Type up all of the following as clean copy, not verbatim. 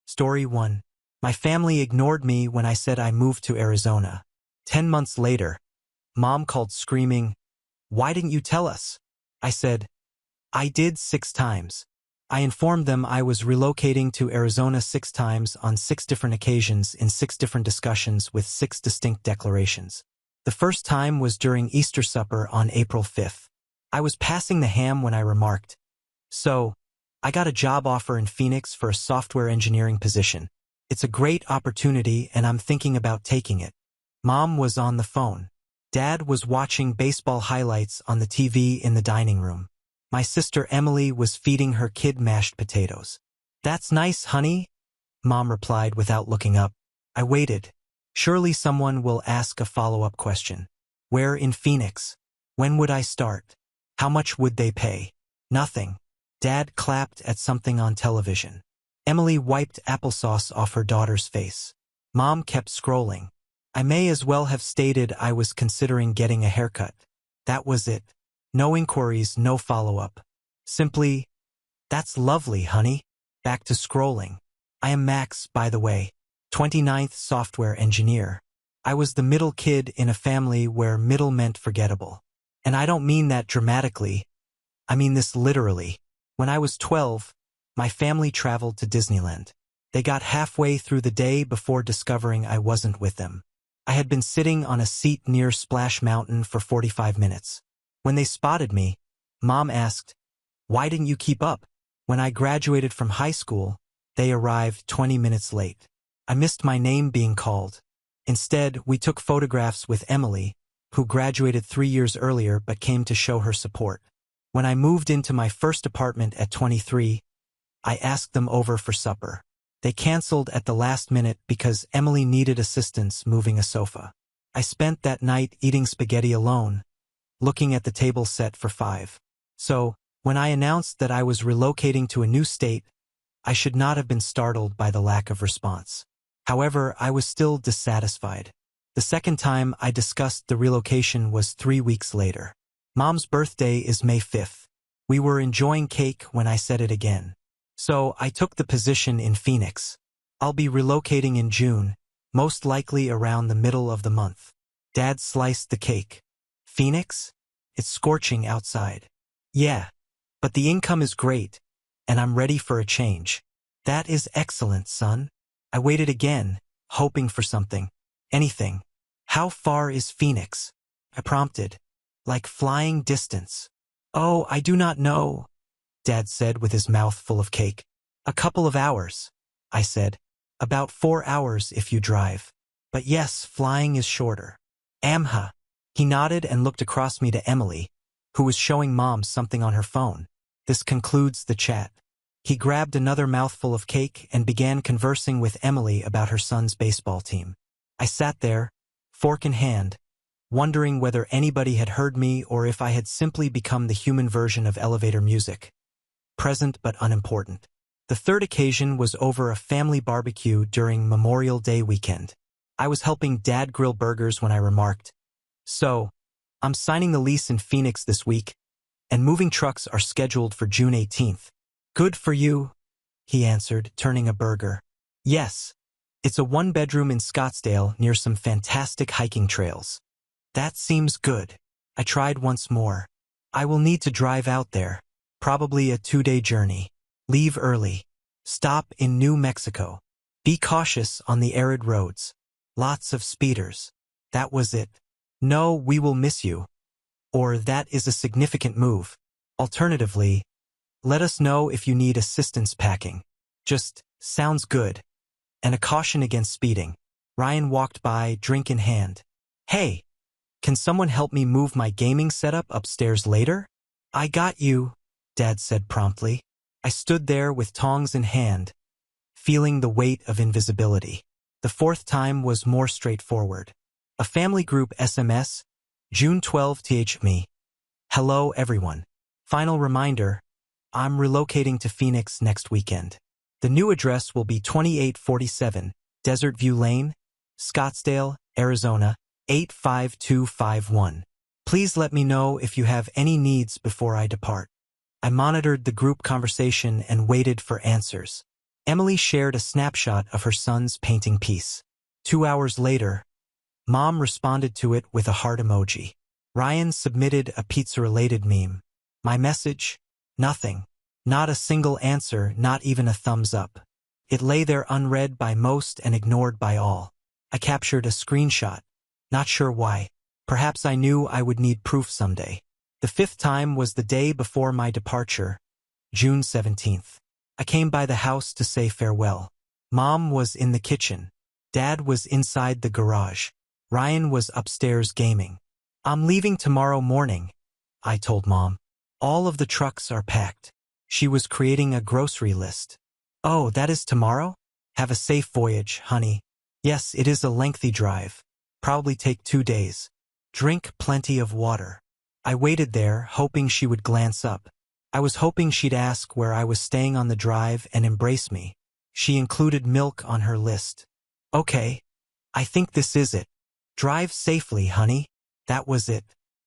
Story 1. My family ignored me when I said I moved to Arizona. 10 months later, Mom called screaming, "Why didn't you tell us?" I said, "I did 6 times." I informed them I was relocating to Arizona 6 times on 6 different occasions in 6 different discussions with 6 distinct declarations. The first time was during Easter supper on April 5th. I was passing the ham when I remarked, "So, I got a job offer in Phoenix for a software engineering position. It's a great opportunity and I'm thinking about taking it." Mom was on the phone. Dad was watching baseball highlights on the TV in the dining room. My sister Emily was feeding her kid mashed potatoes. "That's nice, honey," Mom replied without looking up. I waited. Surely someone will ask a follow-up question. Where in Phoenix? When would I start? How much would they pay? Nothing. Dad clapped at something on television. Emily wiped applesauce off her daughter's face. Mom kept scrolling. I may as well have stated I was considering getting a haircut. That was it. No inquiries, no follow-up. Simply, "That's lovely, honey." Back to scrolling. I am Max, by the way, 29th software engineer. I was the middle kid in a family where middle meant forgettable. And I don't mean that dramatically. I mean this literally. When I was 12, my family traveled to Disneyland. They got halfway through the day before discovering I wasn't with them. I had been sitting on a seat near Splash Mountain for 45 minutes. When they spotted me, Mom asked, "Why didn't you keep up?" When I graduated from high school, they arrived 20 minutes late. I missed my name being called. Instead, we took photographs with Emily, who graduated 3 years earlier but came to show her support. When I moved into my first apartment at 23, I asked them over for supper. They canceled at the last minute because Emily needed assistance moving a sofa. I spent that night eating spaghetti alone, looking at the table set for 5. So, when I announced that I was relocating to a new state, I should not have been startled by the lack of response. However, I was still dissatisfied. The second time I discussed the relocation was 3 weeks later. Mom's birthday is May 5th. We were enjoying cake when I said it again. So, I took the position in Phoenix. I'll be relocating in June, most likely around the middle of the month. Dad sliced the cake. "Phoenix? It's scorching outside." "Yeah, but the income is great, and I'm ready for a change." "That is excellent, son." I waited again, hoping for something. Anything. "How far is Phoenix?" I prompted. "Like flying distance." "Oh, I do not know," Dad said with his mouth full of cake. "A couple of hours," I said. "About 4 hours if you drive. But yes, flying is shorter." "Amha." He nodded and looked across me to Emily, who was showing Mom something on her phone. "This concludes the chat." He grabbed another mouthful of cake and began conversing with Emily about her son's baseball team. I sat there, fork in hand, wondering whether anybody had heard me or if I had simply become the human version of elevator music. Present but unimportant. The third occasion was over a family barbecue during Memorial Day weekend. I was helping Dad grill burgers when I remarked, "So, I'm signing the lease in Phoenix this week, and moving trucks are scheduled for June 18th. "Good for you," he answered, turning a burger. "Yes, it's a 1-bedroom in Scottsdale near some fantastic hiking trails." "That seems good." I tried once more. "I will need to drive out there. Probably a 2-day journey. Leave early. Stop in New Mexico. Be cautious on the arid roads. Lots of speeders." That was it. "No, we will miss you." Or "That is a significant move." Alternatively, "Let us know if you need assistance packing." Just, "Sounds good." And a caution against speeding. Ryan walked by, drink in hand. "Hey, can someone help me move my gaming setup upstairs later?" "I got you," Dad said promptly. I stood there with tongs in hand, feeling the weight of invisibility. The fourth time was more straightforward. A family group SMS, June 12th me. "Hello everyone. Final reminder, I'm relocating to Phoenix next weekend. The new address will be 2847 Desert View Lane, Scottsdale, Arizona, 85251. Please let me know if you have any needs before I depart." I monitored the group conversation and waited for answers. Emily shared a snapshot of her son's painting piece. 2 hours later, Mom responded to it with a heart emoji. Ryan submitted a pizza-related meme. My message? Nothing. Not a single answer, not even a thumbs up. It lay there unread by most and ignored by all. I captured a screenshot. Not sure why. Perhaps I knew I would need proof someday. The 5th time was the day before my departure, June 17th. I came by the house to say farewell. Mom was in the kitchen. Dad was inside the garage. Ryan was upstairs gaming. I'm leaving tomorrow morning, I told Mom. All of the trucks are packed. She was creating a grocery list. Oh, that is tomorrow? Have a safe voyage, honey. Yes, it is a lengthy drive. Probably take 2 days. Drink plenty of water. I waited there, hoping she would glance up. I was hoping she'd ask where I was staying on the drive and embrace me. She included milk on her list. Okay, I think this is it. Drive safely, honey. That was it.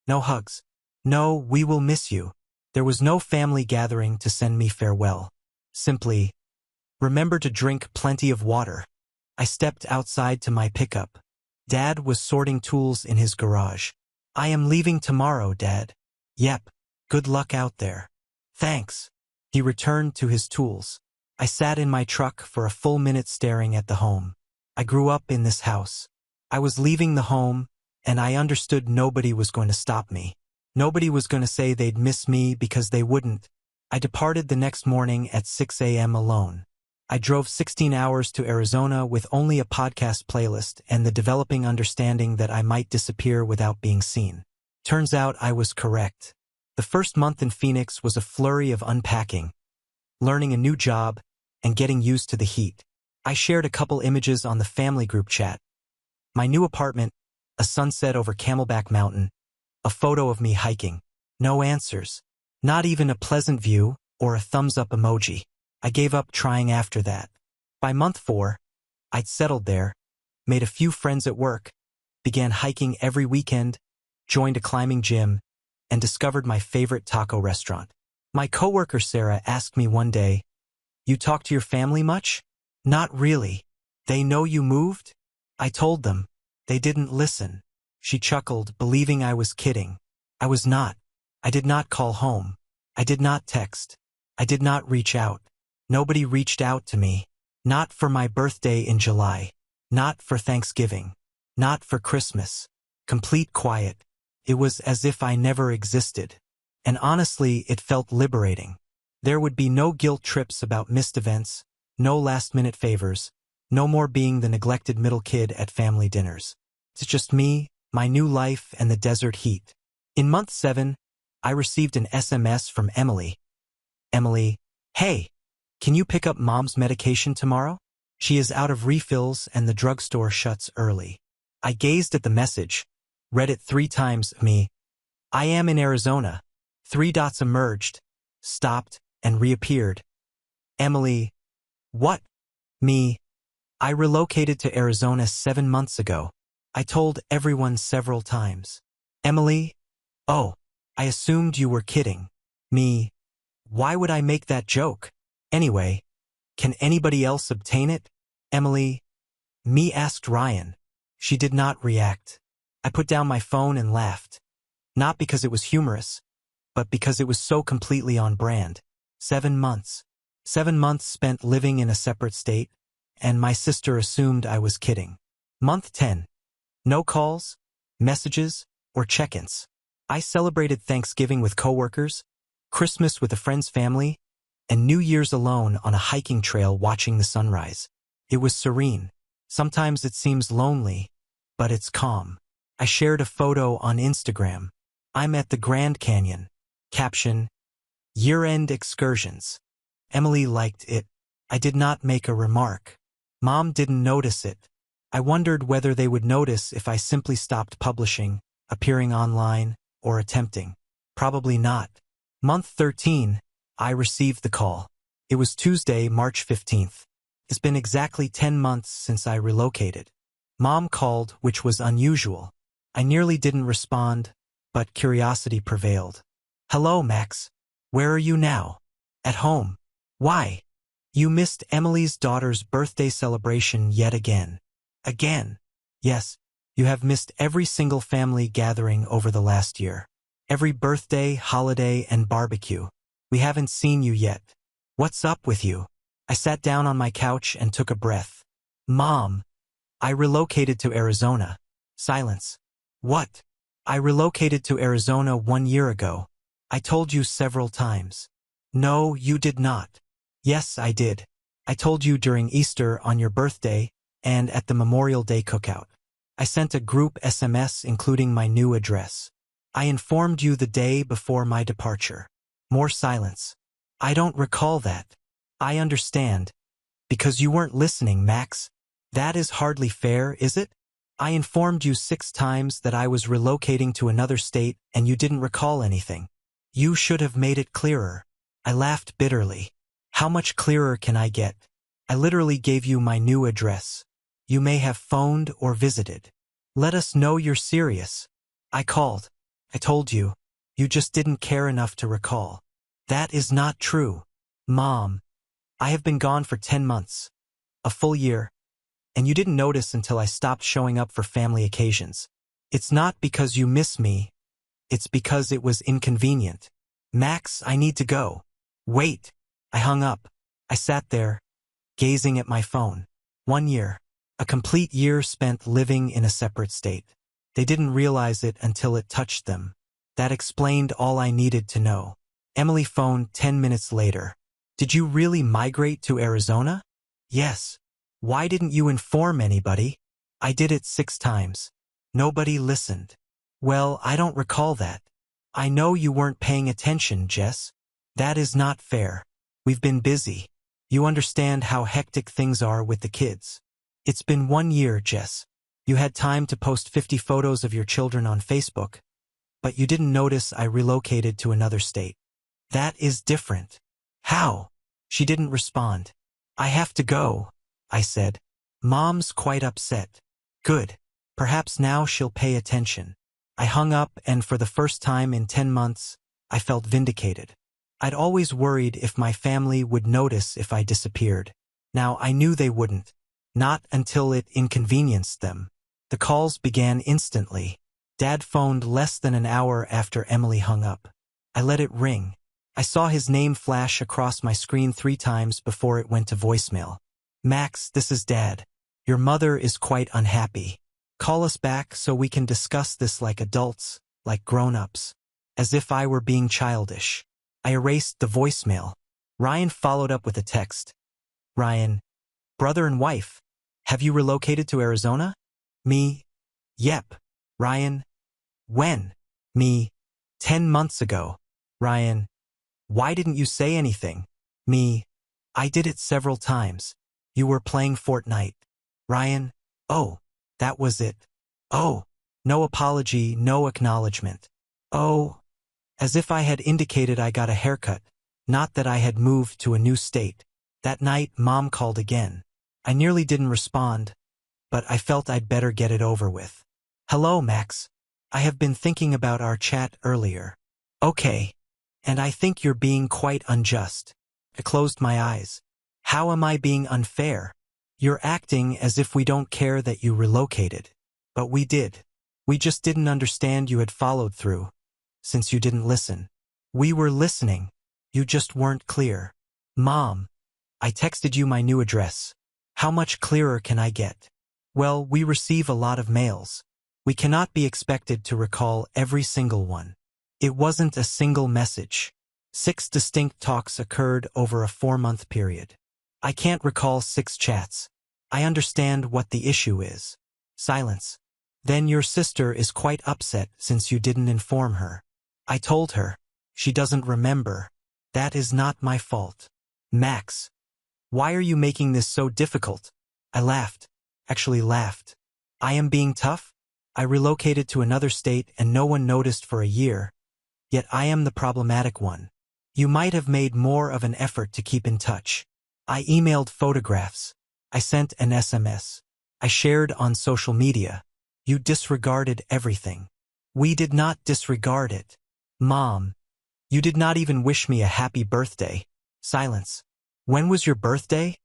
No hugs. No, we will miss you. There was no family gathering to send me farewell. Simply, remember to drink plenty of water. I stepped outside to my pickup. Dad was sorting tools in his garage. I am leaving tomorrow, Dad. Yep. Good luck out there. Thanks. He returned to his tools. I sat in my truck for a full minute staring at the home. I grew up in this house. I was leaving the home, and I understood nobody was going to stop me. Nobody was going to say they'd miss me because they wouldn't. I departed the next morning at 6 a.m. alone. I drove 16 hours to Arizona with only a podcast playlist and the developing understanding that I might disappear without being seen. Turns out I was correct. The first month in Phoenix was a flurry of unpacking, learning a new job, and getting used to the heat. I shared a couple images on the family group chat. My new apartment, a sunset over Camelback Mountain, a photo of me hiking. No answers. Not even a pleasant view or a thumbs-up emoji. I gave up trying after that. By month 4, I'd settled there, made a few friends at work, began hiking every weekend, joined a climbing gym, and discovered my favorite taco restaurant. My coworker Sarah asked me one day, "You talk to your family much?" "Not really. They know you moved?" I told them. They didn't listen. She chuckled, believing I was kidding. I was not. I did not call home. I did not text. I did not reach out. Nobody reached out to me. Not for my birthday in July. Not for Thanksgiving. Not for Christmas. Complete quiet. It was as if I never existed. And honestly, it felt liberating. There would be no guilt trips about missed events, no last-minute favors, no more being the neglected middle kid at family dinners. It's just me, my new life, and the desert heat. In month 7, I received an SMS from Emily. Emily, hey, can you pick up Mom's medication tomorrow? She is out of refills and the drugstore shuts early. I gazed at the message, read it 3 times. Me. I am in Arizona. 3 dots emerged, stopped, and reappeared. Emily. What? Me. I relocated to Arizona 7 months ago. I told everyone several times. Emily. Oh, I assumed you were kidding. Me. Why would I make that joke? Anyway, can anybody else obtain it? Emily. Me asked Ryan. She did not react. I put down my phone and laughed. Not because it was humorous, but because it was so completely on brand. 7 months. 7 months spent living in a separate state, and my sister assumed I was kidding. Month 10. No calls, messages, or check-ins. I celebrated Thanksgiving with coworkers, Christmas with a friend's family, and New Year's alone on a hiking trail watching the sunrise. It was serene. Sometimes it seems lonely, but it's calm. I shared a photo on Instagram. I'm at the Grand Canyon. Caption, year-end excursions. Emily liked it. I did not make a remark. Mom didn't notice it. I wondered whether they would notice if I simply stopped publishing, appearing online, or attempting. Probably not. Month 13, I received the call. It was Tuesday, March 15th. It's been exactly 10 months since I relocated. Mom called, which was unusual. I nearly didn't respond, but curiosity prevailed. Hello, Max. Where are you now? At home. Why? You missed Emily's daughter's birthday celebration yet again. Again. Yes, you have missed every single family gathering over the last year. Every birthday, holiday, and barbecue. We haven't seen you yet. What's up with you? I sat down on my couch and took a breath. Mom. I relocated to Arizona. Silence. What? I relocated to Arizona 1 year ago. I told you several times. No, you did not. Yes, I did. I told you during Easter on your birthday and at the Memorial Day cookout. I sent a group SMS including my new address. I informed you the day before my departure. More silence. I don't recall that. I understand. Because you weren't listening, Max. That is hardly fair, is it? I informed you 6 times that I was relocating to another state and you didn't recall anything. You should have made it clearer. I laughed bitterly. How much clearer can I get? I literally gave you my new address. You may have phoned or visited. Let us know you're serious. I called. I told you. You just didn't care enough to recall. That is not true. Mom. I have been gone for 10 months. A full year. And you didn't notice until I stopped showing up for family occasions. It's not because you miss me. It's because it was inconvenient. Max, I need to go. Wait. I hung up. I sat there, gazing at my phone. 1 year. A complete year spent living in a separate state. They didn't realize it until it touched them. That explained all I needed to know. Emily phoned 10 minutes later. Did you really migrate to Arizona? Yes. Why didn't you inform anybody? I did it 6 times. Nobody listened. Well, I don't recall that. I know you weren't paying attention, Jess. That is not fair. We've been busy. You understand how hectic things are with the kids. It's been 1 year, Jess. You had time to post 50 photos of your children on Facebook, but you didn't notice I relocated to another state. That is different. How? She didn't respond. I have to go, I said. Mom's quite upset. Good. Perhaps now she'll pay attention. I hung up and for the first time in 10 months, I felt vindicated. I'd always worried if my family would notice if I disappeared. Now I knew they wouldn't. Not until it inconvenienced them. The calls began instantly. Dad phoned less than an hour after Emily hung up. I let it ring. I saw his name flash across my screen 3 times before it went to voicemail. Max, this is Dad. Your mother is quite unhappy. Call us back so we can discuss this like adults, like grown-ups. As if I were being childish. I erased the voicemail. Ryan followed up with a text. Ryan, brother and wife, have you relocated to Arizona? Me? Yep. Ryan, when? Me, 10 months ago. Ryan, why didn't you say anything? Me, I did it several times. You were playing Fortnite. Ryan, oh, that was it. Oh, no apology, no acknowledgement. Oh, as if I had indicated I got a haircut, not that I had moved to a new state. That night, Mom called again. I nearly didn't respond, but I felt I'd better get it over with. Hello, Max. I have been thinking about our chat earlier. Okay. And I think you're being quite unjust. I closed my eyes. How am I being unfair? You're acting as if we don't care that you relocated. But we did. We just didn't understand you had followed through. Since you didn't listen. We were listening. You just weren't clear. Mom, I texted you my new address. How much clearer can I get? Well, we receive a lot of mails. We cannot be expected to recall every single one. It wasn't a single message. 6 distinct talks occurred over a 4-month period. I can't recall 6 chats. I understand what the issue is. Silence. Then your sister is quite upset since you didn't inform her. I told her. She doesn't remember. That is not my fault. Max, why are you making this so difficult? I laughed. Actually laughed. I am being tough? I relocated to another state and no one noticed for a year. Yet I am the problematic one. You might have made more of an effort to keep in touch. I emailed photographs. I sent an SMS. I shared on social media. You disregarded everything. We did not disregard it. Mom, you did not even wish me a happy birthday. Silence. When was your birthday?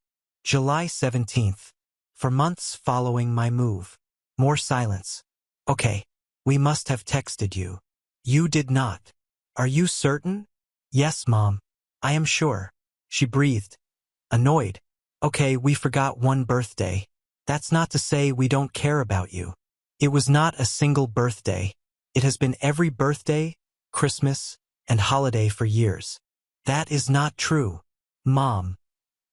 July 17th. For months following my move. More silence. Okay. We must have texted you. You did not. Are you certain? Yes, Mom. I am sure. She breathed. Annoyed. Okay, we forgot one birthday. That's not to say we don't care about you. It was not a single birthday. It has been every birthday, Christmas, and holiday for years. That is not true. Mom.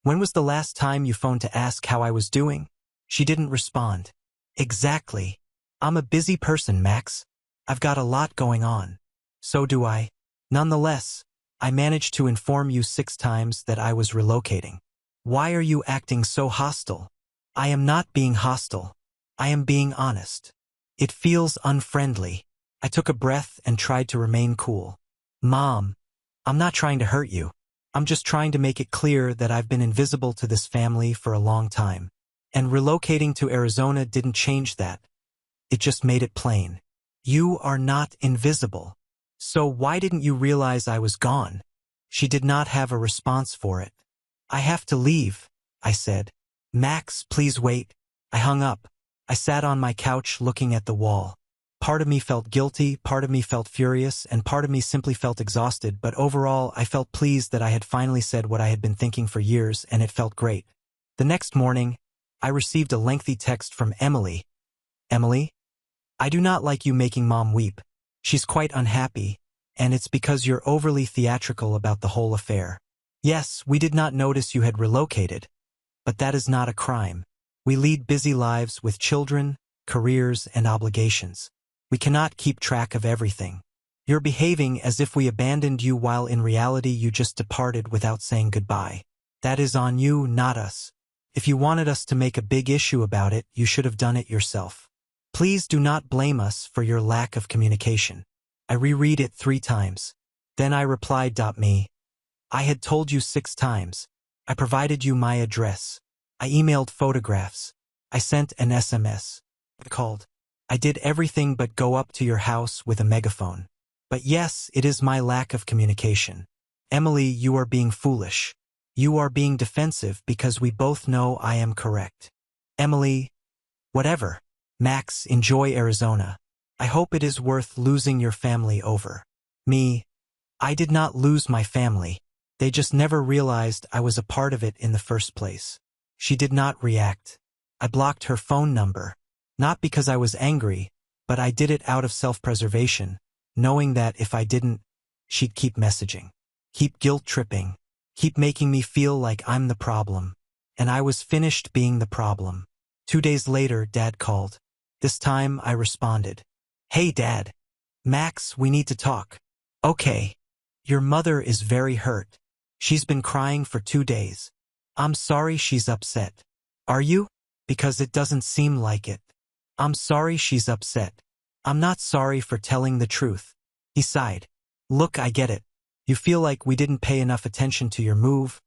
When was the last time you phoned to ask how I was doing? She didn't respond. Exactly. I'm a busy person, Max. I've got a lot going on. So do I. Nonetheless, I managed to inform you 6 times that I was relocating. Why are you acting so hostile? I am not being hostile. I am being honest. It feels unfriendly. I took a breath and tried to remain cool. Mom, I'm not trying to hurt you. I'm just trying to make it clear that I've been invisible to this family for a long time. And relocating to Arizona didn't change that. It just made it plain. You are not invisible. So why didn't you realize I was gone? She did not have a response for it. I have to leave, I said. Max, please wait. I hung up. I sat on my couch looking at the wall. Part of me felt guilty, part of me felt furious, and part of me simply felt exhausted, but overall I felt pleased that I had finally said what I had been thinking for years, and it felt great. The next morning, I received a lengthy text from Emily. Emily? I do not like you making Mom weep. She's quite unhappy, and it's because you're overly theatrical about the whole affair. Yes, we did not notice you had relocated, but that is not a crime. We lead busy lives with children, careers, and obligations. We cannot keep track of everything. You're behaving as if we abandoned you while in reality you just departed without saying goodbye. That is on you, not us. If you wanted us to make a big issue about it, you should have done it yourself. Please do not blame us for your lack of communication. I reread it 3 times. Then I replied, "Me. I had told you 6 times. I provided you my address. I emailed photographs. I sent an SMS. I called. I did everything but go up to your house with a megaphone. But yes, it is my lack of communication. Emily, you are being foolish. You are being defensive because we both know I am correct. Emily, whatever. Max, enjoy Arizona. I hope it is worth losing your family over. Me, I did not lose my family. They just never realized I was a part of it in the first place." She did not react. I blocked her phone number. Not because I was angry, but I did it out of self-preservation, knowing that if I didn't, she'd keep messaging. Keep guilt-tripping. Keep making me feel like I'm the problem. And I was finished being the problem. 2 days later, Dad called. This time, I responded. "Hey, Dad. Max, we need to talk." "Okay. Your mother is very hurt. She's been crying for 2 days. I'm sorry she's upset." "Are you?" "Because it doesn't seem like it." "I'm sorry she's upset. I'm not sorry for telling the truth." He sighed. "Look, I get it. You feel like we didn't pay enough attention to your move,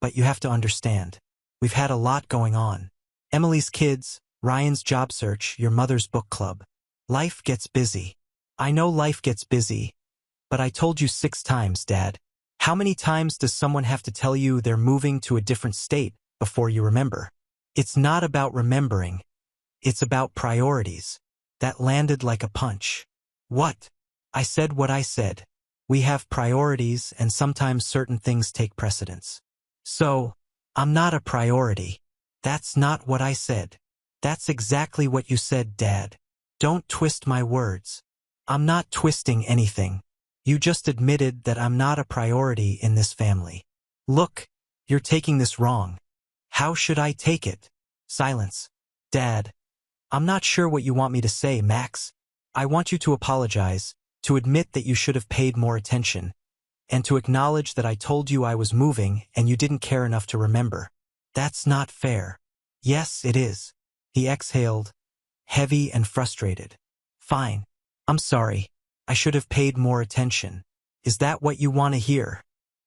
but you have to understand. We've had a lot going on. Emily's kids, Ryan's job search, your mother's book club. Life gets busy. I know life gets busy, but I told you 6 times, Dad. How many times does someone have to tell you they're moving to a different state before you remember? It's not about remembering. It's about priorities." That landed like a punch. "What?" I said what I said. We have priorities, and sometimes certain things take precedence. "So, I'm not a priority." "That's not what I said." "That's exactly what you said, Dad. Don't twist my words." "I'm not twisting anything. You just admitted that I'm not a priority in this family." "Look, you're taking this wrong." "How should I take it?" Silence. "Dad, I'm not sure what you want me to say, Max. I want you to apologize, to admit that you should have paid more attention, and to acknowledge that I told you I was moving and you didn't care enough to remember. That's not fair." "Yes, it is." He exhaled, heavy and frustrated. "Fine. I'm sorry. I should have paid more attention. Is that what you want to hear?"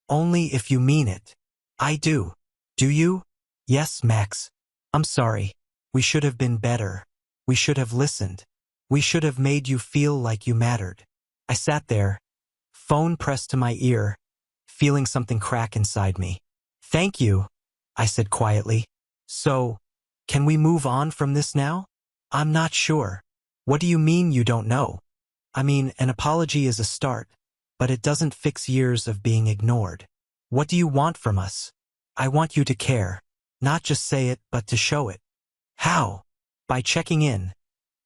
"Only if you mean it." "I do." "Do you?" "Yes, Max. I'm sorry. We should have been better. We should have listened. We should have made you feel like you mattered." I sat there, phone pressed to my ear, feeling something crack inside me. Thank you, I said quietly. So, can we move on from this now? I'm not sure. What do you mean you don't know? I mean, an apology is a start, but it doesn't fix years of being ignored. What do you want from us? I want you to care. Not just say it, but to show it. How? By checking in,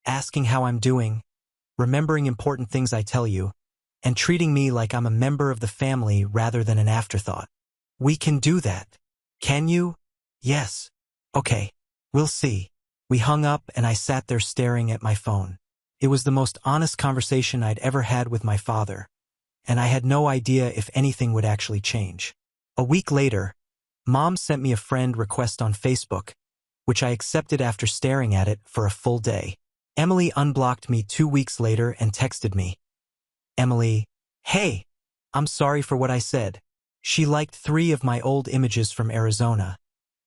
asking how I'm doing, remembering important things I tell you, and treating me like I'm a member of the family rather than an afterthought. We can do that. Can you? Yes. Okay. We'll see. We hung up and I sat there staring at my phone. It was the most honest conversation I'd ever had with my father, and I had no idea if anything would actually change. A week later, Mom sent me a friend request on Facebook, which I accepted after staring at it for a full day. Emily unblocked me 2 weeks later and texted me. Emily, hey, I'm sorry for what I said. She liked 3 of my old images from Arizona,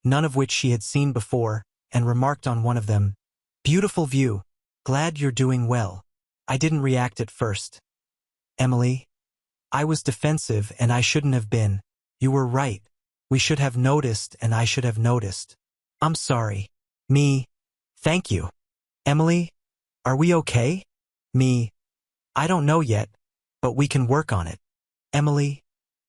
none of which she had seen before, and remarked on one of them, beautiful view, glad you're doing well. I didn't react at first. Emily, I was defensive and I shouldn't have been. You were right. We should have noticed and I should have noticed. I'm sorry. Me, thank you. Emily, are we okay? Me, I don't know yet, but we can work on it. Emily,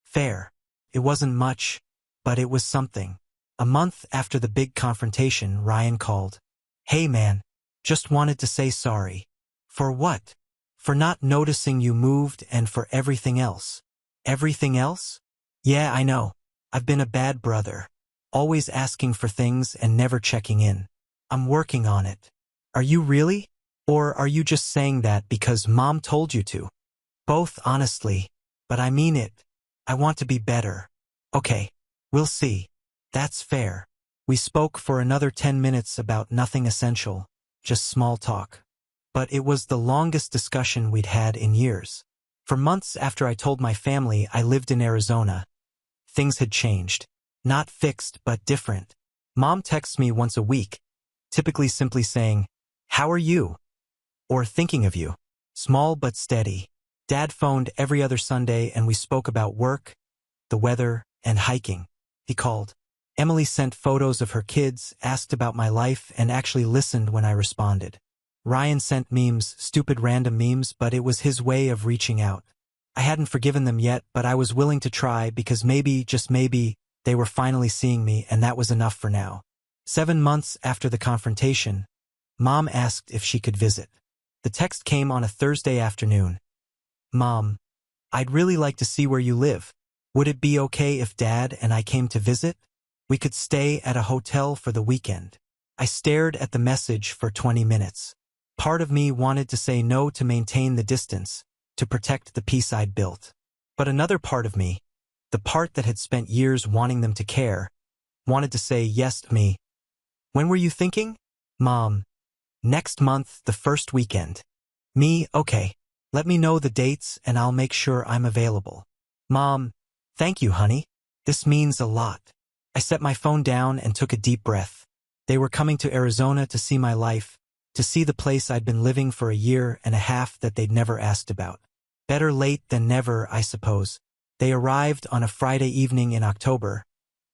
fair. It wasn't much, but it was something. A month after the big confrontation, Ryan called. Hey man, just wanted to say sorry. For what? For not noticing you moved and for everything else. Everything else? Yeah, I know. I've been a bad brother. Always asking for things and never checking in. I'm working on it. Are you really? Or are you just saying that because Mom told you to? Both, honestly. But I mean it. I want to be better. Okay, we'll see. That's fair. We spoke for another 10 minutes about nothing essential, just small talk. But it was the longest discussion we'd had in years. For months after I told my family I lived in Arizona, things had changed. Not fixed, but different. Mom texts me once a week, typically simply saying, how are you? Or thinking of you. Small but steady. Dad phoned every other Sunday and we spoke about work, the weather, and hiking. He called. Emily sent photos of her kids, asked about my life, and actually listened when I responded. Ryan sent memes, stupid random memes, but it was his way of reaching out. I hadn't forgiven them yet, but I was willing to try because maybe, just maybe, they were finally seeing me and that was enough for now. 7 months after the confrontation, Mom asked if she could visit. The text came on a Thursday afternoon. Mom, I'd really like to see where you live. Would it be okay if Dad and I came to visit? We could stay at a hotel for the weekend. I stared at the message for 20 minutes. Part of me wanted to say no to maintain the distance, to protect the peace I'd built. But another part of me, the part that had spent years wanting them to care, wanted to say yes to me. When were you thinking? Mom, next month, the first weekend. Me, okay. Let me know the dates and I'll make sure I'm available. Mom, thank you, honey. This means a lot. I set my phone down and took a deep breath. They were coming to Arizona to see my life, to see the place I'd been living for 1.5 years that they'd never asked about. Better late than never, I suppose. They arrived on a Friday evening in October,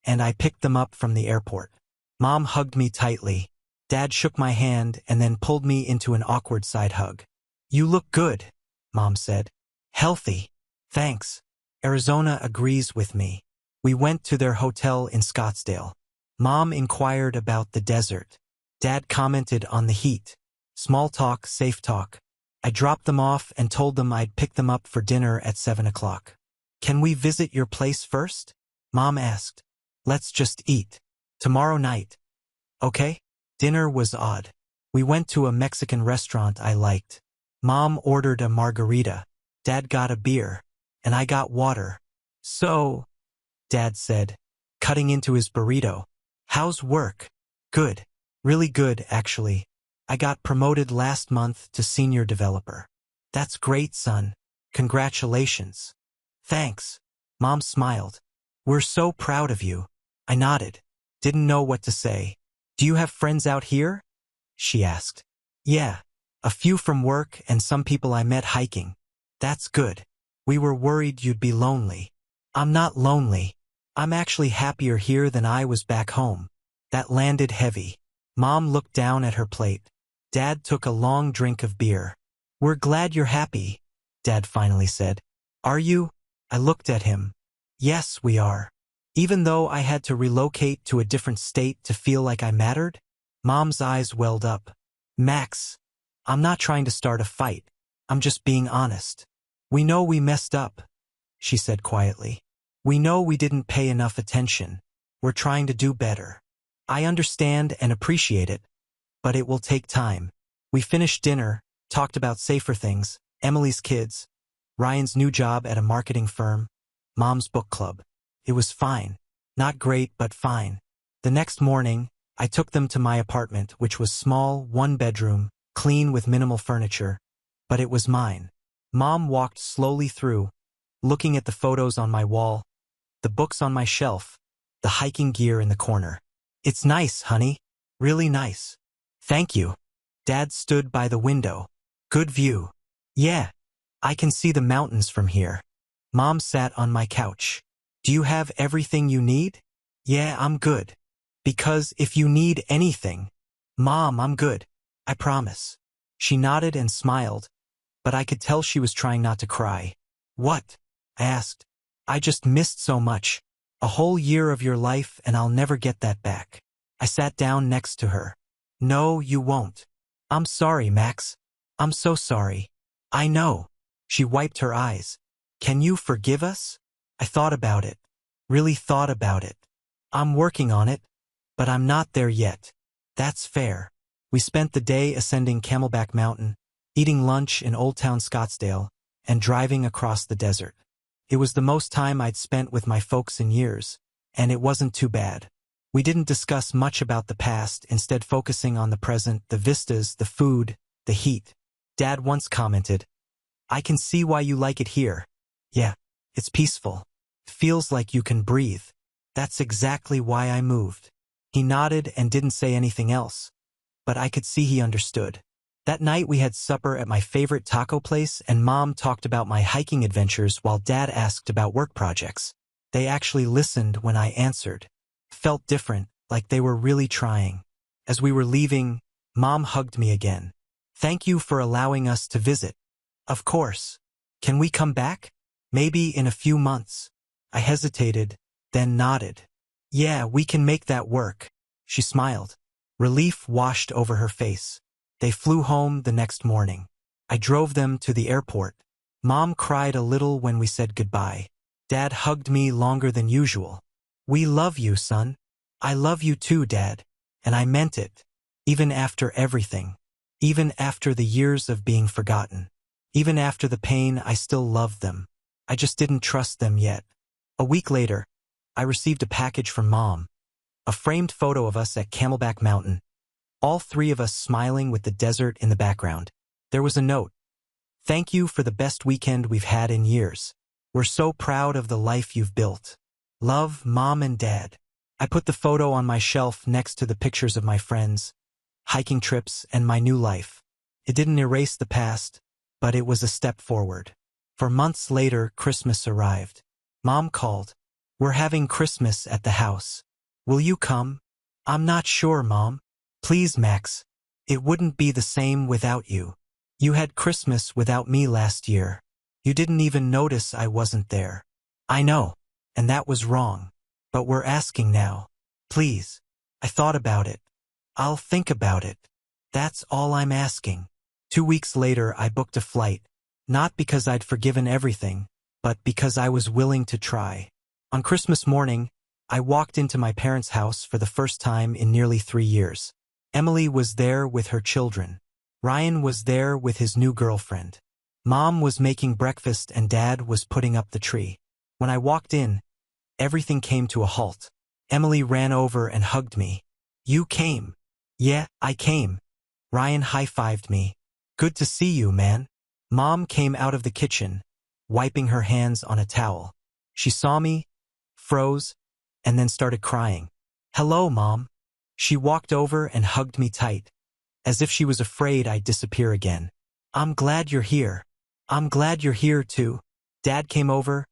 and I picked them up from the airport. Mom hugged me tightly. Dad shook my hand and then pulled me into an awkward side hug. You look good, Mom said. Healthy. Thanks. Arizona agrees with me. We went to their hotel in Scottsdale. Mom inquired about the desert. Dad commented on the heat. Small talk, safe talk. I dropped them off and told them I'd pick them up for dinner at 7 o'clock. Can we visit your place first? Mom asked. Let's just eat. Tomorrow night. Okay? Dinner was odd. We went to a Mexican restaurant I liked. Mom ordered a margarita. Dad got a beer. And I got water. So, Dad said, cutting into his burrito. How's work? Good. Really good, actually. I got promoted last month to senior developer. That's great, son. Congratulations. Thanks. Mom smiled. We're so proud of you. I nodded. Didn't know what to say. Do you have friends out here? She asked. Yeah. A few from work and some people I met hiking. That's good. We were worried you'd be lonely. I'm not lonely. I'm actually happier here than I was back home. That landed heavy. Mom looked down at her plate. Dad took a long drink of beer. We're glad you're happy, Dad finally said. Are you? I looked at him. Yes, we are. Even though I had to relocate to a different state to feel like I mattered? Mom's eyes welled up. Max, I'm not trying to start a fight. I'm just being honest. We know we messed up, she said quietly. We know we didn't pay enough attention. We're trying to do better. I understand and appreciate it, but it will take time. We finished dinner, talked about safer things, Emily's kids, Ryan's new job at a marketing firm, Mom's book club. It was fine. Not great, but fine. The next morning, I took them to my apartment, which was small, one bedroom, clean with minimal furniture, but it was mine. Mom walked slowly through, looking at the photos on my wall, the books on my shelf, the hiking gear in the corner. It's nice, honey. Really nice. Thank you. Dad stood by the window. Good view. Yeah, I can see the mountains from here. Mom sat on my couch. Do you have everything you need? Yeah, I'm good. Because if you need anything, Mom, I'm good. I promise. She nodded and smiled, but I could tell she was trying not to cry. What? I asked. I just missed so much. A whole year of your life, and I'll never get that back. I sat down next to her. No, you won't. I'm sorry, Max. I'm so sorry. I know. She wiped her eyes. Can you forgive us? I thought about it. Really thought about it. I'm working on it, but I'm not there yet. That's fair. We spent the day ascending Camelback Mountain, eating lunch in Old Town Scottsdale, and driving across the desert. It was the most time I'd spent with my folks in years, and it wasn't too bad. We didn't discuss much about the past, instead focusing on the present, the vistas, the food, the heat. Dad once commented, I can see why you like it here. Yeah, it's peaceful. Feels like you can breathe. That's exactly why I moved. He nodded and didn't say anything else, but I could see he understood. That night we had supper at my favorite taco place, and Mom talked about my hiking adventures while Dad asked about work projects. They actually listened when I answered. Felt different, like they were really trying. As we were leaving, Mom hugged me again. Thank you for allowing us to visit. Of course. Can we come back? Maybe in a few months. I hesitated, then nodded. Yeah, we can make that work. She smiled. Relief washed over her face. They flew home the next morning. I drove them to the airport. Mom cried a little when we said goodbye. Dad hugged me longer than usual. We love you, son. I love you too, Dad. And I meant it. Even after everything. Even after the years of being forgotten. Even after the pain, I still loved them. I just didn't trust them yet. A week later, I received a package from Mom. A framed photo of us at Camelback Mountain. All three of us smiling with the desert in the background. There was a note. Thank you for the best weekend we've had in years. We're so proud of the life you've built. Love, Mom and Dad. I put the photo on my shelf next to the pictures of my friends, hiking trips, and my new life. It didn't erase the past, but it was a step forward. For months later, Christmas arrived. Mom called. We're having Christmas at the house. Will you come? I'm not sure, Mom. Please, Max. It wouldn't be the same without you. You had Christmas without me last year. You didn't even notice I wasn't there. I know, and that was wrong. But we're asking now. Please. I thought about it. I'll think about it. That's all I'm asking. 2 weeks later, I booked a flight. Not because I'd forgiven everything, but because I was willing to try. On Christmas morning, I walked into my parents' house for the first time in nearly 3 years. Emily was there with her children. Ryan was there with his new girlfriend. Mom was making breakfast and Dad was putting up the tree. When I walked in, everything came to a halt. Emily ran over and hugged me. You came. Yeah, I came. Ryan high-fived me. Good to see you, man. Mom came out of the kitchen, wiping her hands on a towel. She saw me, froze, and then started crying. Hello, Mom. She walked over and hugged me tight, as if she was afraid I'd disappear again. I'm glad you're here. I'm glad you're here too. Dad came over,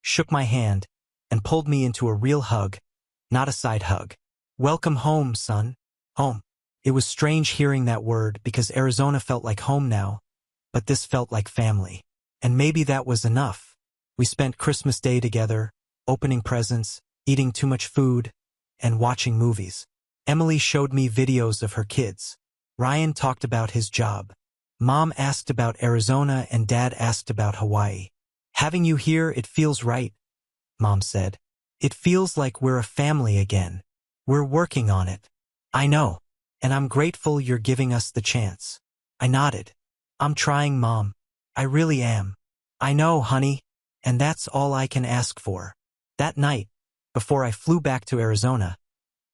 shook my hand, and pulled me into a real hug, not a side hug. Welcome home, son. Home. It was strange hearing that word because Arizona felt like home now, but this felt like family. And maybe that was enough. We spent Christmas Day together, opening presents, eating too much food, and watching movies. Emily showed me videos of her kids. Ryan talked about his job. Mom asked about Arizona and Dad asked about Hawaii. Having you here, it feels right, Mom said. It feels like we're a family again. We're working on it. I know. And I'm grateful you're giving us the chance. I nodded. I'm trying, Mom. I really am. I know, honey. And that's all I can ask for. That night, before I flew back to Arizona,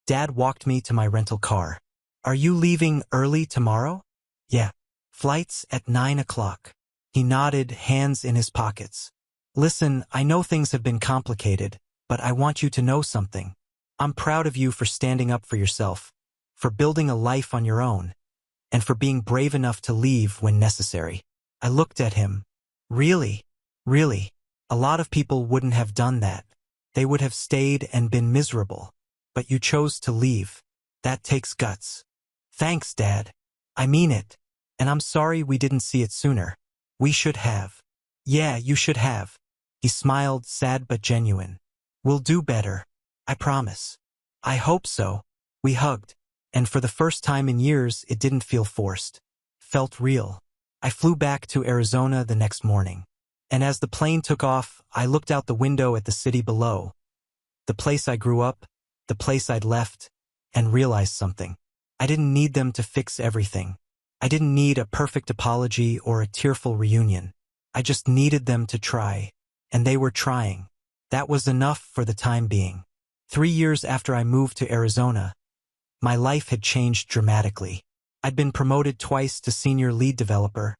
Dad walked me to my rental car. Are you leaving early tomorrow? Yeah. Flight's at 9 o'clock. He nodded, hands in his pockets. Listen, I know things have been complicated, but I want you to know something. I'm proud of you for standing up for yourself, for building a life on your own, and for being brave enough to leave when necessary. I looked at him. Really? Really? A lot of people wouldn't have done that. They would have stayed and been miserable. But you chose to leave. That takes guts. Thanks, Dad. I mean it. And I'm sorry we didn't see it sooner. We should have. Yeah, you should have. He smiled, sad but genuine. We'll do better. I promise. I hope so. We hugged. And for the first time in years, it didn't feel forced. Felt real. I flew back to Arizona the next morning. And as the plane took off, I looked out the window at the city below. The place I grew up, the place I'd left, and realized something. I didn't need them to fix everything. I didn't need a perfect apology or a tearful reunion. I just needed them to try. And they were trying. That was enough for the time being. 3 years after I moved to Arizona, my life had changed dramatically. I'd been promoted twice to senior lead developer,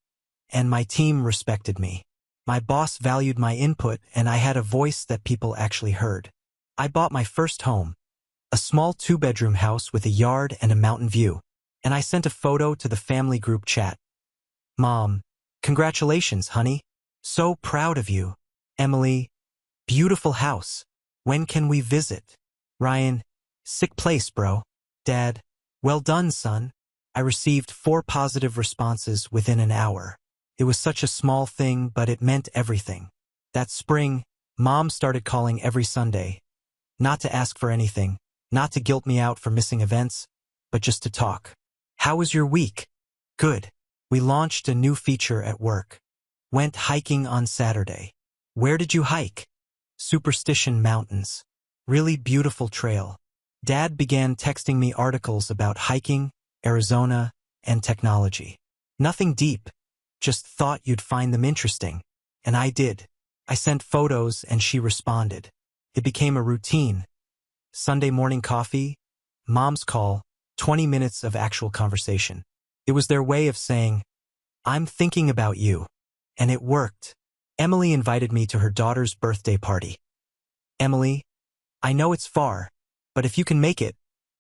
and my team respected me. My boss valued my input, and I had a voice that people actually heard. I bought my first home, a small 2-bedroom house with a yard and a mountain view, and I sent a photo to the family group chat. Mom, congratulations, honey. So proud of you. Emily, beautiful house. When can we visit? Ryan, sick place, bro. Dad, well done, son. I received 4 positive responses within an hour. It was such a small thing, but it meant everything. That spring, Mom started calling every Sunday. Not to ask for anything, not to guilt me out for missing events, but just to talk. How was your week? Good. We launched a new feature at work. Went hiking on Saturday. Where did you hike? Superstition Mountains. Really beautiful trail. Dad began texting me articles about hiking, Arizona, and technology. Nothing deep, just thought you'd find them interesting. And I did. I sent photos and she responded. It became a routine. Sunday morning coffee, Mom's call, 20 minutes of actual conversation. It was their way of saying, I'm thinking about you. And it worked. Emily invited me to her daughter's birthday party. Emily, I know it's far, but if you can make it,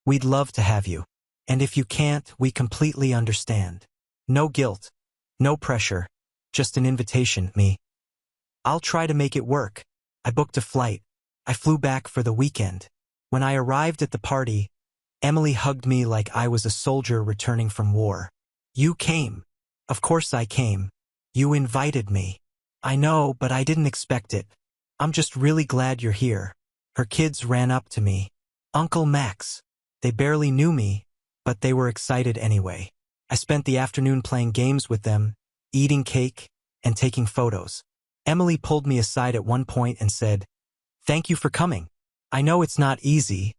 we'd love to have you. And if you can't, we completely understand. No guilt, no pressure, just an invitation, me. I'll try to make it work. I booked a flight. I flew back for the weekend. When I arrived at the party, Emily hugged me like I was a soldier returning from war. You came. Of course I came. You invited me. I know, but I didn't expect it. I'm just really glad you're here. Her kids ran up to me. Uncle Max. They barely knew me, but they were excited anyway. I spent the afternoon playing games with them, eating cake, and taking photos. Emily pulled me aside at one point and said, Thank you for coming. I know it's not easy,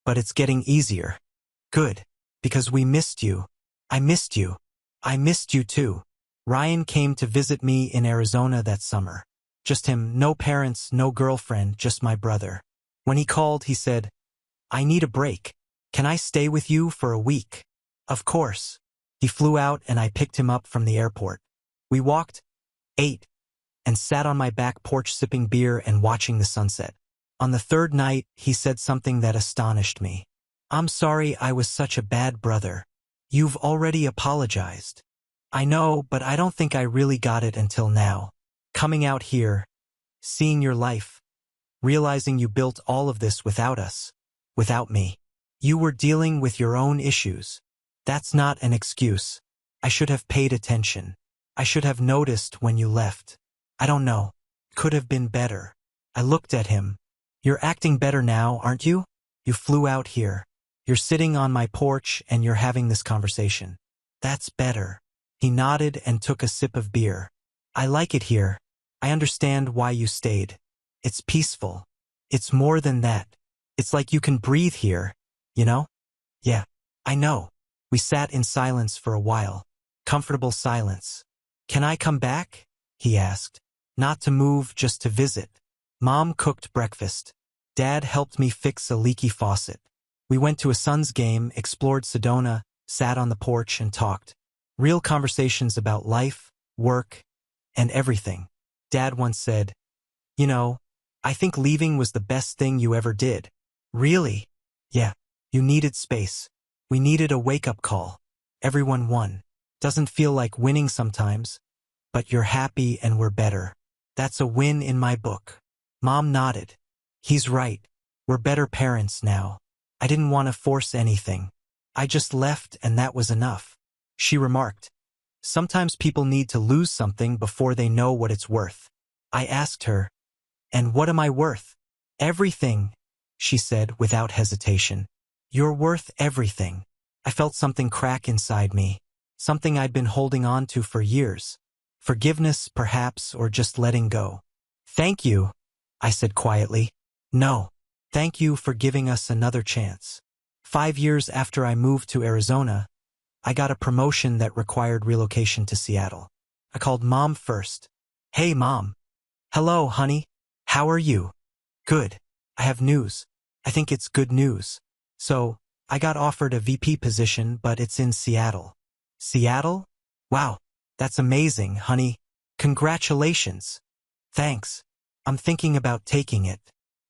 but it's getting easier. Good, because we missed you. I missed you. I missed you too. Ryan came to visit me in Arizona that summer. Just him, no parents, no girlfriend, just my brother. When he called, he said, I need a break. Can I stay with you for a week? Of course. He flew out and I picked him up from the airport. We walked, ate, and sat on my back porch sipping beer and watching the sunset. On the third night, he said something that astonished me. I'm sorry I was such a bad brother. You've already apologized. I know, but I don't think I really got it until now. Coming out here, seeing your life, realizing you built all of this without us, without me. You were dealing with your own issues. That's not an excuse. I should have paid attention. I should have noticed when you left. I don't know. Could have been better. I looked at him. You're acting better now, aren't you? You flew out here. You're sitting on my porch and you're having this conversation. That's better. He nodded and took a sip of beer. I like it here. I understand why you stayed. It's peaceful. It's more than that. It's like you can breathe here, you know? Yeah, I know. We sat in silence for a while. Comfortable silence. Can I come back? He asked. Not to move, just to visit. Mom cooked breakfast. Dad helped me fix a leaky faucet. We went to a Suns game, explored Sedona, sat on the porch and talked. Real conversations about life, work, and everything. Dad once said, you know, I think leaving was the best thing you ever did. Really? Yeah. You needed space. We needed a wake-up call. Everyone won. Doesn't feel like winning sometimes, but you're happy and we're better. That's a win in my book. Mom nodded. He's right. We're better parents now. I didn't want to force anything. I just left and that was enough. She remarked. Sometimes people need to lose something before they know what it's worth. I asked her, and what am I worth? Everything, she said without hesitation. You're worth everything. I felt something crack inside me, something I'd been holding on to for years. Forgiveness, perhaps, or just letting go. Thank you, I said quietly. No, thank you for giving us another chance. 5 years after I moved to Arizona, I got a promotion that required relocation to Seattle. I called Mom first. Hey, Mom. Hello, honey. How are you? Good. I have news. I think it's good news. So, I got offered a VP position, but it's in Seattle. Seattle? Wow, that's amazing, honey. Congratulations. Thanks. I'm thinking about taking it.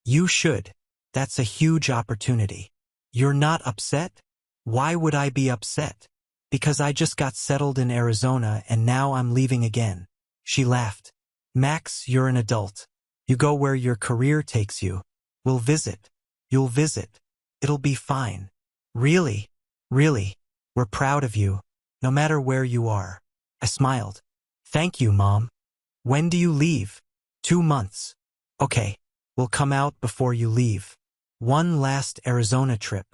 You should. That's a huge opportunity. You're not upset? Why would I be upset? Because I just got settled in Arizona and now I'm leaving again. She laughed. Max, you're an adult. You go where your career takes you. We'll visit. You'll visit. It'll be fine. Really? Really? We're proud of you, no matter where you are. I smiled. Thank you, Mom. When do you leave? 2 months. Okay, we'll come out before you leave. One last Arizona trip.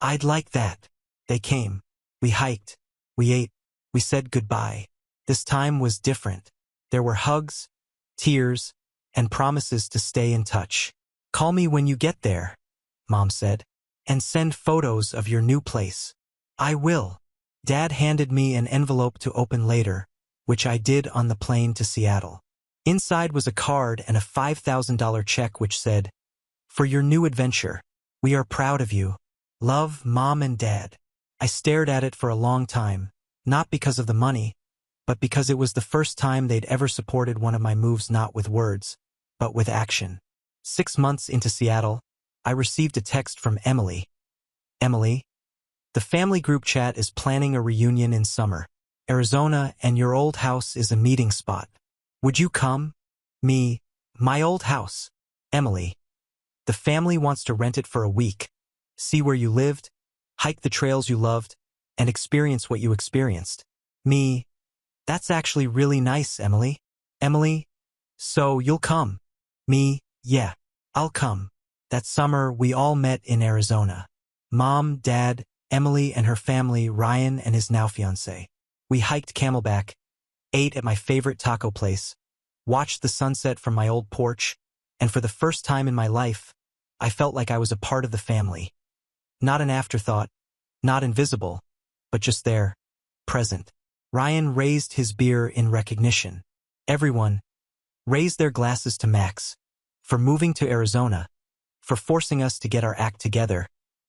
I'd like that. They came. We hiked. We ate. We said goodbye. This time was different. There were hugs, tears, and promises to stay in touch. Call me when you get there, Mom said, and send photos of your new place. I will. Dad handed me an envelope to open later, which I did on the plane to Seattle. Inside was a card and a $5,000 check which said, for your new adventure, we are proud of you. Love, Mom and Dad. I stared at it for a long time, not because of the money, but because it was the first time they'd ever supported one of my moves not with words, but with action. 6 months into Seattle, I received a text from Emily. Emily, the family group chat is planning a reunion in summer. Arizona and your old house is a meeting spot. Would you come? Me, my old house. Emily, the family wants to rent it for a week. See where you lived, hike the trails you loved, and experience what you experienced. Me, that's actually really nice, Emily. Emily, so you'll come. Me, yeah, I'll come. That summer, we all met in Arizona. Mom, Dad, Emily and her family, Ryan and his now fiancé. We hiked Camelback, ate at my favorite taco place, watched the sunset from my old porch, and for the first time in my life, I felt like I was a part of the family. Not an afterthought, not invisible, but just there, present. Ryan raised his beer in recognition. Everyone raised their glasses to Max, for moving to Arizona, for forcing us to get our act together,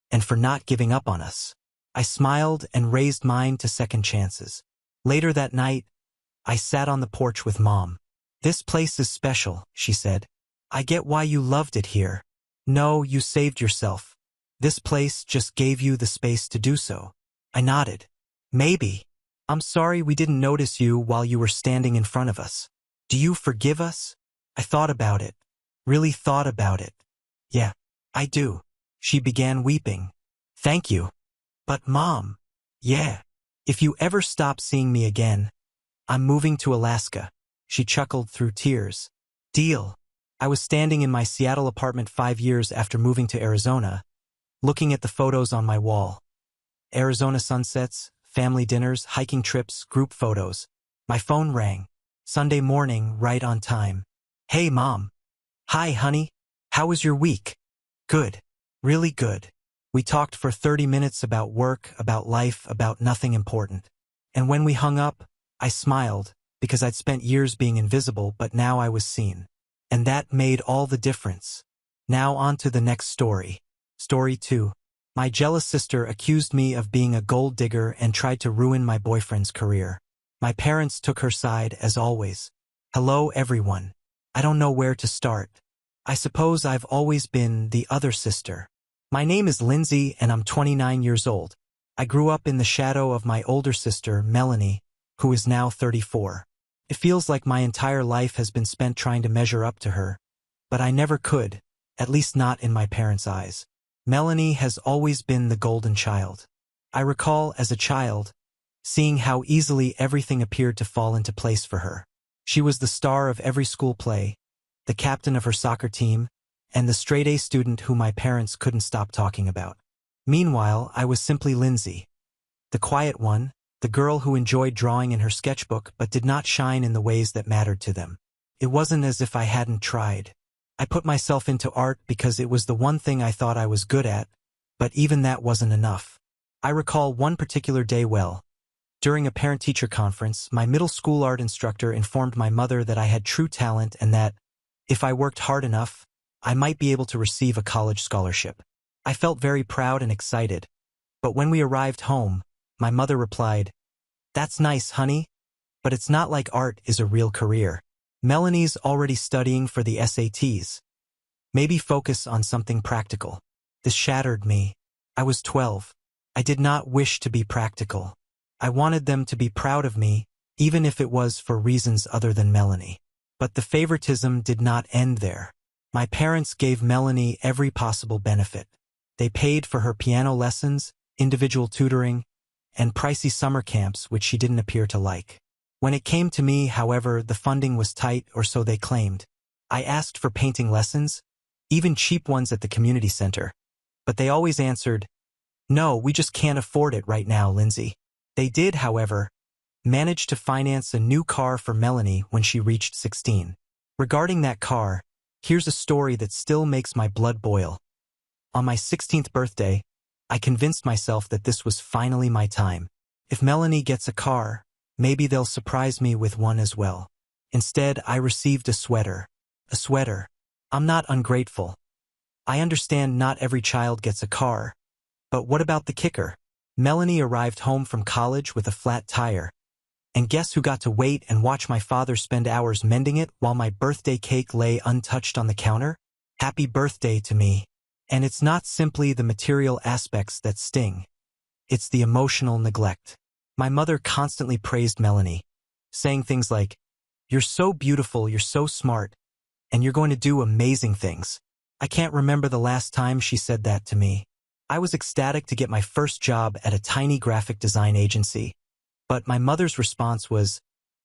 and for not giving up on us. I smiled and raised mine to second chances. Later that night, I sat on the porch with Mom. This place is special, she said. I get why you loved it here. No, you saved yourself. This place just gave you the space to do so. I nodded. Maybe. I'm sorry we didn't notice you while you were standing in front of us. Do you forgive us? I thought about it. Really thought about it. Yeah, I do. She began weeping. Thank you. But Mom. Yeah. If you ever stop seeing me again, I'm moving to Alaska. She chuckled through tears. Deal. I was standing in my Seattle apartment 5 years after moving to Arizona, looking at the photos on my wall. Arizona sunsets, family dinners, hiking trips, group photos. My phone rang. Sunday morning, right on time. Hey, Mom. Hi, honey. How was your week? Good. Really good. We talked for 30 minutes about work, about life, about nothing important. And when we hung up, I smiled, because I'd spent years being invisible, but now I was seen. And that made all the difference. Now on to the next story. Story 2. My jealous sister accused me of being a gold digger and tried to ruin my boyfriend's career. My parents took her side, as always. Hello, everyone. I don't know where to start. I suppose I've always been the other sister. My name is Lindsay, and I'm 29 years old. I grew up in the shadow of my older sister, Melanie, who is now 34. It feels like my entire life has been spent trying to measure up to her, but I never could, at least not in my parents' eyes. Melanie has always been the golden child. I recall, as a child, seeing how easily everything appeared to fall into place for her. She was the star of every school play, the captain of her soccer team, and the straight-A student who my parents couldn't stop talking about. Meanwhile, I was simply Lindsay, the quiet one, the girl who enjoyed drawing in her sketchbook but did not shine in the ways that mattered to them. It wasn't as if I hadn't tried. I put myself into art because it was the one thing I thought I was good at, but even that wasn't enough. I recall one particular day well. During a parent-teacher conference, my middle school art instructor informed my mother that I had true talent and that, if I worked hard enough, I might be able to receive a college scholarship. I felt very proud and excited, but when we arrived home, my mother replied, "That's nice, honey, but it's not like art is a real career. Melanie's already studying for the SATs. Maybe focus on something practical." This shattered me. I was 12. I did not wish to be practical. I wanted them to be proud of me, even if it was for reasons other than Melanie. But the favoritism did not end there. My parents gave Melanie every possible benefit. They paid for her piano lessons, individual tutoring, and pricey summer camps which she didn't appear to like. When it came to me, however, the funding was tight, or so they claimed. I asked for painting lessons, even cheap ones at the community center. But they always answered, "No, we just can't afford it right now, Lindsay." They did, however, manage to finance a new car for Melanie when she reached 16. Regarding that car, here's a story that still makes my blood boil. On my 16th birthday, I convinced myself that this was finally my time. If Melanie gets a car, maybe they'll surprise me with one as well. Instead, I received a sweater. A sweater. I'm not ungrateful. I understand not every child gets a car. But what about the kicker? Melanie arrived home from college with a flat tire. And guess who got to wait and watch my father spend hours mending it while my birthday cake lay untouched on the counter? Happy birthday to me. And it's not simply the material aspects that sting. It's the emotional neglect. My mother constantly praised Melanie, saying things like, "You're so beautiful, you're so smart, and you're going to do amazing things." I can't remember the last time she said that to me. I was ecstatic to get my first job at a tiny graphic design agency. But my mother's response was,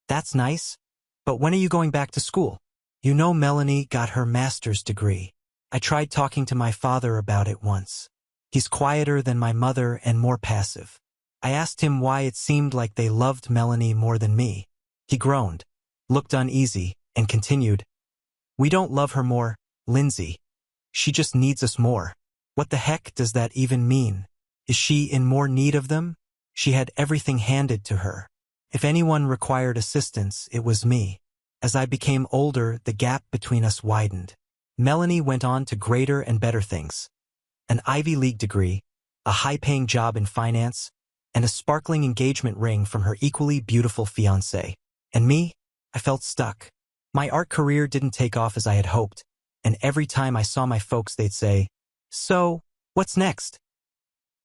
"That's nice, but when are you going back to school? You know Melanie got her master's degree." I tried talking to my father about it once. He's quieter than my mother and more passive. I asked him why it seemed like they loved Melanie more than me. He groaned, looked uneasy, and continued, "We don't love her more, Lindsay. She just needs us more." What the heck does that even mean? Is she in more need of them? She had everything handed to her. If anyone required assistance, it was me. As I became older, the gap between us widened. Melanie went on to greater and better things. An Ivy League degree, a high-paying job in finance, and a sparkling engagement ring from her equally beautiful fiancé. And me? I felt stuck. My art career didn't take off as I had hoped, and every time I saw my folks they'd say, "So, what's next?"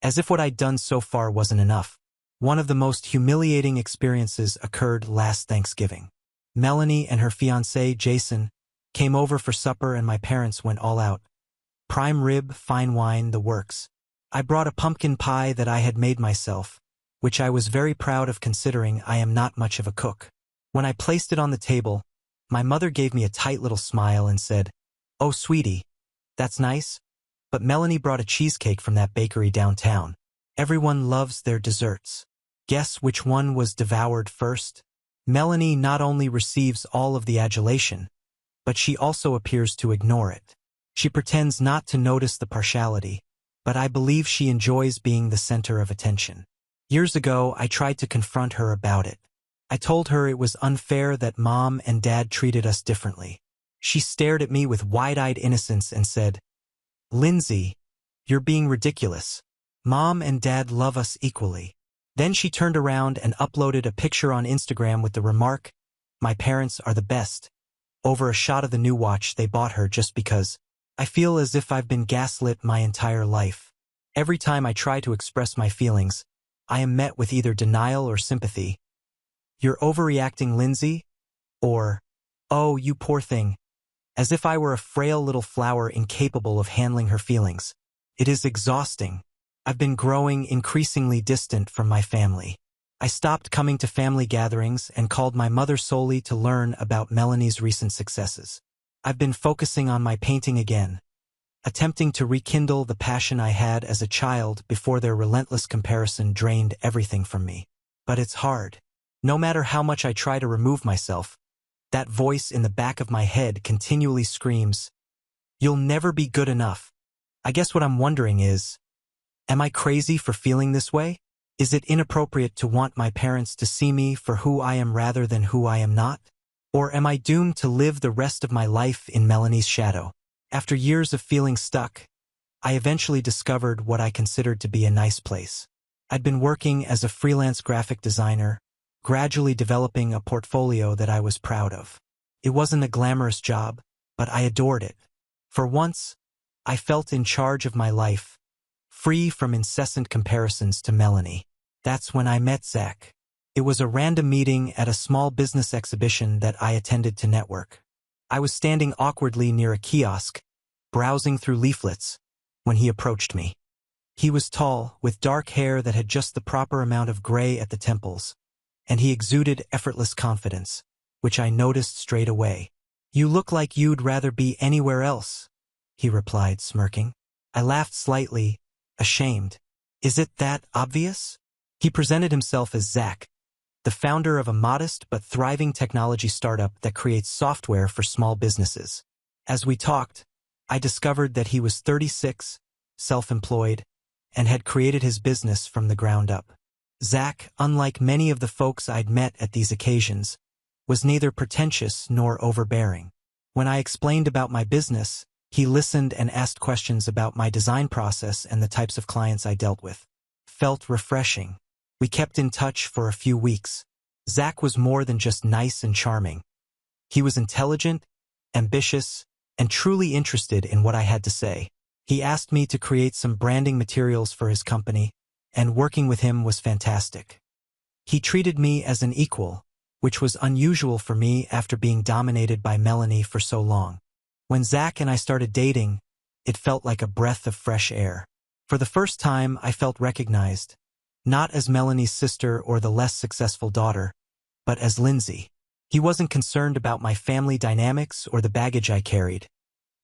As if what I'd done so far wasn't enough. One of the most humiliating experiences occurred last Thanksgiving. Melanie and her fiancé, Jason, came over for supper and my parents went all out. Prime rib, fine wine, the works. I brought a pumpkin pie that I had made myself, which I was very proud of considering I am not much of a cook. When I placed it on the table, my mother gave me a tight little smile and said, "Oh, sweetie, that's nice, but Melanie brought a cheesecake from that bakery downtown. Everyone loves their desserts. Guess which one was devoured first?" Melanie not only receives all of the adulation, but she also appears to ignore it. She pretends not to notice the partiality, but I believe she enjoys being the center of attention. Years ago, I tried to confront her about it. I told her it was unfair that Mom and Dad treated us differently. She stared at me with wide-eyed innocence and said, "Lindsay, you're being ridiculous. Mom and Dad love us equally." Then she turned around and uploaded a picture on Instagram with the remark, "My parents are the best," over a shot of the new watch they bought her just because. I feel as if I've been gaslit my entire life. Every time I try to express my feelings, I am met with either denial or sympathy. "You're overreacting, Lindsay," or, "Oh, you poor thing," as if I were a frail little flower incapable of handling her feelings. It is exhausting. I've been growing increasingly distant from my family. I stopped coming to family gatherings and called my mother solely to learn about Melanie's recent successes. I've been focusing on my painting again, attempting to rekindle the passion I had as a child before their relentless comparison drained everything from me. But it's hard. No matter how much I try to remove myself, that voice in the back of my head continually screams, "You'll never be good enough." I guess what I'm wondering is, am I crazy for feeling this way? Is it inappropriate to want my parents to see me for who I am rather than who I am not? Or am I doomed to live the rest of my life in Melanie's shadow? After years of feeling stuck, I eventually discovered what I considered to be a nice place. I'd been working as a freelance graphic designer, gradually developing a portfolio that I was proud of. It wasn't a glamorous job, but I adored it. For once, I felt in charge of my life, free from incessant comparisons to Melanie. That's when I met Zach. It was a random meeting at a small business exhibition that I attended to network. I was standing awkwardly near a kiosk, browsing through leaflets, when he approached me. He was tall, with dark hair that had just the proper amount of gray at the temples, and he exuded effortless confidence, which I noticed straight away. "You look like you'd rather be anywhere else," he replied, smirking. I laughed slightly, ashamed. "Is it that obvious?" He presented himself as Zach, the founder of a modest but thriving technology startup that creates software for small businesses. As we talked, I discovered that he was 36, self-employed, and had created his business from the ground up. Zach, unlike many of the folks I'd met at these occasions, was neither pretentious nor overbearing. When I explained about my business, he listened and asked questions about my design process and the types of clients I dealt with. Felt refreshing. We kept in touch for a few weeks. Zach was more than just nice and charming. He was intelligent, ambitious, and truly interested in what I had to say. He asked me to create some branding materials for his company, and working with him was fantastic. He treated me as an equal, which was unusual for me after being dominated by Melanie for so long. When Zach and I started dating, it felt like a breath of fresh air. For the first time, I felt recognized, not as Melanie's sister or the less successful daughter, but as Lindsay. He wasn't concerned about my family dynamics or the baggage I carried.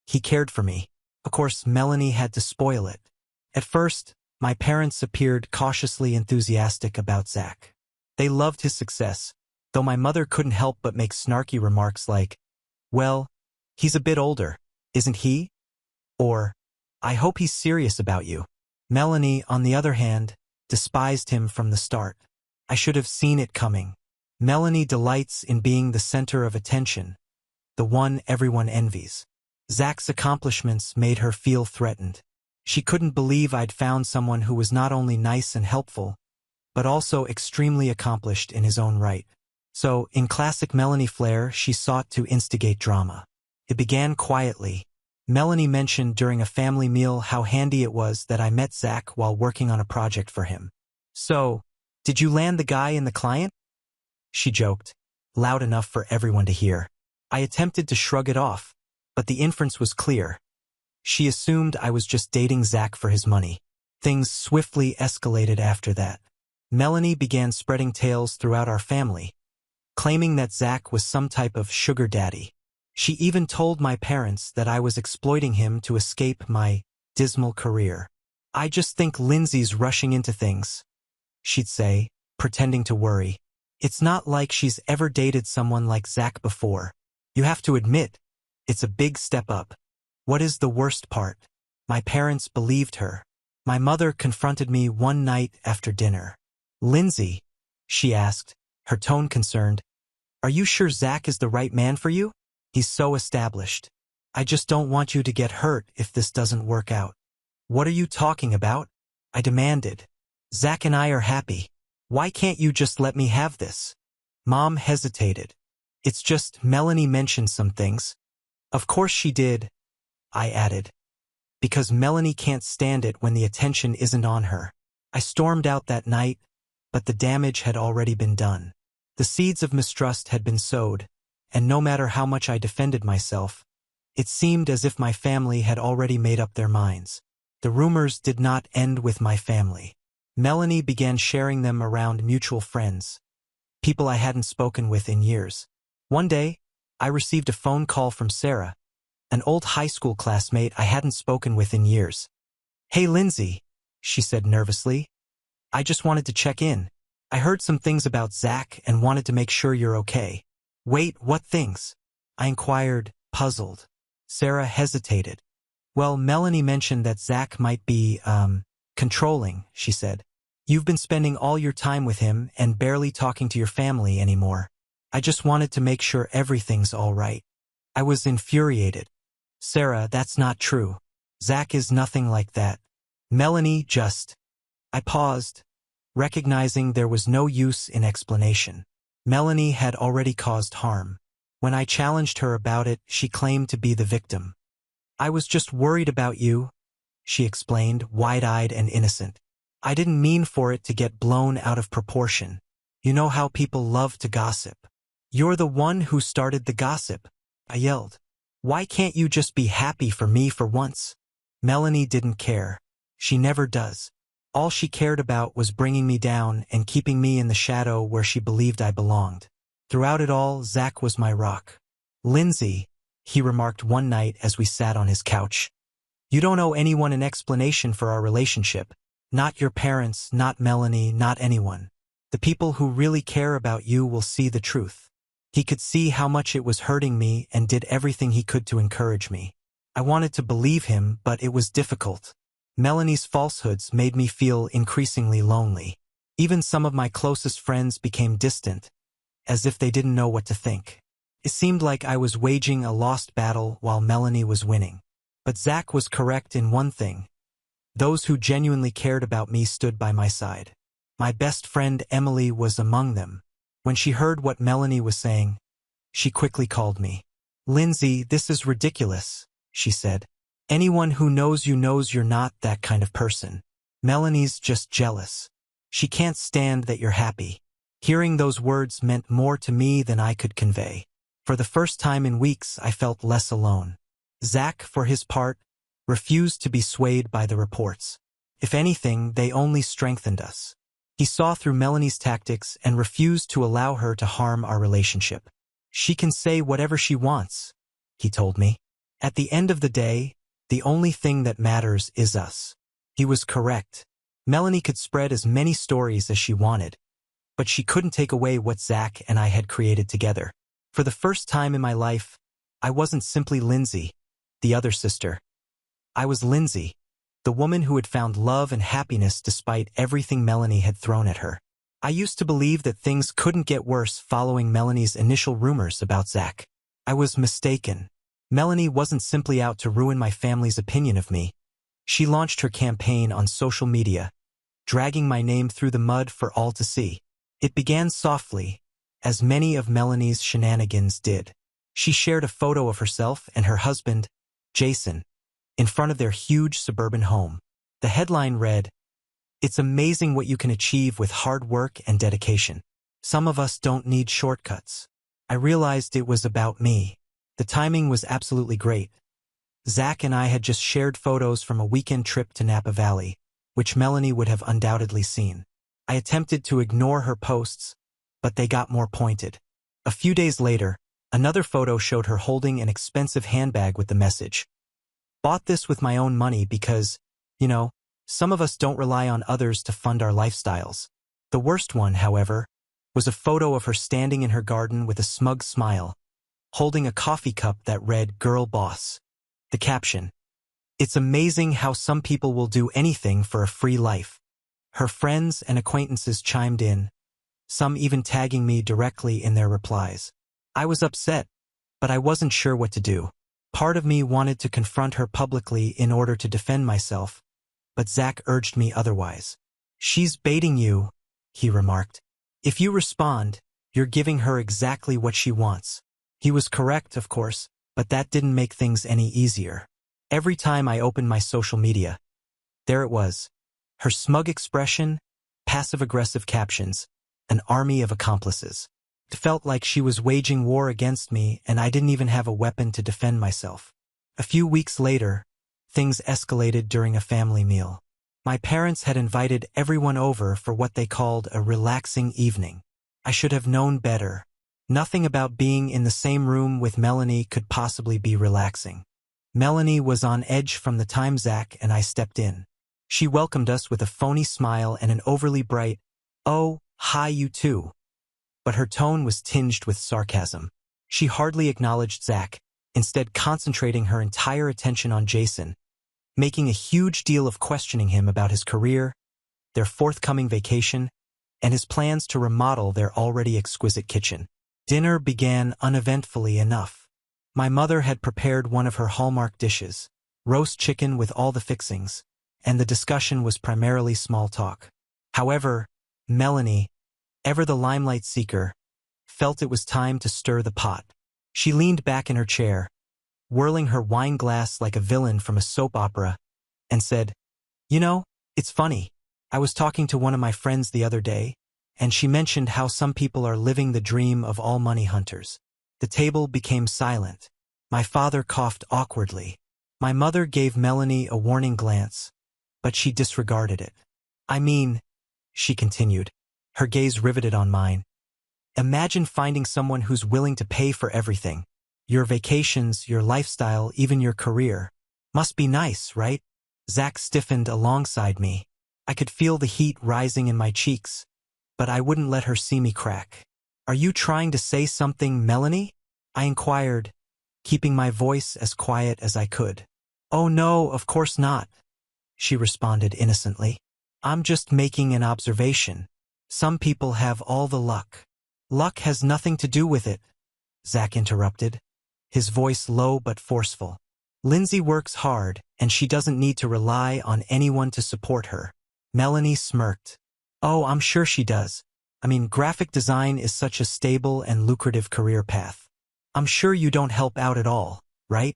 He cared for me. Of course, Melanie had to spoil it. At first, my parents appeared cautiously enthusiastic about Zach. They loved his success, though my mother couldn't help but make snarky remarks like, "Well, he's a bit older, isn't he?" Or, "I hope he's serious about you." Melanie, on the other hand, despised him from the start. I should have seen it coming. Melanie delights in being the center of attention, the one everyone envies. Zach's accomplishments made her feel threatened. She couldn't believe I'd found someone who was not only nice and helpful, but also extremely accomplished in his own right. So, in classic Melanie flair, she sought to instigate drama. It began quietly. Melanie mentioned during a family meal how handy it was that I met Zach while working on a project for him. "So, did you land the guy and the client?" she joked, loud enough for everyone to hear. I attempted to shrug it off, but the inference was clear. She assumed I was just dating Zach for his money. Things swiftly escalated after that. Melanie began spreading tales throughout our family, claiming that Zach was some type of sugar daddy. She even told my parents that I was exploiting him to escape my dismal career. "I just think Lindsay's rushing into things," she'd say, pretending to worry. "It's not like she's ever dated someone like Zach before. You have to admit, it's a big step up." What is the worst part? My parents believed her. My mother confronted me one night after dinner. "Lindsay," she asked, her tone concerned, "are you sure Zach is the right man for you? He's so established. I just don't want you to get hurt if this doesn't work out." "What are you talking about?" I demanded. "Zach and I are happy. Why can't you just let me have this?" Mom hesitated. "It's just Melanie mentioned some things." "Of course she did," I added, "because Melanie can't stand it when the attention isn't on her." I stormed out that night, but the damage had already been done. The seeds of mistrust had been sowed, and no matter how much I defended myself, it seemed as if my family had already made up their minds. The rumors did not end with my family. Melanie began sharing them around mutual friends, people I hadn't spoken with in years. One day, I received a phone call from Sarah, an old high school classmate I hadn't spoken with in years. "Hey Lindsay," she said nervously. "I just wanted to check in. I heard some things about Zach and wanted to make sure you're okay." "Wait, what things?" I inquired, puzzled. Sarah hesitated. "Well, Melanie mentioned that Zach might be, controlling," she said. "You've been spending all your time with him and barely talking to your family anymore. I just wanted to make sure everything's all right." I was infuriated. "Sarah, that's not true. Zach is nothing like that. Melanie just—" I paused, recognizing there was no use in explanation. Melanie had already caused harm. When I challenged her about it, she claimed to be the victim. "I was just worried about you," she explained, wide-eyed and innocent. "I didn't mean for it to get blown out of proportion. You know how people love to gossip." "You're the one who started the gossip," I yelled. "Why can't you just be happy for me for once?" Melanie didn't care. She never does. All she cared about was bringing me down and keeping me in the shadow where she believed I belonged. Throughout it all, Zach was my rock. "Lindsay," he remarked one night as we sat on his couch, "you don't owe anyone an explanation for our relationship. Not your parents, not Melanie, not anyone. The people who really care about you will see the truth." He could see how much it was hurting me and did everything he could to encourage me. I wanted to believe him, but it was difficult. Melanie's falsehoods made me feel increasingly lonely. Even some of my closest friends became distant, as if they didn't know what to think. It seemed like I was waging a lost battle while Melanie was winning. But Zach was correct in one thing. Those who genuinely cared about me stood by my side. My best friend Emily was among them. When she heard what Melanie was saying, she quickly called me. "Lindsay, this is ridiculous," she said. "Anyone who knows you knows you're not that kind of person. Melanie's just jealous. She can't stand that you're happy." Hearing those words meant more to me than I could convey. For the first time in weeks, I felt less alone. Zach, for his part, refused to be swayed by the reports. If anything, they only strengthened us. He saw through Melanie's tactics and refused to allow her to harm our relationship. "She can say whatever she wants," he told me. "At the end of the day, the only thing that matters is us." He was correct. Melanie could spread as many stories as she wanted, but she couldn't take away what Zach and I had created together. For the first time in my life, I wasn't simply Lindsay, the other sister. I was Lindsay, the woman who had found love and happiness despite everything Melanie had thrown at her. I used to believe that things couldn't get worse following Melanie's initial rumors about Zach. I was mistaken. Melanie wasn't simply out to ruin my family's opinion of me. She launched her campaign on social media, dragging my name through the mud for all to see. It began softly, as many of Melanie's shenanigans did. She shared a photo of herself and her husband, Jason, in front of their huge suburban home. The headline read, "It's amazing what you can achieve with hard work and dedication. Some of us don't need shortcuts." I realized it was about me. The timing was absolutely great. Zach and I had just shared photos from a weekend trip to Napa Valley, which Melanie would have undoubtedly seen. I attempted to ignore her posts, but they got more pointed. A few days later, another photo showed her holding an expensive handbag with the message, "Bought this with my own money because, some of us don't rely on others to fund our lifestyles." The worst one, however, was a photo of her standing in her garden with a smug smile, holding a coffee cup that read "Girl Boss." The caption, "It's amazing how some people will do anything for a free life." Her friends and acquaintances chimed in, some even tagging me directly in their replies. I was upset, but I wasn't sure what to do. Part of me wanted to confront her publicly in order to defend myself, but Zach urged me otherwise. "She's baiting you," he remarked. "If you respond, you're giving her exactly what she wants." He was correct, of course, but that didn't make things any easier. Every time I opened my social media, there it was. Her smug expression, passive-aggressive captions, an army of accomplices. It felt like she was waging war against me, and I didn't even have a weapon to defend myself. A few weeks later, things escalated during a family meal. My parents had invited everyone over for what they called a relaxing evening. I should have known better. Nothing about being in the same room with Melanie could possibly be relaxing. Melanie was on edge from the time Zach and I stepped in. She welcomed us with a phony smile and an overly bright, "Oh, hi you too." But her tone was tinged with sarcasm. She hardly acknowledged Zach, instead concentrating her entire attention on Jason, making a huge deal of questioning him about his career, their forthcoming vacation, and his plans to remodel their already exquisite kitchen. Dinner began uneventfully enough. My mother had prepared one of her hallmark dishes, roast chicken with all the fixings, and the discussion was primarily small talk. However, Melanie, ever the limelight seeker, felt it was time to stir the pot. She leaned back in her chair, whirling her wine glass like a villain from a soap opera, and said, "It's funny. I was talking to one of my friends the other day, and she mentioned how some people are living the dream of all money hunters." The table became silent. My father coughed awkwardly. My mother gave Melanie a warning glance, but she disregarded it. "I mean," she continued, her gaze riveted on mine, "imagine finding someone who's willing to pay for everything. Your vacations, your lifestyle, even your career. Must be nice, right?" Zach stiffened alongside me. I could feel the heat rising in my cheeks, but I wouldn't let her see me crack. "Are you trying to say something, Melanie?" I inquired, keeping my voice as quiet as I could. "Oh no, of course not," she responded innocently. "I'm just making an observation. Some people have all the luck." "Luck has nothing to do with it," Zach interrupted, his voice low but forceful. "Lindsay works hard, and she doesn't need to rely on anyone to support her." Melanie smirked. "Oh, I'm sure she does. I mean, graphic design is such a stable and lucrative career path. I'm sure you don't help out at all, right?"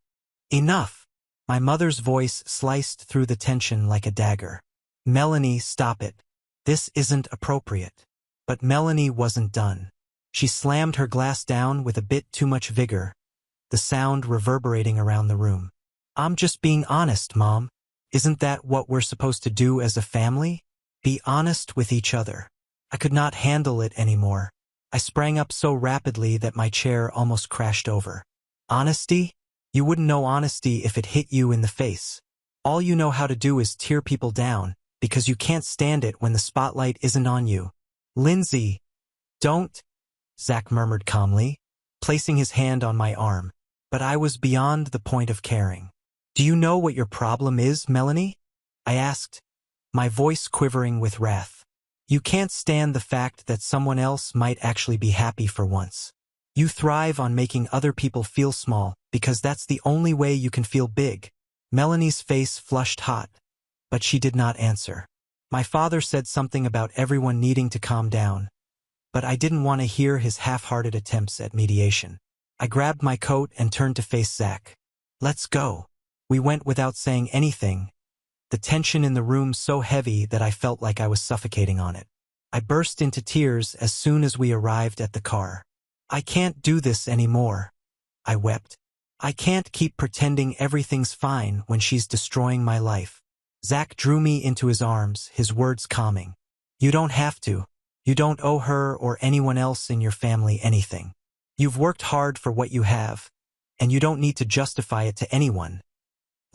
"Enough." My mother's voice sliced through the tension like a dagger. "Melanie, stop it. This isn't appropriate." But Melanie wasn't done. She slammed her glass down with a bit too much vigor, the sound reverberating around the room. "I'm just being honest, Mom. Isn't that what we're supposed to do as a family? Be honest with each other." I could not handle it anymore. I sprang up so rapidly that my chair almost crashed over. "Honesty? You wouldn't know honesty if it hit you in the face. All you know how to do is tear people down, because you can't stand it when the spotlight isn't on you." "Lindsay, don't," Zach murmured calmly, placing his hand on my arm, but I was beyond the point of caring. "Do you know what your problem is, Melanie?" I asked, my voice quivering with wrath. "You can't stand the fact that someone else might actually be happy for once. You thrive on making other people feel small because that's the only way you can feel big." Melanie's face flushed hot, but she did not answer. My father said something about everyone needing to calm down, but I didn't want to hear his half-hearted attempts at mediation. I grabbed my coat and turned to face Zach. "Let's go." We went without saying anything, the tension in the room so heavy that I felt like I was suffocating on it. I burst into tears as soon as we arrived at the car. "I can't do this anymore," I wept. I can't keep pretending everything's fine when she's destroying my life. Zach drew me into his arms, his words calming. You don't have to. You don't owe her or anyone else in your family anything. You've worked hard for what you have, and you don't need to justify it to anyone,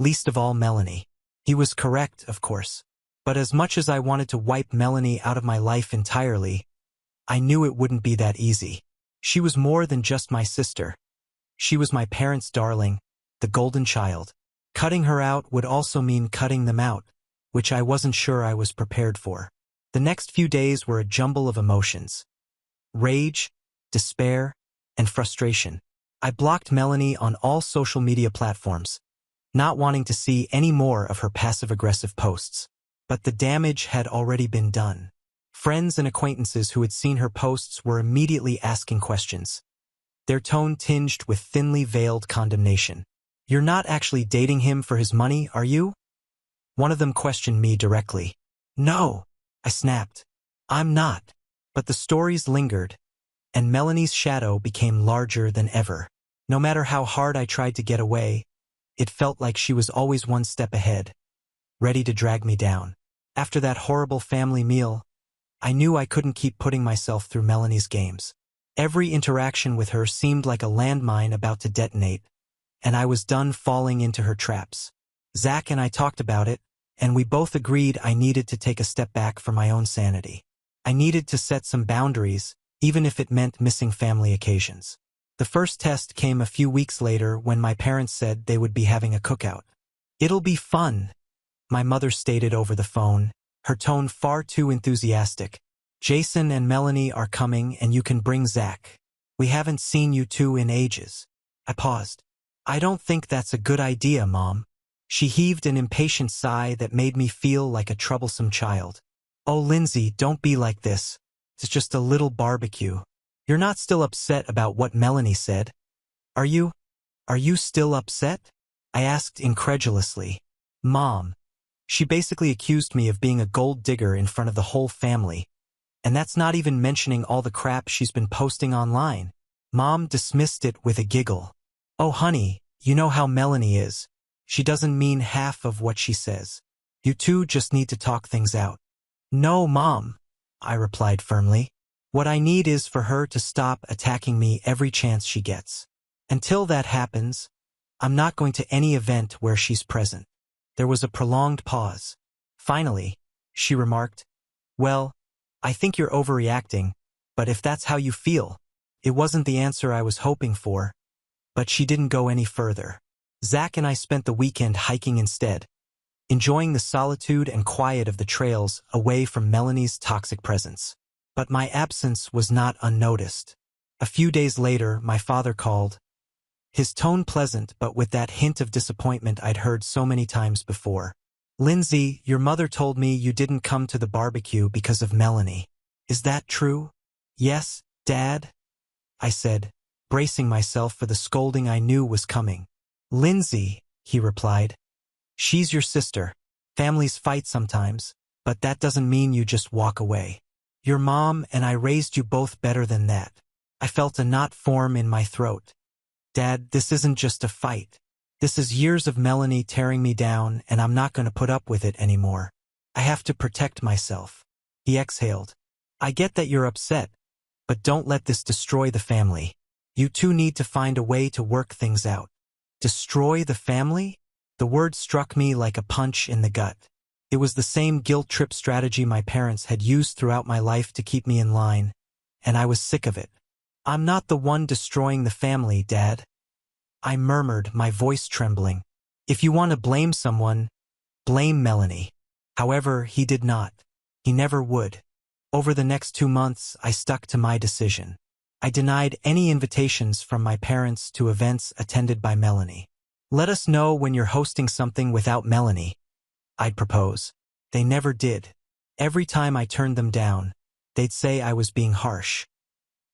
least of all Melanie. He was correct, of course. But as much as I wanted to wipe Melanie out of my life entirely, I knew it wouldn't be that easy. She was more than just my sister. She was my parents' darling, the golden child. Cutting her out would also mean cutting them out, which I wasn't sure I was prepared for. The next few days were a jumble of emotions. Rage, despair, and frustration. I blocked Melanie on all social media platforms, not wanting to see any more of her passive-aggressive posts. But the damage had already been done. Friends and acquaintances who had seen her posts were immediately asking questions, their tone tinged with thinly veiled condemnation. You're not actually dating him for his money, are you? One of them questioned me directly. No, I snapped. I'm not. But the stories lingered, and Melanie's shadow became larger than ever. No matter how hard I tried to get away, it felt like she was always one step ahead, ready to drag me down. After that horrible family meal, I knew I couldn't keep putting myself through Melanie's games. Every interaction with her seemed like a landmine about to detonate, and I was done falling into her traps. Zach and I talked about it, and we both agreed I needed to take a step back for my own sanity. I needed to set some boundaries, even if it meant missing family occasions. The first test came a few weeks later when my parents said they would be having a cookout. It'll be fun, my mother stated over the phone, her tone far too enthusiastic. Jason and Melanie are coming and you can bring Zach. We haven't seen you two in ages. I paused. I don't think that's a good idea, Mom. She heaved an impatient sigh that made me feel like a troublesome child. Oh, Lindsay, don't be like this. It's just a little barbecue. You're not still upset about what Melanie said? Are you? Are you still upset? I asked incredulously. Mom. She basically accused me of being a gold digger in front of the whole family. And that's not even mentioning all the crap she's been posting online. Mom dismissed it with a giggle. Oh, honey, you know how Melanie is. She doesn't mean half of what she says. You two just need to talk things out. No, Mom, I replied firmly. What I need is for her to stop attacking me every chance she gets. Until that happens, I'm not going to any event where she's present. There was a prolonged pause. Finally, she remarked, well, I think you're overreacting, but if that's how you feel, it wasn't the answer I was hoping for. But she didn't go any further. Zach and I spent the weekend hiking instead, enjoying the solitude and quiet of the trails away from Melanie's toxic presence. But my absence was not unnoticed. A few days later, my father called, his tone pleasant but with that hint of disappointment I'd heard so many times before. Lindsay, your mother told me you didn't come to the barbecue because of Melanie. Is that true? Yes, Dad, I said, bracing myself for the scolding I knew was coming. Lindsay, he replied, she's your sister. Families fight sometimes, but that doesn't mean you just walk away. Your mom and I raised you both better than that. I felt a knot form in my throat. Dad, this isn't just a fight. This is years of Melanie tearing me down, and I'm not going to put up with it anymore. I have to protect myself. He exhaled. I get that you're upset, but don't let this destroy the family. You two need to find a way to work things out. Destroy the family? The word struck me like a punch in the gut. It was the same guilt trip strategy my parents had used throughout my life to keep me in line, and I was sick of it. I'm not the one destroying the family, Dad. I murmured, my voice trembling. If you want to blame someone, blame Melanie. However, he did not. He never would. Over the next 2 months, I stuck to my decision. I denied any invitations from my parents to events attended by Melanie. Let us know when you're hosting something without Melanie, I'd propose. They never did. Every time I turned them down, they'd say I was being harsh.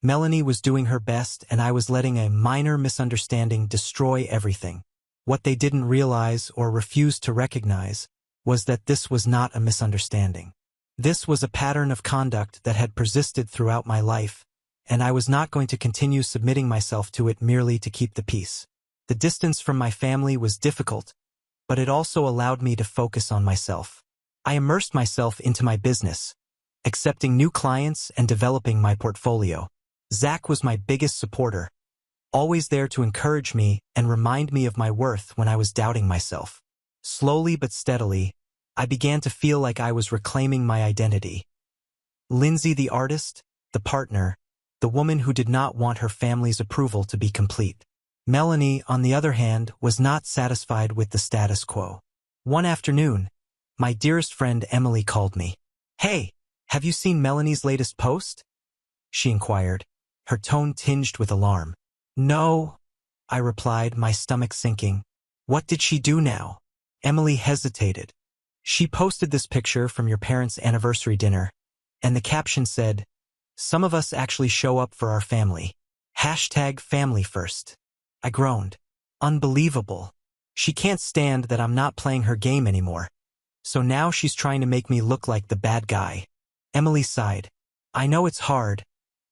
Melanie was doing her best, and I was letting a minor misunderstanding destroy everything. What they didn't realize or refused to recognize was that this was not a misunderstanding. This was a pattern of conduct that had persisted throughout my life, and I was not going to continue submitting myself to it merely to keep the peace. The distance from my family was difficult, but it also allowed me to focus on myself. I immersed myself into my business, accepting new clients and developing my portfolio. Zach was my biggest supporter, always there to encourage me and remind me of my worth when I was doubting myself. Slowly but steadily, I began to feel like I was reclaiming my identity. Lindsay the artist, the partner, the woman who did not want her family's approval to be complete. Melanie, on the other hand, was not satisfied with the status quo. One afternoon, my dearest friend Emily called me. "Hey, have you seen Melanie's latest post?" she inquired, her tone tinged with alarm. "No," I replied, my stomach sinking. "What did she do now?" Emily hesitated. "She posted this picture from your parents' anniversary dinner, and the caption said, 'Some of us actually show up for our family. #family first.'" I groaned. Unbelievable. She can't stand that I'm not playing her game anymore. So now she's trying to make me look like the bad guy. Emily sighed. "I know it's hard,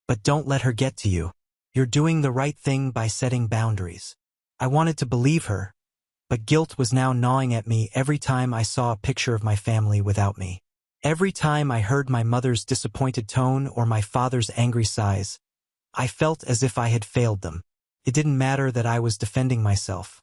but don't let her get to you. You're doing the right thing by setting boundaries." I wanted to believe her, but guilt was now gnawing at me every time I saw a picture of my family without me. Every time I heard my mother's disappointed tone or my father's angry sighs, I felt as if I had failed them. It didn't matter that I was defending myself.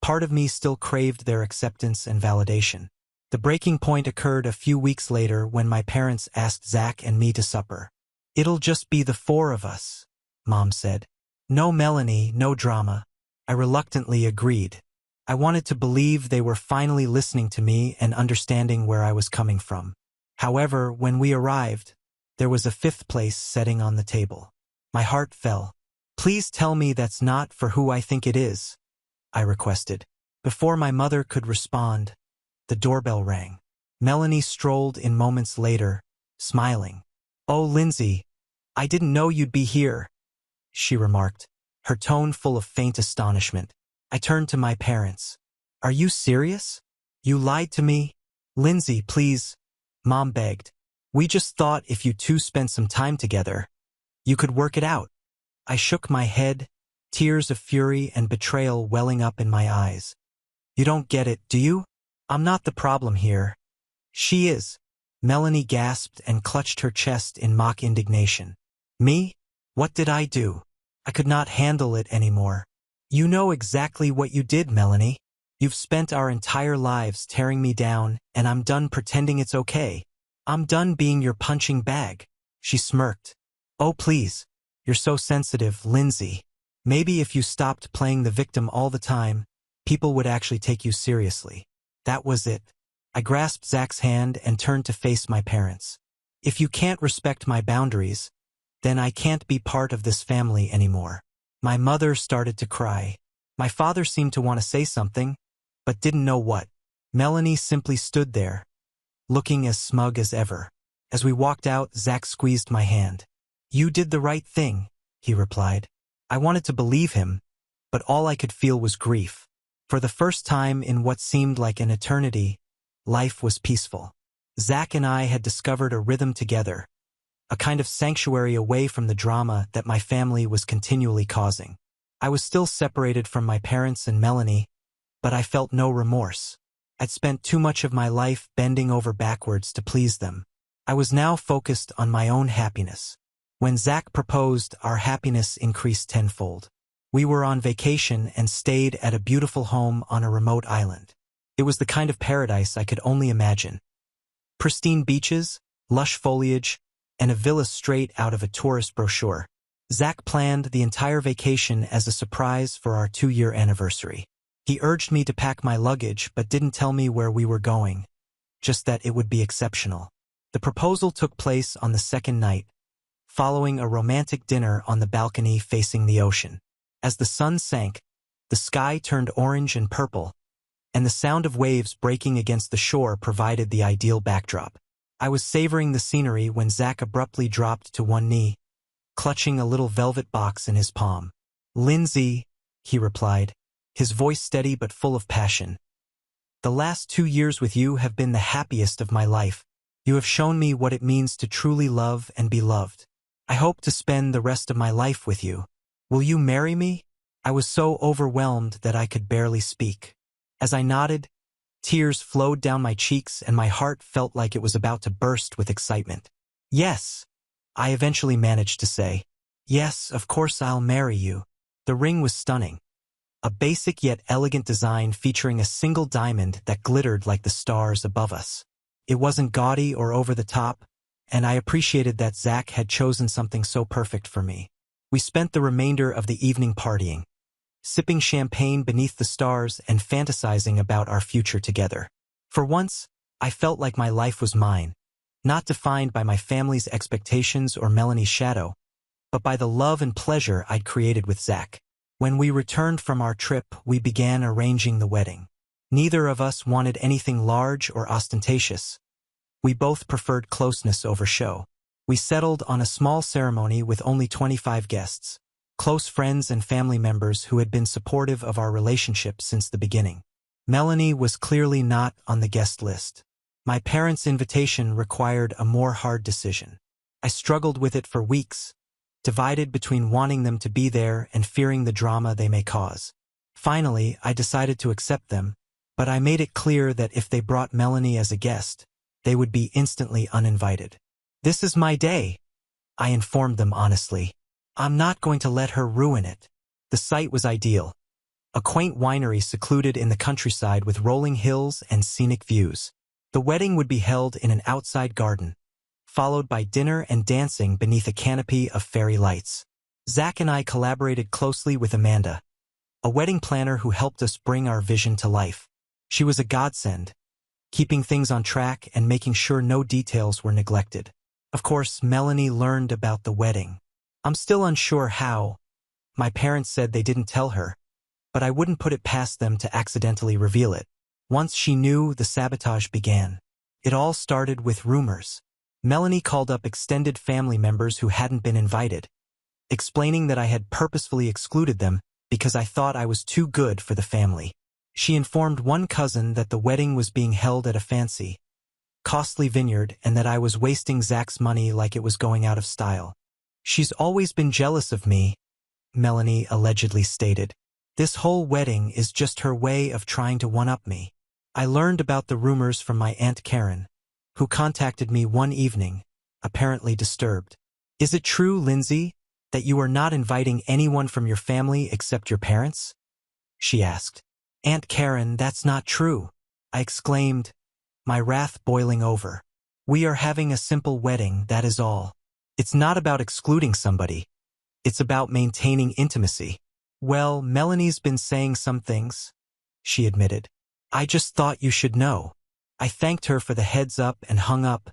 Part of me still craved their acceptance and validation. The breaking point occurred a few weeks later when my parents asked Zach and me to supper. "It'll just be the four of us," Mom said. "No Melanie, no drama." I reluctantly agreed. I wanted to believe they were finally listening to me and understanding where I was coming from. However, when we arrived, there was a fifth place setting on the table. My heart fell. "Please tell me that's not for who I think it is," I requested. Before my mother could respond, the doorbell rang. Melanie strolled in moments later, smiling. "Oh, Lindsay, I didn't know you'd be here," she remarked, her tone full of faint astonishment. I turned to my parents. "Are you serious? You lied to me?" "Lindsay, please," Mom begged. "We just thought if you two spent some time together, you could work it out." I shook my head, tears of fury and betrayal welling up in my eyes. "You don't get it, do you? I'm not the problem here. She is." Melanie gasped and clutched her chest in mock indignation. "Me? What did I do?" I could not handle it anymore. "You know exactly what you did, Melanie. You've spent our entire lives tearing me down, and I'm done pretending it's okay. I'm done being your punching bag." She smirked. "Oh, please. You're so sensitive, Lindsay. Maybe if you stopped playing the victim all the time, people would actually take you seriously." That was it. I grasped Zach's hand and turned to face my parents. "If you can't respect my boundaries, then I can't be part of this family anymore." My mother started to cry. My father seemed to want to say something, but didn't know what. Melanie simply stood there, looking as smug as ever. As we walked out, Zach squeezed my hand. "You did the right thing," he replied. I wanted to believe him, but all I could feel was grief. For the first time in what seemed like an eternity, life was peaceful. Zach and I had discovered a rhythm together, a kind of sanctuary away from the drama that my family was continually causing. I was still separated from my parents and Melanie, but I felt no remorse. I'd spent too much of my life bending over backwards to please them. I was now focused on my own happiness. When Zach proposed, our happiness increased tenfold. We were on vacation and stayed at a beautiful home on a remote island. It was the kind of paradise I could only imagine. Pristine beaches, lush foliage, and a villa straight out of a tourist brochure. Zach planned the entire vacation as a surprise for our 2-year anniversary. He urged me to pack my luggage but didn't tell me where we were going, just that it would be exceptional. The proposal took place on the second night, following a romantic dinner on the balcony facing the ocean. As the sun sank, the sky turned orange and purple, and the sound of waves breaking against the shore provided the ideal backdrop. I was savoring the scenery when Zach abruptly dropped to one knee, clutching a little velvet box in his palm. "Lindsay," he replied, his voice steady but full of passion. "The last 2 years with you have been the happiest of my life. You have shown me what it means to truly love and be loved. I hope to spend the rest of my life with you. Will you marry me?" I was so overwhelmed that I could barely speak. As I nodded, tears flowed down my cheeks and my heart felt like it was about to burst with excitement. Yes, I eventually managed to say. Yes, of course I'll marry you. The ring was stunning. A basic yet elegant design featuring a single diamond that glittered like the stars above us. It wasn't gaudy or over the top, and I appreciated that Zach had chosen something so perfect for me. We spent the remainder of the evening partying, sipping champagne beneath the stars and fantasizing about our future together. For once, I felt like my life was mine, not defined by my family's expectations or Melanie's shadow, but by the love and pleasure I'd created with Zach. When we returned from our trip, we began arranging the wedding. Neither of us wanted anything large or ostentatious. We both preferred closeness over show. We settled on a small ceremony with only 25 guests, close friends and family members who had been supportive of our relationship since the beginning. Melanie was clearly not on the guest list. My parents' invitation required a more hard decision. I struggled with it for weeks, divided between wanting them to be there and fearing the drama they may cause. Finally, I decided to accept them, but I made it clear that if they brought Melanie as a guest, they would be instantly uninvited. "This is my day," I informed them honestly. "I'm not going to let her ruin it." The site was ideal. A quaint winery secluded in the countryside with rolling hills and scenic views. The wedding would be held in an outside garden, followed by dinner and dancing beneath a canopy of fairy lights. Zach and I collaborated closely with Amanda, a wedding planner who helped us bring our vision to life. She was a godsend, keeping things on track and making sure no details were neglected. Of course, Melanie learned about the wedding. I'm still unsure how. My parents said they didn't tell her, but I wouldn't put it past them to accidentally reveal it. Once she knew, the sabotage began. It all started with rumors. Melanie called up extended family members who hadn't been invited, explaining that I had purposefully excluded them because I thought I was too good for the family. She informed one cousin that the wedding was being held at a fancy, costly vineyard and that I was wasting Zach's money like it was going out of style. "She's always been jealous of me," Melanie allegedly stated. "This whole wedding is just her way of trying to one-up me." I learned about the rumors from my Aunt Karen, who contacted me one evening, apparently disturbed. "Is it true, Lindsay, that you are not inviting anyone from your family except your parents?" she asked. "Aunt Karen, that's not true," I exclaimed, my wrath boiling over. "We are having a simple wedding, that is all. It's not about excluding somebody. It's about maintaining intimacy." "Well, Melanie's been saying some things," she admitted. "I just thought you should know." I thanked her for the heads up and hung up,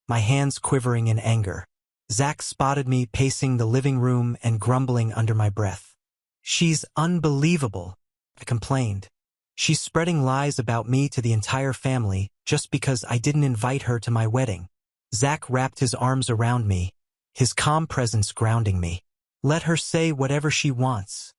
my hands quivering in anger. Zach spotted me pacing the living room and grumbling under my breath. "She's unbelievable," I complained. "She's spreading lies about me to the entire family just because I didn't invite her to my wedding." Zach wrapped his arms around me, his calm presence grounding me. "Let her say whatever she wants,"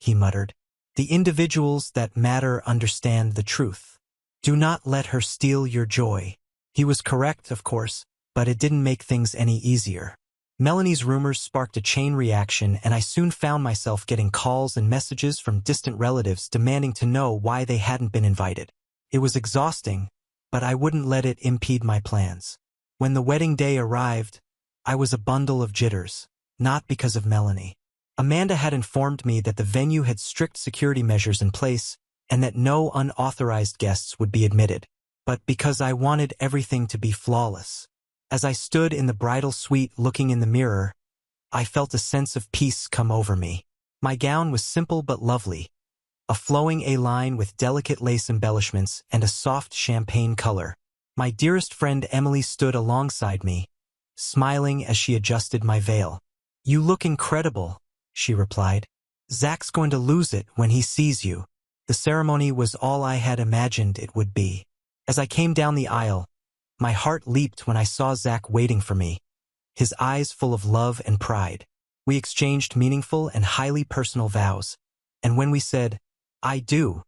he muttered. "The individuals that matter understand the truth. Do not let her steal your joy." He was correct, of course, but it didn't make things any easier. Melanie's rumors sparked a chain reaction, and I soon found myself getting calls and messages from distant relatives demanding to know why they hadn't been invited. It was exhausting, but I wouldn't let it impede my plans. When the wedding day arrived, I was a bundle of jitters, not because of Melanie. Amanda had informed me that the venue had strict security measures in place and that no unauthorized guests would be admitted, but because I wanted everything to be flawless. As I stood in the bridal suite looking in the mirror, I felt a sense of peace come over me. My gown was simple but lovely, a flowing A-line with delicate lace embellishments and a soft champagne color. My dearest friend Emily stood alongside me, smiling as she adjusted my veil. "You look incredible," she replied. "Zach's going to lose it when he sees you." The ceremony was all I had imagined it would be. As I came down the aisle, my heart leaped when I saw Zach waiting for me, his eyes full of love and pride. We exchanged meaningful and highly personal vows, and when we said, "I do,"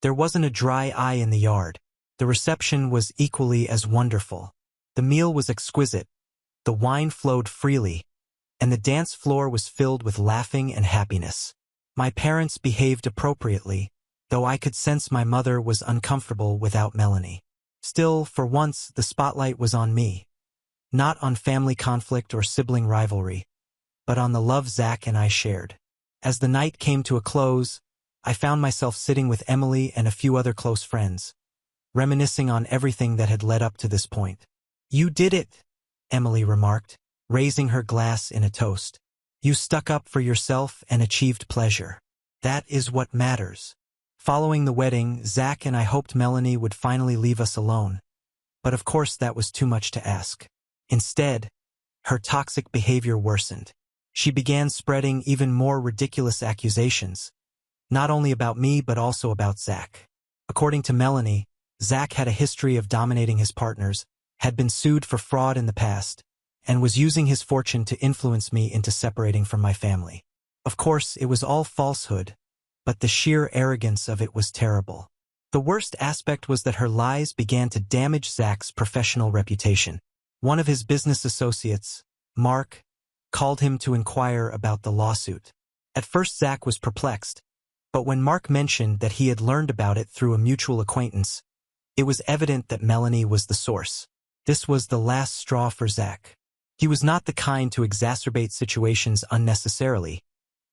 there wasn't a dry eye in the yard. The reception was equally as wonderful. The meal was exquisite, the wine flowed freely, and the dance floor was filled with laughing and happiness. My parents behaved appropriately, though I could sense my mother was uncomfortable without Melanie. Still, for once, the spotlight was on me. Not on family conflict or sibling rivalry, but on the love Zach and I shared. As the night came to a close, I found myself sitting with Emily and a few other close friends, reminiscing on everything that had led up to this point. "You did it," Emily remarked, raising her glass in a toast. "You stuck up for yourself and achieved pleasure. That is what matters." Following the wedding, Zach and I hoped Melanie would finally leave us alone. But of course that was too much to ask. Instead, her toxic behavior worsened. She began spreading even more ridiculous accusations, not only about me but also about Zach. According to Melanie, Zach had a history of dominating his partners, had been sued for fraud in the past, and was using his fortune to influence me into separating from my family. Of course, it was all falsehood, but the sheer arrogance of it was terrible. The worst aspect was that her lies began to damage Zach's professional reputation. One of his business associates, Mark, called him to inquire about the lawsuit. At first Zach was perplexed, but when Mark mentioned that he had learned about it through a mutual acquaintance, it was evident that Melanie was the source. This was the last straw for Zach. He was not the kind to exacerbate situations unnecessarily,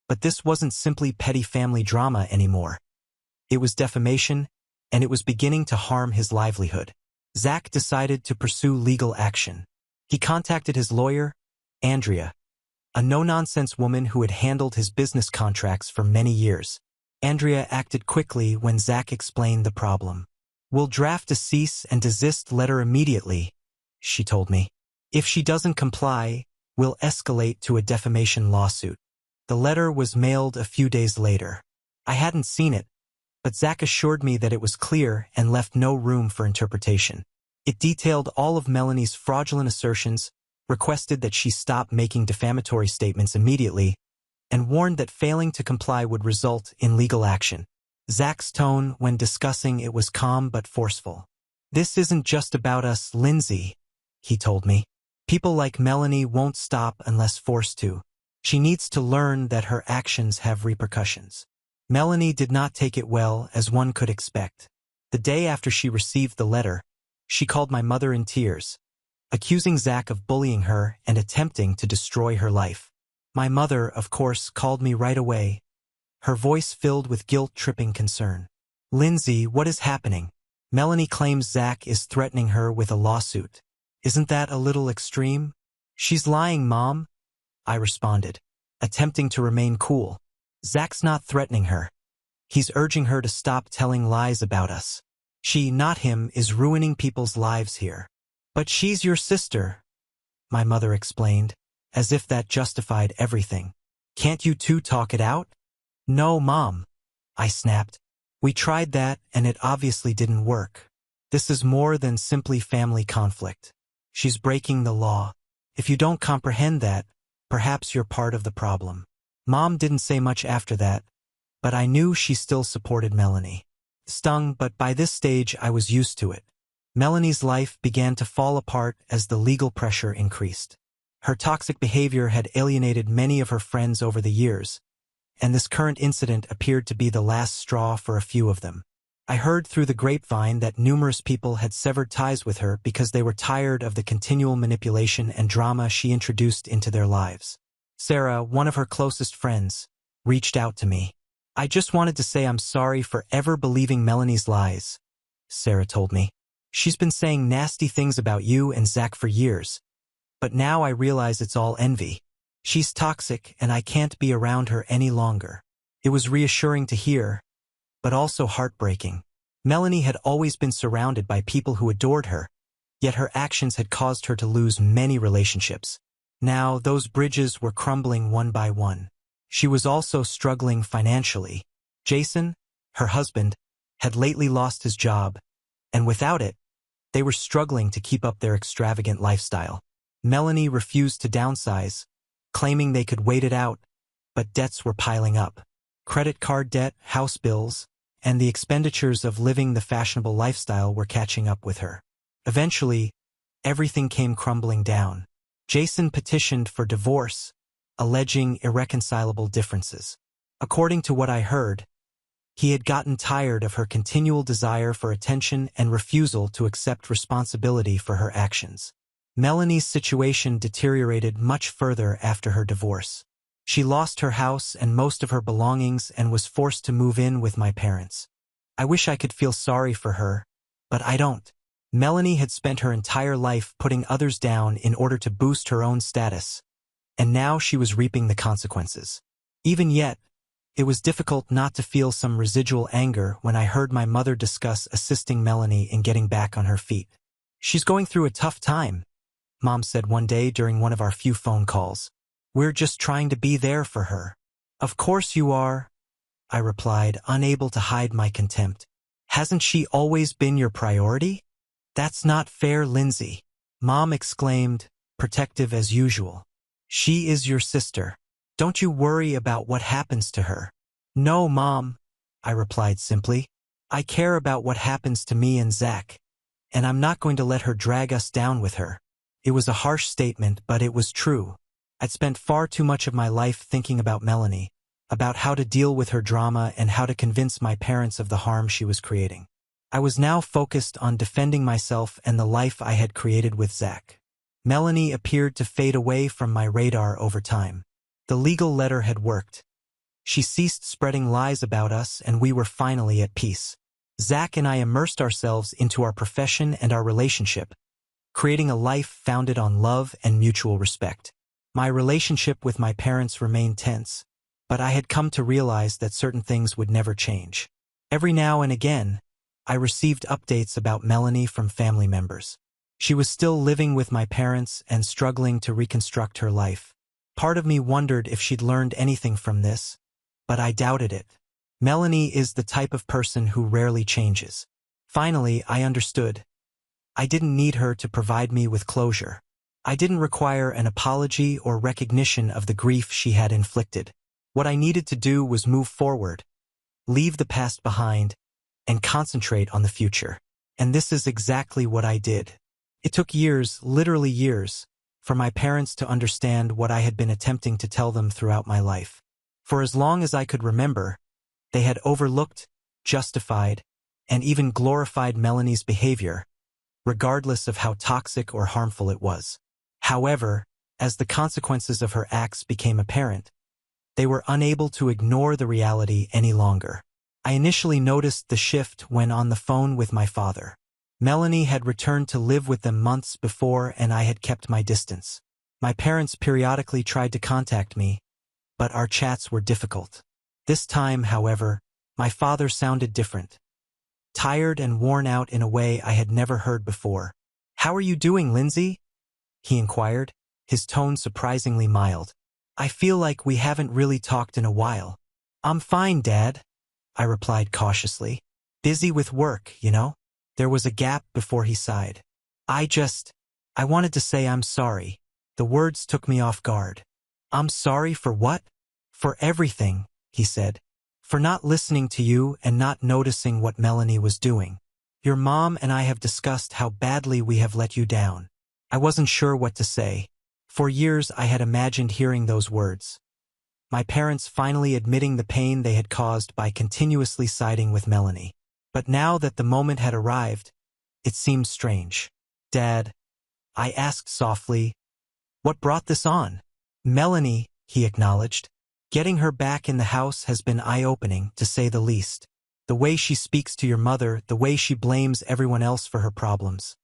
but this wasn't simply petty family drama anymore. It was defamation, and it was beginning to harm his livelihood. Zach decided to pursue legal action. He contacted his lawyer, Andrea, a no-nonsense woman who had handled his business contracts for many years. Andrea acted quickly when Zach explained the problem. "We'll draft a cease and desist letter immediately," she told me. "If she doesn't comply, we'll escalate to a defamation lawsuit." The letter was mailed a few days later. I hadn't seen it, but Zach assured me that it was clear and left no room for interpretation. It detailed all of Melanie's fraudulent assertions, requested that she stop making defamatory statements immediately, and warned that failing to comply would result in legal action. Zach's tone when discussing it was calm but forceful. "This isn't just about us, Lindsay," he told me. "People like Melanie won't stop unless forced to. She needs to learn that her actions have repercussions." Melanie did not take it well, as one could expect. The day after she received the letter, she called my mother in tears, accusing Zach of bullying her and attempting to destroy her life. My mother, of course, called me right away, her voice filled with guilt-tripping concern. "Lindsay, what is happening? Melanie claims Zach is threatening her with a lawsuit. Isn't that a little extreme?" "She's lying, Mom," I responded, attempting to remain cool. "Zach's not threatening her. He's urging her to stop telling lies about us. She, not him, is ruining people's lives here." "But she's your sister," my mother explained, as if that justified everything. "Can't you two talk it out?" "No, Mom," I snapped. "We tried that, and it obviously didn't work. This is more than simply family conflict. She's breaking the law. If you don't comprehend that, perhaps you're part of the problem." Mom didn't say much after that, but I knew she still supported Melanie. Stung, but by this stage I was used to it. Melanie's life began to fall apart as the legal pressure increased. Her toxic behavior had alienated many of her friends over the years, and this current incident appeared to be the last straw for a few of them. I heard through the grapevine that numerous people had severed ties with her because they were tired of the continual manipulation and drama she introduced into their lives. Sarah, one of her closest friends, reached out to me. "I just wanted to say I'm sorry for ever believing Melanie's lies," Sarah told me. "She's been saying nasty things about you and Zach for years, but now I realize it's all envy. She's toxic and I can't be around her any longer." It was reassuring to hear, but also heartbreaking. Melanie had always been surrounded by people who adored her, yet her actions had caused her to lose many relationships. Now those bridges were crumbling one by one. She was also struggling financially. Jason, her husband, had lately lost his job, and without it, they were struggling to keep up their extravagant lifestyle. Melanie refused to downsize, claiming they could wait it out, but debts were piling up. Credit card debt, house bills, and the expenditures of living the fashionable lifestyle were catching up with her. Eventually, everything came crumbling down. Jason petitioned for divorce, alleging irreconcilable differences. According to what I heard, he had gotten tired of her continual desire for attention and refusal to accept responsibility for her actions. Melanie's situation deteriorated much further after her divorce. She lost her house and most of her belongings and was forced to move in with my parents. I wish I could feel sorry for her, but I don't. Melanie had spent her entire life putting others down in order to boost her own status, and now she was reaping the consequences. Even yet, it was difficult not to feel some residual anger when I heard my mother discuss assisting Melanie in getting back on her feet. "She's going through a tough time," Mom said one day during one of our few phone calls. "We're just trying to be there for her." "Of course you are," I replied, unable to hide my contempt. "Hasn't she always been your priority?" "That's not fair, Lindsay," Mom exclaimed, protective as usual. "She is your sister. Don't you worry about what happens to her." "No, Mom," I replied simply. "I care about what happens to me and Zach, and I'm not going to let her drag us down with her." It was a harsh statement, but it was true. I'd spent far too much of my life thinking about Melanie, about how to deal with her drama and how to convince my parents of the harm she was creating. I was now focused on defending myself and the life I had created with Zach. Melanie appeared to fade away from my radar over time. The legal letter had worked. She ceased spreading lies about us, and we were finally at peace. Zach and I immersed ourselves into our profession and our relationship, creating a life founded on love and mutual respect. My relationship with my parents remained tense, but I had come to realize that certain things would never change. Every now and again, I received updates about Melanie from family members. She was still living with my parents and struggling to reconstruct her life. Part of me wondered if she'd learned anything from this, but I doubted it. Melanie is the type of person who rarely changes. Finally, I understood. I didn't need her to provide me with closure. I didn't require an apology or recognition of the grief she had inflicted. What I needed to do was move forward, leave the past behind, and concentrate on the future. And this is exactly what I did. It took years, literally years, for my parents to understand what I had been attempting to tell them throughout my life. For as long as I could remember, they had overlooked, justified, and even glorified Melanie's behavior, regardless of how toxic or harmful it was. However, as the consequences of her acts became apparent, they were unable to ignore the reality any longer. I initially noticed the shift when on the phone with my father. Melanie had returned to live with them months before, and I had kept my distance. My parents periodically tried to contact me, but our chats were difficult. This time, however, my father sounded different. Tired and worn out in a way I had never heard before. "How are you doing, Lindsay?" he inquired, his tone surprisingly mild. "I feel like we haven't really talked in a while." "I'm fine, Dad," I replied cautiously. "Busy with work, you know?" There was a gap before he sighed. I wanted to say I'm sorry." The words took me off guard. "I'm sorry for what?" "For everything," he said. "For not listening to you and not noticing what Melanie was doing. Your mom and I have discussed how badly we have let you down." I wasn't sure what to say. For years I had imagined hearing those words. My parents finally admitting the pain they had caused by continuously siding with Melanie. But now that the moment had arrived, it seemed strange. "Dad," I asked softly, "what brought this on?" "Melanie," he acknowledged. "Getting her back in the house has been eye-opening, to say the least. The way she speaks to your mother, the way she blames everyone else for her problems.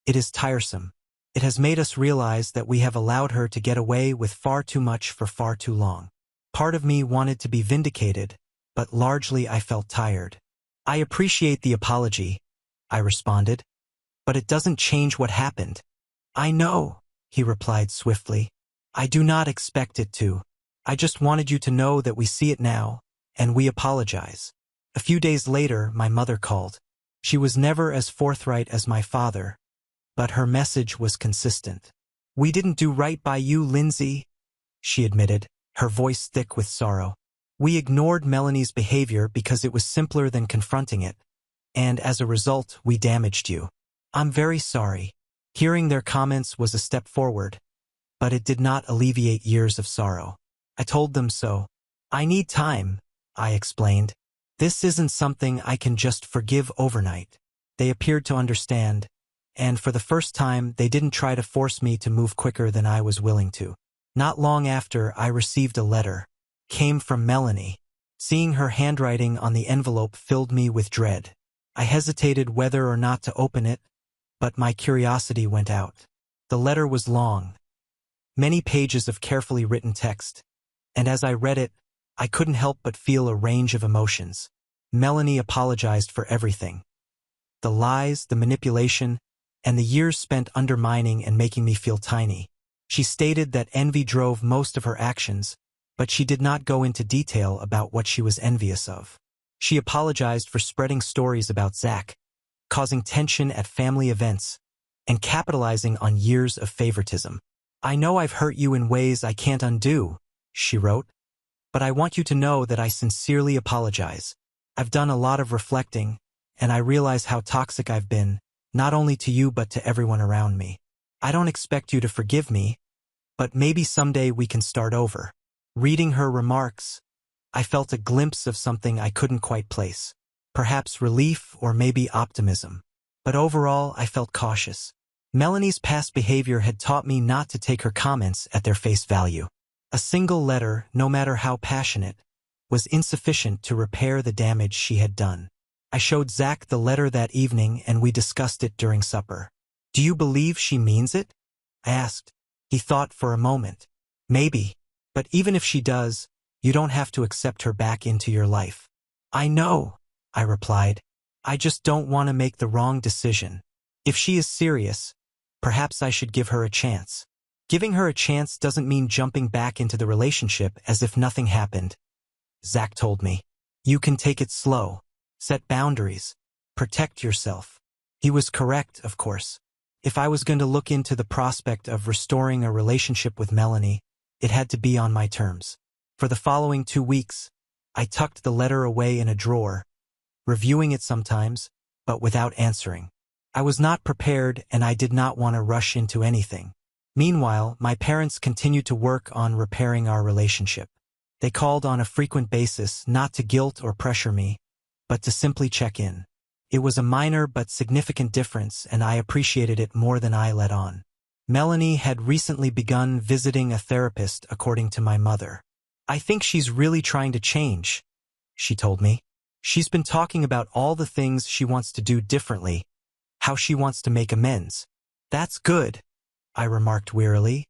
It is tiresome. It has made us realize that we have allowed her to get away with far too much for far too long. Part of me wanted to be vindicated, but largely I felt tired." "I appreciate the apology," I responded, "but it doesn't change what happened." "I know," he replied swiftly. "I do not expect it to. I just wanted you to know that we see it now, and we apologize." A few days later, my mother called. She was never as forthright as my father, but her message was consistent. "We didn't do right by you, Lindsay," she admitted, her voice thick with sorrow. "We ignored Melanie's behavior because it was simpler than confronting it, and as a result, we damaged you. I'm very sorry." Hearing their comments was a step forward, but it did not alleviate years of sorrow. I told them so. I need time, I explained. This isn't something I can just forgive overnight. They appeared to understand, and for the first time they didn't try to force me to move quicker than I was willing to. Not long after, I received a letter. Came from Melanie. Seeing her handwriting on the envelope filled me with dread. I hesitated whether or not to open it, but my curiosity went out. The letter was long, many pages of carefully written text, and as I read it, I couldn't help but feel a range of emotions. Melanie apologized for everything. The lies, the manipulation, and the years spent undermining and making me feel tiny. She stated that envy drove most of her actions, but she did not go into detail about what she was envious of. She apologized for spreading stories about Zach, causing tension at family events, and capitalizing on years of favoritism. I know I've hurt you in ways I can't undo, she wrote, but I want you to know that I sincerely apologize. I've done a lot of reflecting, and I realize how toxic I've been, not only to you but to everyone around me. I don't expect you to forgive me, but maybe someday we can start over. Reading her remarks, I felt a glimpse of something I couldn't quite place. Perhaps relief or maybe optimism. But overall, I felt cautious. Melanie's past behavior had taught me not to take her comments at their face value. A single letter, no matter how passionate, was insufficient to repair the damage she had done. I showed Zach the letter that evening and we discussed it during supper. Do you believe she means it? I asked. He thought for a moment. Maybe. But even if she does, you don't have to accept her back into your life. I know, I replied. I just don't want to make the wrong decision. If she is serious, perhaps I should give her a chance. Giving her a chance doesn't mean jumping back into the relationship as if nothing happened. Zach told me. You can take it slow. Set boundaries. Protect yourself. He was correct, of course. If I was going to look into the prospect of restoring a relationship with Melanie, it had to be on my terms. For the following 2 weeks, I tucked the letter away in a drawer, reviewing it sometimes, but without answering. I was not prepared and I did not want to rush into anything. Meanwhile, my parents continued to work on repairing our relationship. They called on a frequent basis, not to guilt or pressure me, but to simply check in. It was a minor but significant difference, and I appreciated it more than I let on. Melanie had recently begun visiting a therapist, according to my mother. I think she's really trying to change, she told me. She's been talking about all the things she wants to do differently, how she wants to make amends. That's good, I remarked wearily.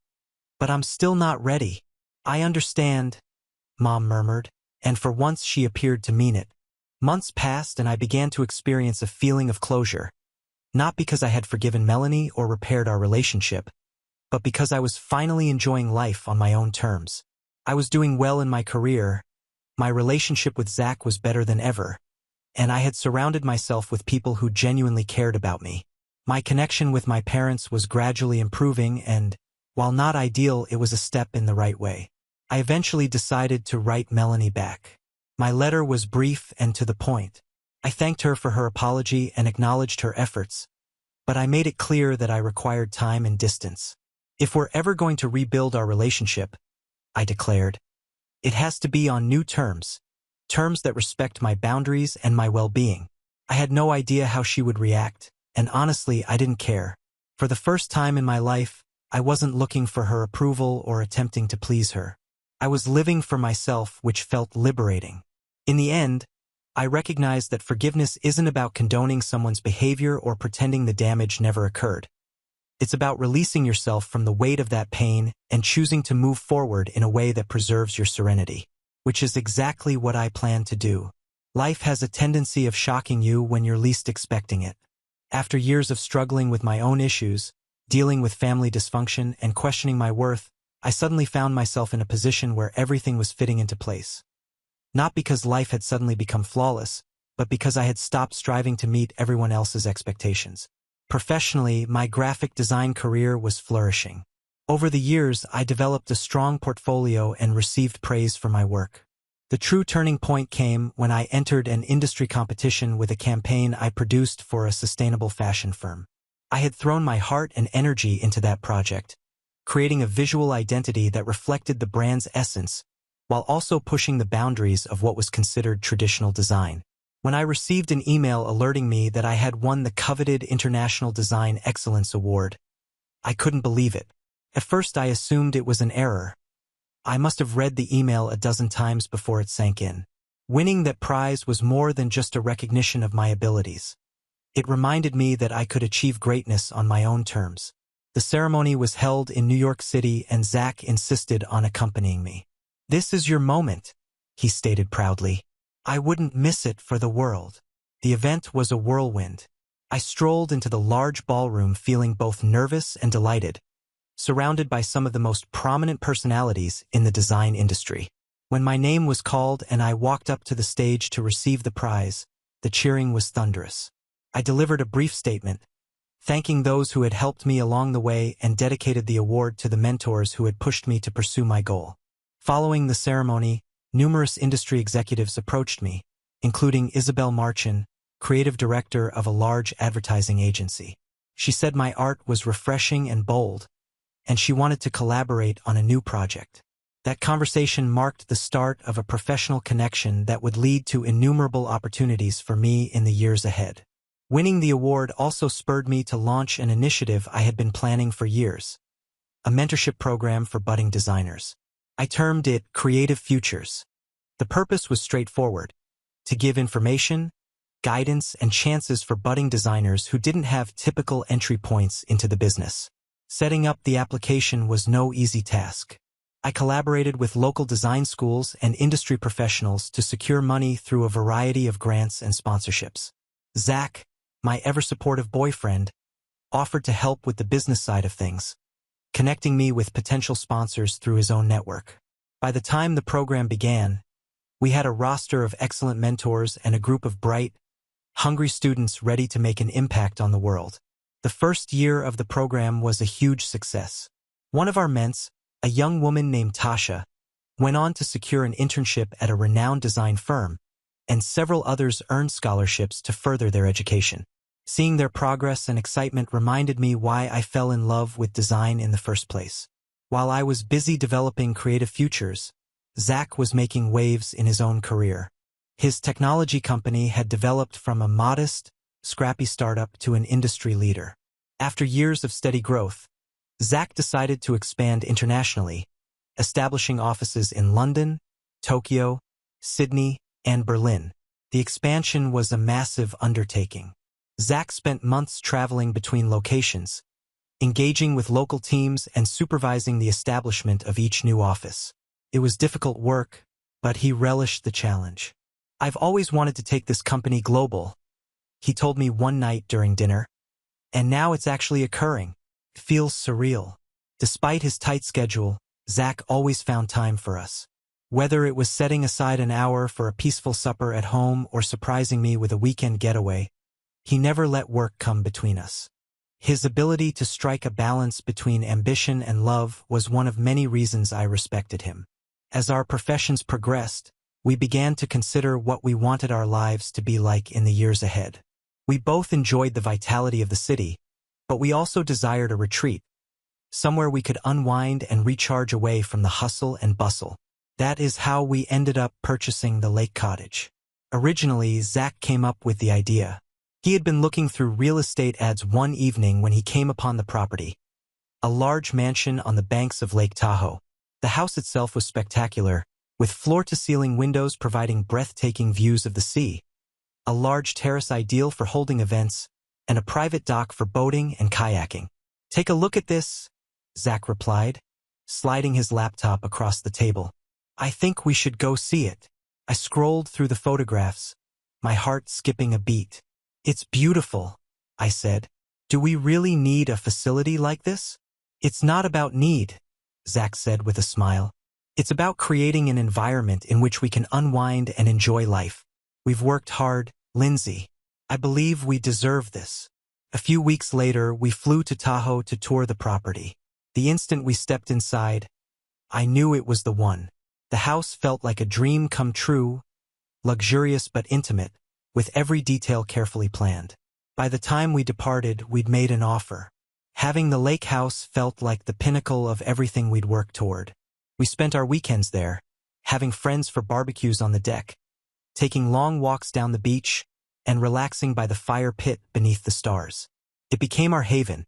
But I'm still not ready. I understand, Mom murmured, and for once she appeared to mean it. Months passed and I began to experience a feeling of closure, not because I had forgiven Melanie or repaired our relationship, but because I was finally enjoying life on my own terms. I was doing well in my career, my relationship with Zach was better than ever, and I had surrounded myself with people who genuinely cared about me. My connection with my parents was gradually improving and, while not ideal, it was a step in the right way. I eventually decided to write Melanie back. My letter was brief and to the point. I thanked her for her apology and acknowledged her efforts, but I made it clear that I required time and distance. If we're ever going to rebuild our relationship, I declared, it has to be on new terms, terms that respect my boundaries and my well-being. I had no idea how she would react, and honestly, I didn't care. For the first time in my life, I wasn't looking for her approval or attempting to please her. I was living for myself, which felt liberating. In the end, I recognized that forgiveness isn't about condoning someone's behavior or pretending the damage never occurred. It's about releasing yourself from the weight of that pain and choosing to move forward in a way that preserves your serenity, which is exactly what I plan to do. Life has a tendency of shocking you when you're least expecting it. After years of struggling with my own issues, dealing with family dysfunction, and questioning my worth, I suddenly found myself in a position where everything was fitting into place. Not because life had suddenly become flawless, but because I had stopped striving to meet everyone else's expectations. Professionally, my graphic design career was flourishing. Over the years, I developed a strong portfolio and received praise for my work. The true turning point came when I entered an industry competition with a campaign I produced for a sustainable fashion firm. I had thrown my heart and energy into that project, creating a visual identity that reflected the brand's essence, while also pushing the boundaries of what was considered traditional design. When I received an email alerting me that I had won the coveted International Design Excellence Award, I couldn't believe it. At first I assumed it was an error. I must have read the email a dozen times before it sank in. Winning that prize was more than just a recognition of my abilities. It reminded me that I could achieve greatness on my own terms. The ceremony was held in New York City and Zach insisted on accompanying me. "This is your moment," he stated proudly. "I wouldn't miss it for the world." The event was a whirlwind. I strolled into the large ballroom feeling both nervous and delighted, surrounded by some of the most prominent personalities in the design industry. When my name was called and I walked up to the stage to receive the prize, the cheering was thunderous. I delivered a brief statement, thanking those who had helped me along the way and dedicated the award to the mentors who had pushed me to pursue my goal. Following the ceremony, numerous industry executives approached me, including Isabel Marchin, creative director of a large advertising agency. She said my art was refreshing and bold, and she wanted to collaborate on a new project. That conversation marked the start of a professional connection that would lead to innumerable opportunities for me in the years ahead. Winning the award also spurred me to launch an initiative I had been planning for years, a mentorship program for budding designers. I termed it Creative Futures. The purpose was straightforward: to give information, guidance, and chances for budding designers who didn't have typical entry points into the business. Setting up the application was no easy task. I collaborated with local design schools and industry professionals to secure money through a variety of grants and sponsorships. Zach, my ever-supportive boyfriend, offered to help with the business side of things, connecting me with potential sponsors through his own network. By the time the program began, we had a roster of excellent mentors and a group of bright, hungry students ready to make an impact on the world. The first year of the program was a huge success. One of our ments, a young woman named Tasha, went on to secure an internship at a renowned design firm, and several others earned scholarships to further their education. Seeing their progress and excitement reminded me why I fell in love with design in the first place. While I was busy developing Creative Futures, Zach was making waves in his own career. His technology company had developed from a modest, scrappy startup to an industry leader. After years of steady growth, Zach decided to expand internationally, establishing offices in London, Tokyo, Sydney, and Berlin. The expansion was a massive undertaking. Zach spent months traveling between locations, engaging with local teams and supervising the establishment of each new office. It was difficult work, but he relished the challenge. "I've always wanted to take this company global," he told me one night during dinner, "and now it's actually occurring. It feels surreal." Despite his tight schedule, Zach always found time for us. Whether it was setting aside an hour for a peaceful supper at home or surprising me with a weekend getaway, he never let work come between us. His ability to strike a balance between ambition and love was one of many reasons I respected him. As our professions progressed, we began to consider what we wanted our lives to be like in the years ahead. We both enjoyed the vitality of the city, but we also desired a retreat, somewhere we could unwind and recharge away from the hustle and bustle. That is how we ended up purchasing the lake cottage. Originally, Zach came up with the idea. He had been looking through real estate ads one evening when he came upon the property, a large mansion on the banks of Lake Tahoe. The house itself was spectacular, with floor-to-ceiling windows providing breathtaking views of the sea, a large terrace ideal for holding events, and a private dock for boating and kayaking. "Take a look at this," Zach replied, sliding his laptop across the table. "I think we should go see it." I scrolled through the photographs, my heart skipping a beat. "It's beautiful," I said. "Do we really need a facility like this?" "It's not about need," Zach said with a smile. "It's about creating an environment in which we can unwind and enjoy life. We've worked hard, Lindsay. I believe we deserve this." A few weeks later, we flew to Tahoe to tour the property. The instant we stepped inside, I knew it was the one. The house felt like a dream come true, luxurious but intimate, with every detail carefully planned. By the time we departed, we'd made an offer. Having the lake house felt like the pinnacle of everything we'd worked toward. We spent our weekends there, having friends for barbecues on the deck, taking long walks down the beach, and relaxing by the fire pit beneath the stars. It became our haven,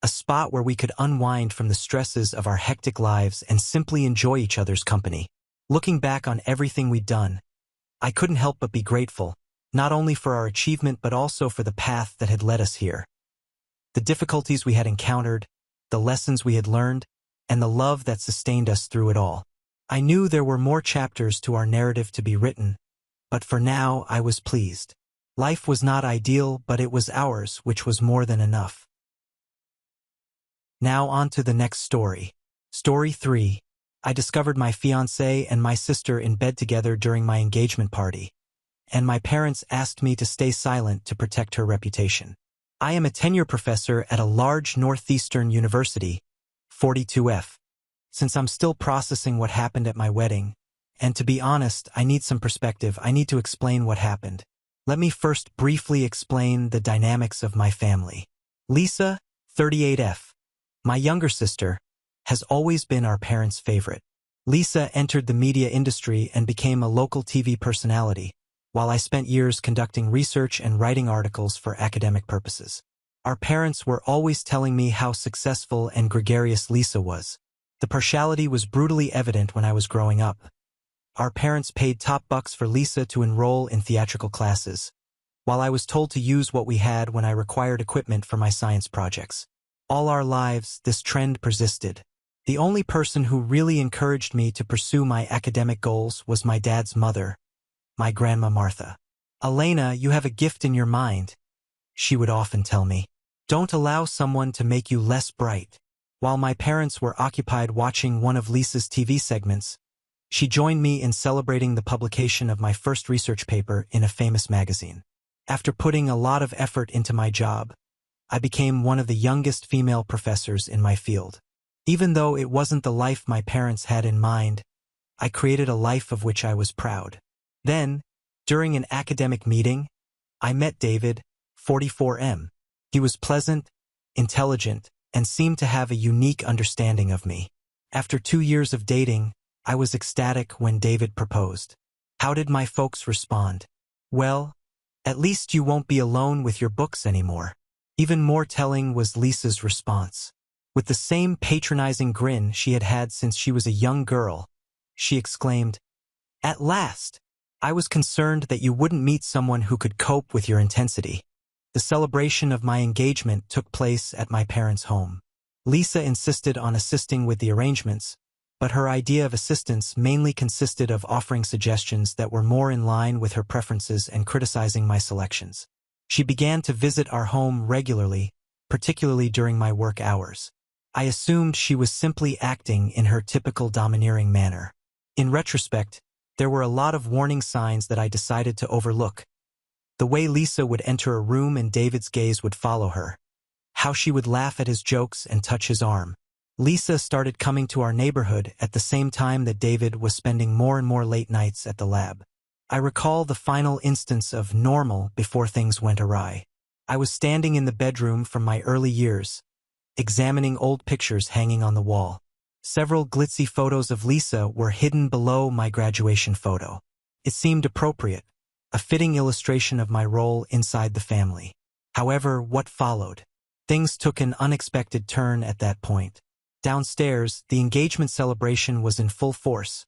a spot where we could unwind from the stresses of our hectic lives and simply enjoy each other's company. Looking back on everything we'd done, I couldn't help but be grateful, not only for our achievement but also for the path that had led us here. The difficulties we had encountered, the lessons we had learned, and the love that sustained us through it all. I knew there were more chapters to our narrative to be written, but for now I was pleased. Life was not ideal, but it was ours, which was more than enough. Now on to the next story. Story 3. I discovered my fiancée and my sister in bed together during my engagement party, and my parents asked me to stay silent to protect her reputation. I am a tenure professor at a large northeastern university, 42F. Since I'm still processing what happened at my wedding, and to be honest, I need some perspective, I need to explain what happened. Let me first briefly explain the dynamics of my family. Lisa, 38F, my younger sister, has always been our parents' favorite. Lisa entered the media industry and became a local TV personality, while I spent years conducting research and writing articles for academic purposes. Our parents were always telling me how successful and gregarious Lisa was. The partiality was brutally evident when I was growing up. Our parents paid top bucks for Lisa to enroll in theatrical classes, while I was told to use what we had when I required equipment for my science projects. All our lives, this trend persisted. The only person who really encouraged me to pursue my academic goals was my dad's mother, my grandma Martha. "Elena, you have a gift in your mind," she would often tell me. "Don't allow someone to make you less bright." While my parents were occupied watching one of Lisa's TV segments, she joined me in celebrating the publication of my first research paper in a famous magazine. After putting a lot of effort into my job, I became one of the youngest female professors in my field. Even though it wasn't the life my parents had in mind, I created a life of which I was proud. Then, during an academic meeting, I met David, 44M. He was pleasant, intelligent, and seemed to have a unique understanding of me. After 2 years of dating, I was ecstatic when David proposed. How did my folks respond? "Well, at least you won't be alone with your books anymore." Even more telling was Lisa's response. With the same patronizing grin she had had since she was a young girl, she exclaimed, "At last! I was concerned that you wouldn't meet someone who could cope with your intensity." The celebration of my engagement took place at my parents' home. Lisa insisted on assisting with the arrangements, but her idea of assistance mainly consisted of offering suggestions that were more in line with her preferences and criticizing my selections. She began to visit our home regularly, particularly during my work hours. I assumed she was simply acting in her typical domineering manner. In retrospect, there were a lot of warning signs that I decided to overlook. The way Lisa would enter a room and David's gaze would follow her. How she would laugh at his jokes and touch his arm. Lisa started coming to our neighborhood at the same time that David was spending more and more late nights at the lab. I recall the final instance of normal before things went awry. I was standing in the bedroom from my early years, examining old pictures hanging on the wall. Several glitzy photos of Lisa were hidden below my graduation photo. It seemed appropriate, a fitting illustration of my role inside the family. However, what followed? Things took an unexpected turn at that point. Downstairs, the engagement celebration was in full force,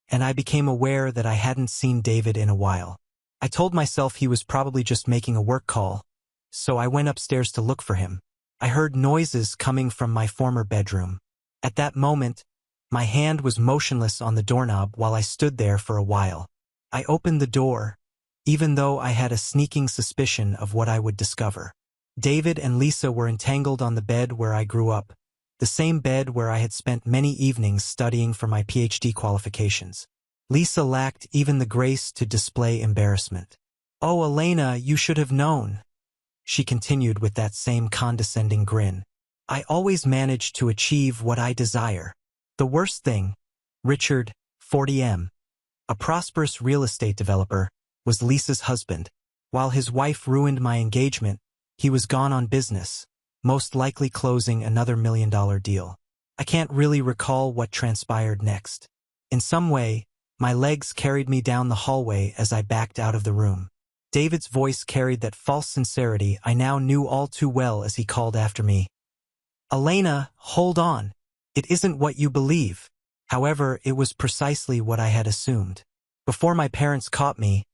and I became aware that I hadn't seen David in a while. I told myself he was probably just making a work call, so I went upstairs to look for him. I heard noises coming from my former bedroom. At that moment, my hand was motionless on the doorknob while I stood there for a while. I opened the door, even though I had a sneaking suspicion of what I would discover. David and Lisa were entangled on the bed where I grew up, the same bed where I had spent many evenings studying for my PhD qualifications. Lisa lacked even the grace to display embarrassment. "Oh, Elena, you should have known," she continued with that same condescending grin. "I always manage to achieve what I desire." The worst thing, Richard, 40M, a prosperous real estate developer, was Lisa's husband. While his wife ruined my engagement, he was gone on business, most likely closing another $1 million deal. I can't really recall what transpired next. In some way, My legs carried me down the hallway as I backed out of the room. David's voice carried that false sincerity I now knew all too well as he called after me. "Elena, hold on. It isn't what you believe." However, it was precisely what I had assumed. Before my parents caught me,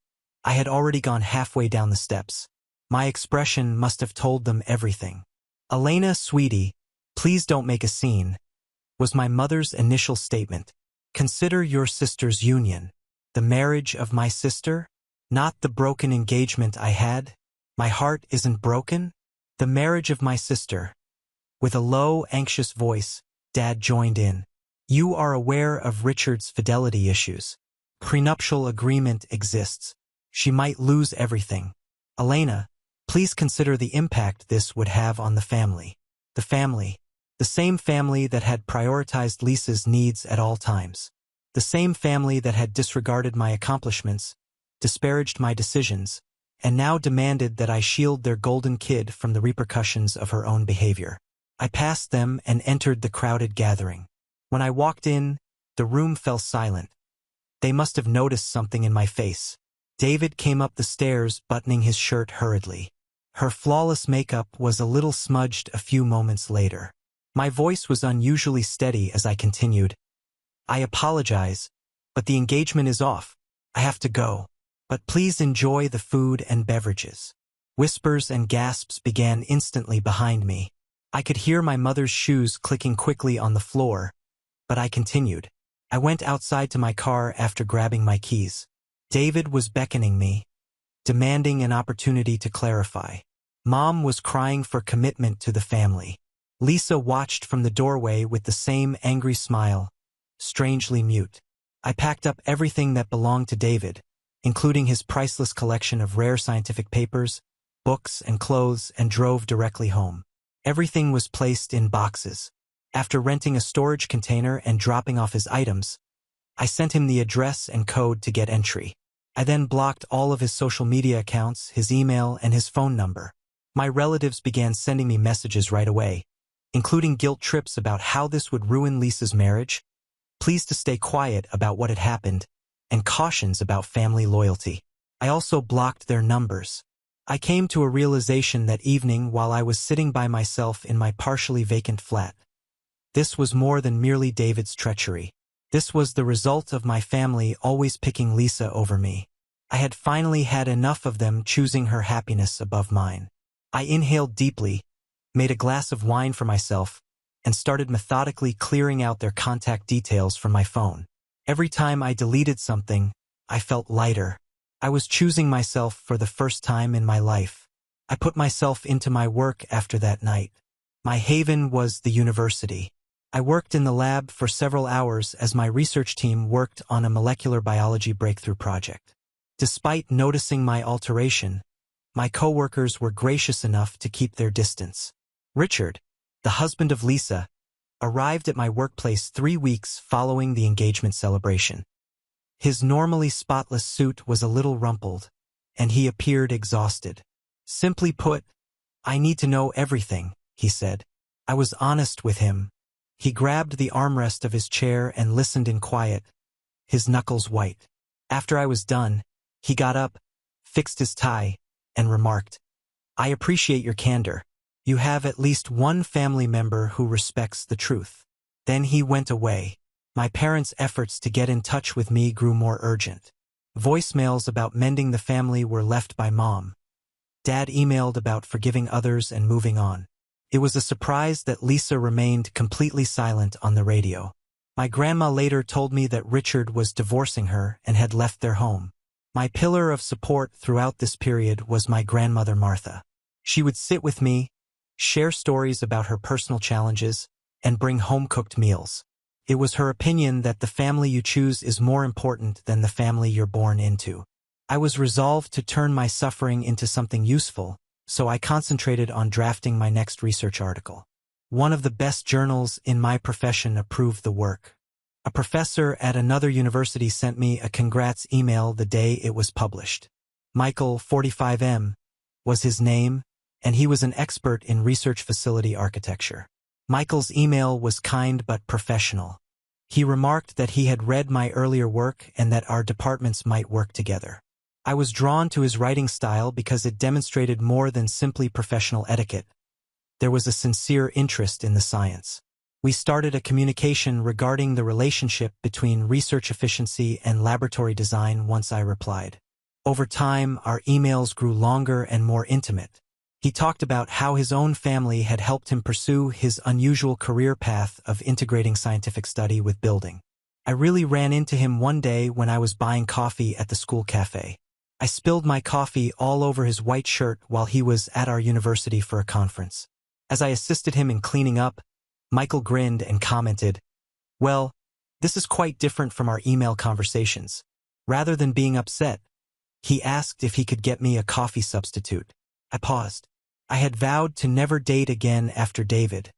I had already gone halfway down the steps. My expression must have told them everything. "Elena, sweetie, please don't make a scene," was my mother's initial statement. "Consider your sister's union. The marriage of my sister? Not the broken engagement I had? My heart isn't broken? The marriage of my sister." With a low, anxious voice, Dad joined in. "You are aware of Richard's fidelity issues. Prenuptial agreement exists. She might lose everything. Elena, please consider the impact this would have on the family. The family. The same family that had prioritized Lisa's needs at all times. The same family that had disregarded my accomplishments, disparaged my decisions, and now demanded that I shield their golden kid from the repercussions of her own behavior." I passed them and entered the crowded gathering. When I walked in, the room fell silent. They must have noticed something in my face. David came up the stairs, buttoning his shirt hurriedly. Her flawless makeup was a little smudged a few moments later. My voice was unusually steady as I continued. "I apologize, but the engagement is off. I have to go. But please enjoy the food and beverages." Whispers and gasps began instantly behind me. I could hear my mother's shoes clicking quickly on the floor, but I continued. I went outside to my car after grabbing my keys. David was beckoning me, demanding an opportunity to clarify. Mom was crying for commitment to the family. Lisa watched from the doorway with the same angry smile, strangely mute. I packed up everything that belonged to David, including his priceless collection of rare scientific papers, books, and clothes, and drove directly home. Everything was placed in boxes. After renting a storage container and dropping off his items, I sent him the address and code to get entry. I then blocked all of his social media accounts, his email, and his phone number. My relatives began sending me messages right away, including guilt trips about how this would ruin Lisa's marriage, pleas to stay quiet about what had happened, and cautions about family loyalty. I also blocked their numbers. I came to a realization that evening while I was sitting by myself in my partially vacant flat. This was more than merely David's treachery. This was the result of my family always picking Lisa over me. I had finally had enough of them choosing her happiness above mine. I inhaled deeply, made a glass of wine for myself, and started methodically clearing out their contact details from my phone. Every time I deleted something, I felt lighter. I was choosing myself for the first time in my life. I put myself into my work after that night. My haven was the university. I worked in the lab for several hours as my research team worked on a molecular biology breakthrough project. Despite noticing my alteration, my coworkers were gracious enough to keep their distance. Richard, the husband of Lisa, arrived at my workplace 3 weeks following the engagement celebration. His normally spotless suit was a little rumpled, and he appeared exhausted. "Simply put, I need to know everything," he said. I was honest with him. He grabbed the armrest of his chair and listened in quiet, his knuckles white. After I was done, he got up, fixed his tie, and remarked, "I appreciate your candor. You have at least one family member who respects the truth." Then he went away. My parents' efforts to get in touch with me grew more urgent. Voicemails about mending the family were left by Mom. Dad emailed about forgiving others and moving on. It was a surprise that Lisa remained completely silent on the radio. My grandma later told me that Richard was divorcing her and had left their home. My pillar of support throughout this period was my grandmother Martha. She would sit with me, share stories about her personal challenges, and bring home-cooked meals. It was her opinion that the family you choose is more important than the family you're born into. I was resolved to turn my suffering into something useful, so I concentrated on drafting my next research article. One of the best journals in my profession approved the work. A professor at another university sent me a congrats email the day it was published. Michael, 45M, was his name, and he was an expert in research facility architecture. Michael's email was kind but professional. He remarked that he had read my earlier work and that our departments might work together. I was drawn to his writing style because it demonstrated more than simply professional etiquette. There was a sincere interest in the science. We started a communication regarding the relationship between research efficiency and laboratory design once I replied. Over time, our emails grew longer and more intimate. He talked about how his own family had helped him pursue his unusual career path of integrating scientific study with building. I really ran into him one day when I was buying coffee at the school cafe. I spilled my coffee all over his white shirt while he was at our university for a conference. As I assisted him in cleaning up, Michael grinned and commented, "Well, this is quite different from our email conversations." Rather than being upset, he asked if he could get me a coffee substitute. I paused. I had vowed to never date again after David,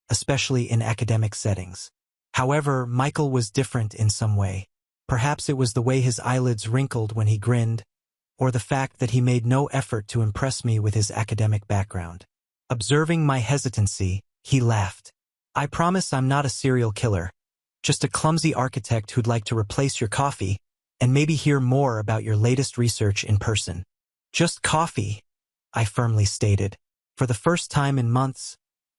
especially in academic settings. However, Michael was different in some way. Perhaps it was the way his eyelids wrinkled when he grinned, or the fact that he made no effort to impress me with his academic background. Observing my hesitancy, he laughed. "I promise I'm not a serial killer, just a clumsy architect who'd like to replace your coffee and maybe hear more about your latest research in person." "Just coffee," I firmly stated. For the first time in months,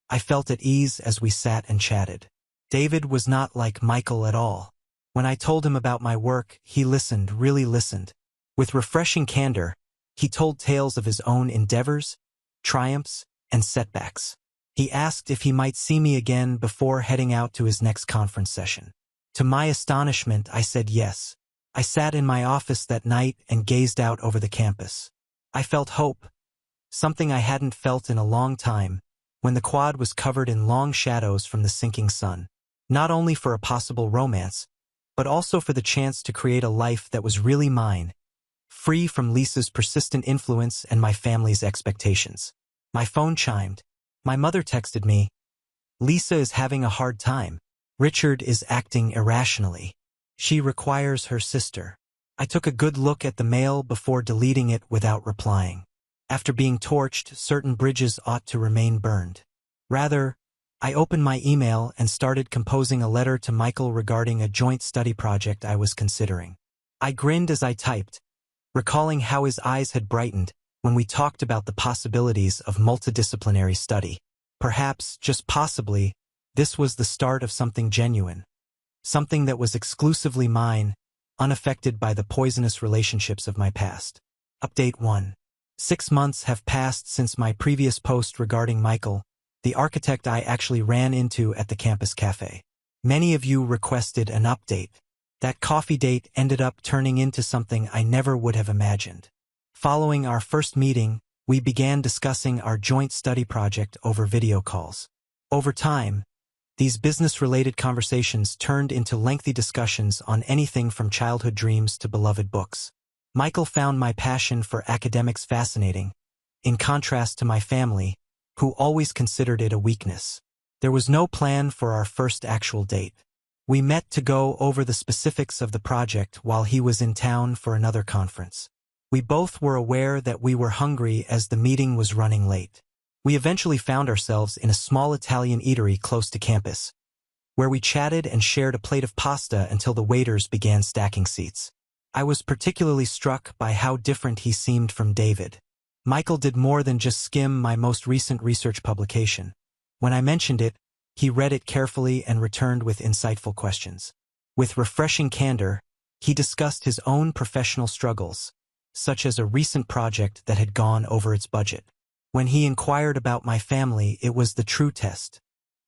I felt at ease as we sat and chatted. David was not like Michael at all. When I told him about my work, he listened, really listened. With refreshing candor, he told tales of his own endeavors, triumphs, and setbacks. He asked if he might see me again before heading out to his next conference session. To my astonishment, I said yes. I sat in my office that night and gazed out over the campus. I felt hope, something I hadn't felt in a long time, when the quad was covered in long shadows from the sinking sun. Not only for a possible romance, but also for the chance to create a life that was really mine, free from Lisa's persistent influence and my family's expectations. My phone chimed. My mother texted me, "Lisa is having a hard time. Richard is acting irrationally. She requires her sister." I took a good look at the mail before deleting it without replying. After being torched, certain bridges ought to remain burned. Rather, I opened my email and started composing a letter to Michael regarding a joint study project I was considering. I grinned as I typed, recalling how his eyes had brightened when we talked about the possibilities of multidisciplinary study. Perhaps, just possibly, this was the start of something genuine. Something that was exclusively mine, unaffected by the poisonous relationships of my past. Update 1. 6 months have passed since my previous post regarding Michael, the architect I actually ran into at the campus cafe. Many of you requested an update. That coffee date ended up turning into something I never would have imagined. Following our first meeting, we began discussing our joint study project over video calls. Over time, these business-related conversations turned into lengthy discussions on anything from childhood dreams to beloved books. Michael found my passion for academics fascinating, in contrast to my family, who always considered it a weakness. There was no plan for our first actual date. We met to go over the specifics of the project while he was in town for another conference. We both were aware that we were hungry as the meeting was running late. We eventually found ourselves in a small Italian eatery close to campus, where we chatted and shared a plate of pasta until the waiters began stacking seats. I was particularly struck by how different he seemed from David. Michael did more than just skim my most recent research publication. When I mentioned it, he read it carefully and returned with insightful questions. With refreshing candor, he discussed his own professional struggles, such as a recent project that had gone over its budget. When he inquired about my family, it was the true test.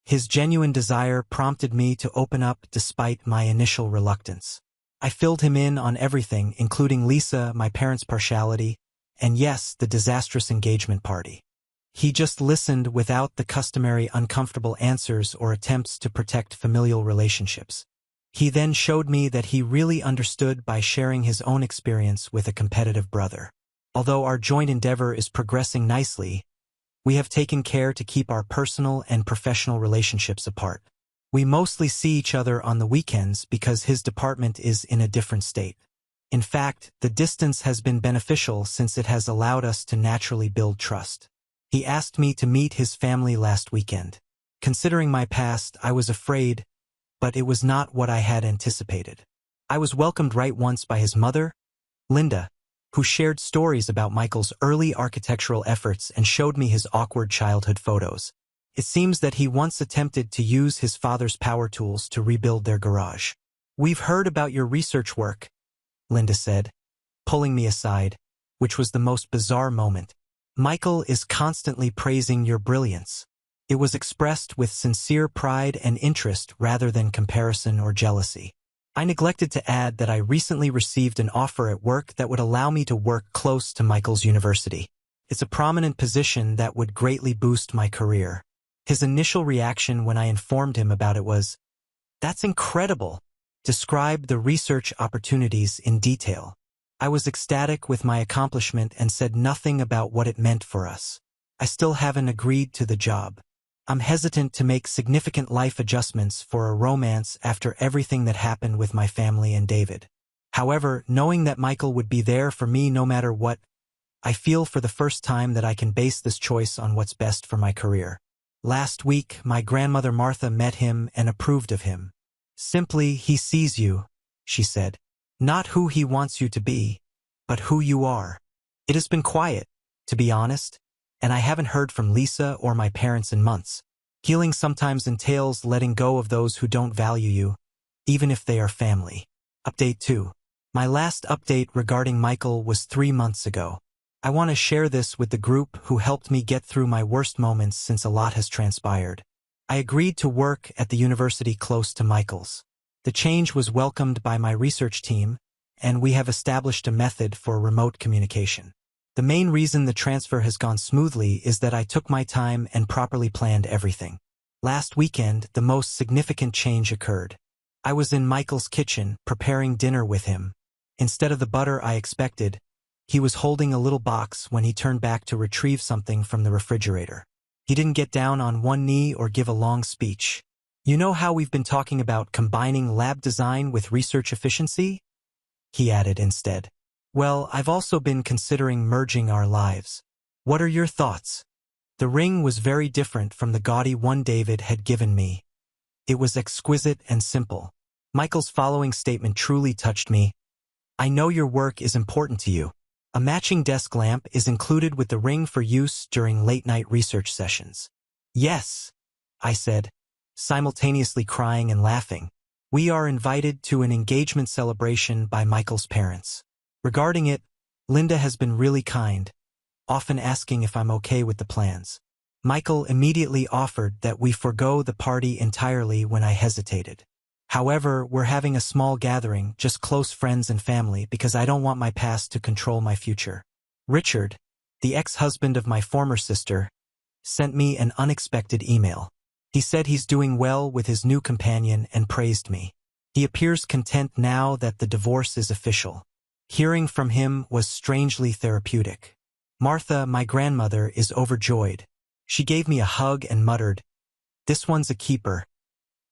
His genuine desire prompted me to open up despite my initial reluctance. I filled him in on everything, including Lisa, my parents' partiality, and yes, the disastrous engagement party. He just listened without the customary uncomfortable answers or attempts to protect familial relationships. He then showed me that he really understood by sharing his own experience with a competitive brother. Although our joint endeavor is progressing nicely, we have taken care to keep our personal and professional relationships apart. We mostly see each other on the weekends because his department is in a different state. In fact, the distance has been beneficial since it has allowed us to naturally build trust. He asked me to meet his family last weekend. Considering my past, I was afraid, but it was not what I had anticipated. I was welcomed right once by his mother, Linda, who shared stories about Michael's early architectural efforts and showed me his awkward childhood photos. It seems that he once attempted to use his father's power tools to rebuild their garage. "We've heard about your research work," Linda said, pulling me aside, which was the most bizarre moment. "Michael is constantly praising your brilliance." It was expressed with sincere pride and interest rather than comparison or jealousy. I neglected to add that I recently received an offer at work that would allow me to work close to Michael's university. It's a prominent position that would greatly boost my career. His initial reaction when I informed him about it was, "That's incredible," described the research opportunities in detail. I was ecstatic with my accomplishment and said nothing about what it meant for us. I still haven't agreed to the job. I'm hesitant to make significant life adjustments for a romance after everything that happened with my family and David. However, knowing that Michael would be there for me no matter what, I feel for the first time that I can base this choice on what's best for my career. Last week, my grandmother Martha met him and approved of him. "Simply, he sees you," she said. "Not who he wants you to be, but who you are." It has been quiet, to be honest, and I haven't heard from Lisa or my parents in months. Healing sometimes entails letting go of those who don't value you, even if they are family. Update 2. My last update regarding Michael was 3 months ago. I want to share this with the group who helped me get through my worst moments since a lot has transpired. I agreed to work at the university close to Michael's. The change was welcomed by my research team, and we have established a method for remote communication. The main reason the transfer has gone smoothly is that I took my time and properly planned everything. Last weekend, the most significant change occurred. I was in Michael's kitchen, preparing dinner with him. Instead of the butter I expected, he was holding a little box when he turned back to retrieve something from the refrigerator. He didn't get down on one knee or give a long speech. "You know how we've been talking about combining lab design with research efficiency?" he added instead. "Well, I've also been considering merging our lives. What are your thoughts?" The ring was very different from the gaudy one David had given me. It was exquisite and simple. Michael's following statement truly touched me. "I know your work is important to you. A matching desk lamp is included with the ring for use during late-night research sessions." "Yes," I said, simultaneously crying and laughing. "We are invited to an engagement celebration by Michael's parents. Regarding it, Linda has been really kind, often asking if I'm okay with the plans. Michael immediately offered that we forego the party entirely when I hesitated. However, we're having a small gathering, just close friends and family, because I don't want my past to control my future. Richard, the ex-husband of my former sister, sent me an unexpected email. He said he's doing well with his new companion and praised me. He appears content now that the divorce is official. Hearing from him was strangely therapeutic. Martha, my grandmother, is overjoyed. She gave me a hug and muttered, "This one's a keeper."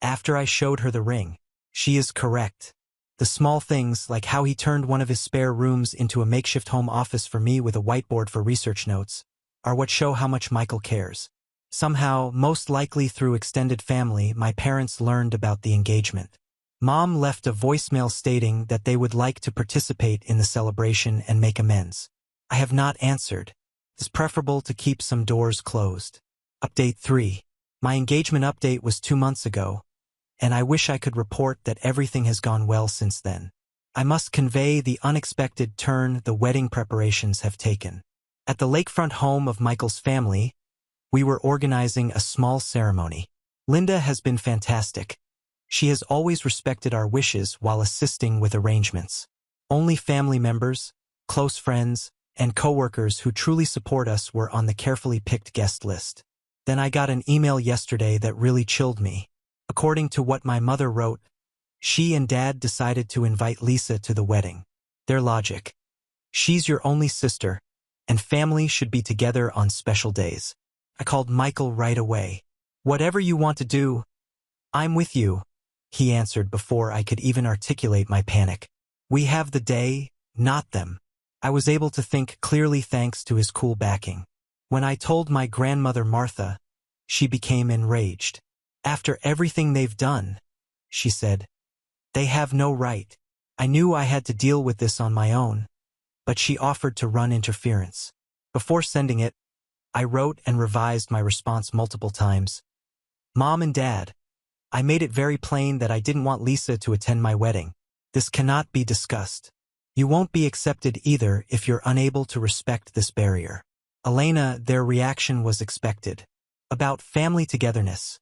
After I showed her the ring, she is correct. The small things, like how he turned one of his spare rooms into a makeshift home office for me with a whiteboard for research notes, are what show how much Michael cares. Somehow, most likely through extended family, my parents learned about the engagement. Mom left a voicemail stating that they would like to participate in the celebration and make amends. I have not answered. It's preferable to keep some doors closed. Update 3. My engagement update was 2 months ago, and I wish I could report that everything has gone well since then. I must convey the unexpected turn the wedding preparations have taken. At the lakefront home of Michael's family, we were organizing a small ceremony. Linda has been fantastic. She has always respected our wishes while assisting with arrangements. Only family members, close friends, and coworkers who truly support us were on the carefully picked guest list. Then I got an email yesterday that really chilled me. According to what my mother wrote, she and Dad decided to invite Lisa to the wedding. Their logic: she's your only sister, and family should be together on special days. I called Michael right away. "Whatever you want to do, I'm with you," he answered before I could even articulate my panic. "We have the day, not them." I was able to think clearly thanks to his cool backing. When I told my grandmother Martha, she became enraged. "After everything they've done, she said. They have no right. I knew I had to deal with this on my own, but she offered to run interference. Before sending it, I wrote and revised my response multiple times. Mom and Dad, I made it very plain that I didn't want Lisa to attend my wedding. This cannot be discussed. You won't be accepted either if you're unable to respect this barrier. Elena, their reaction was expected. About family togetherness.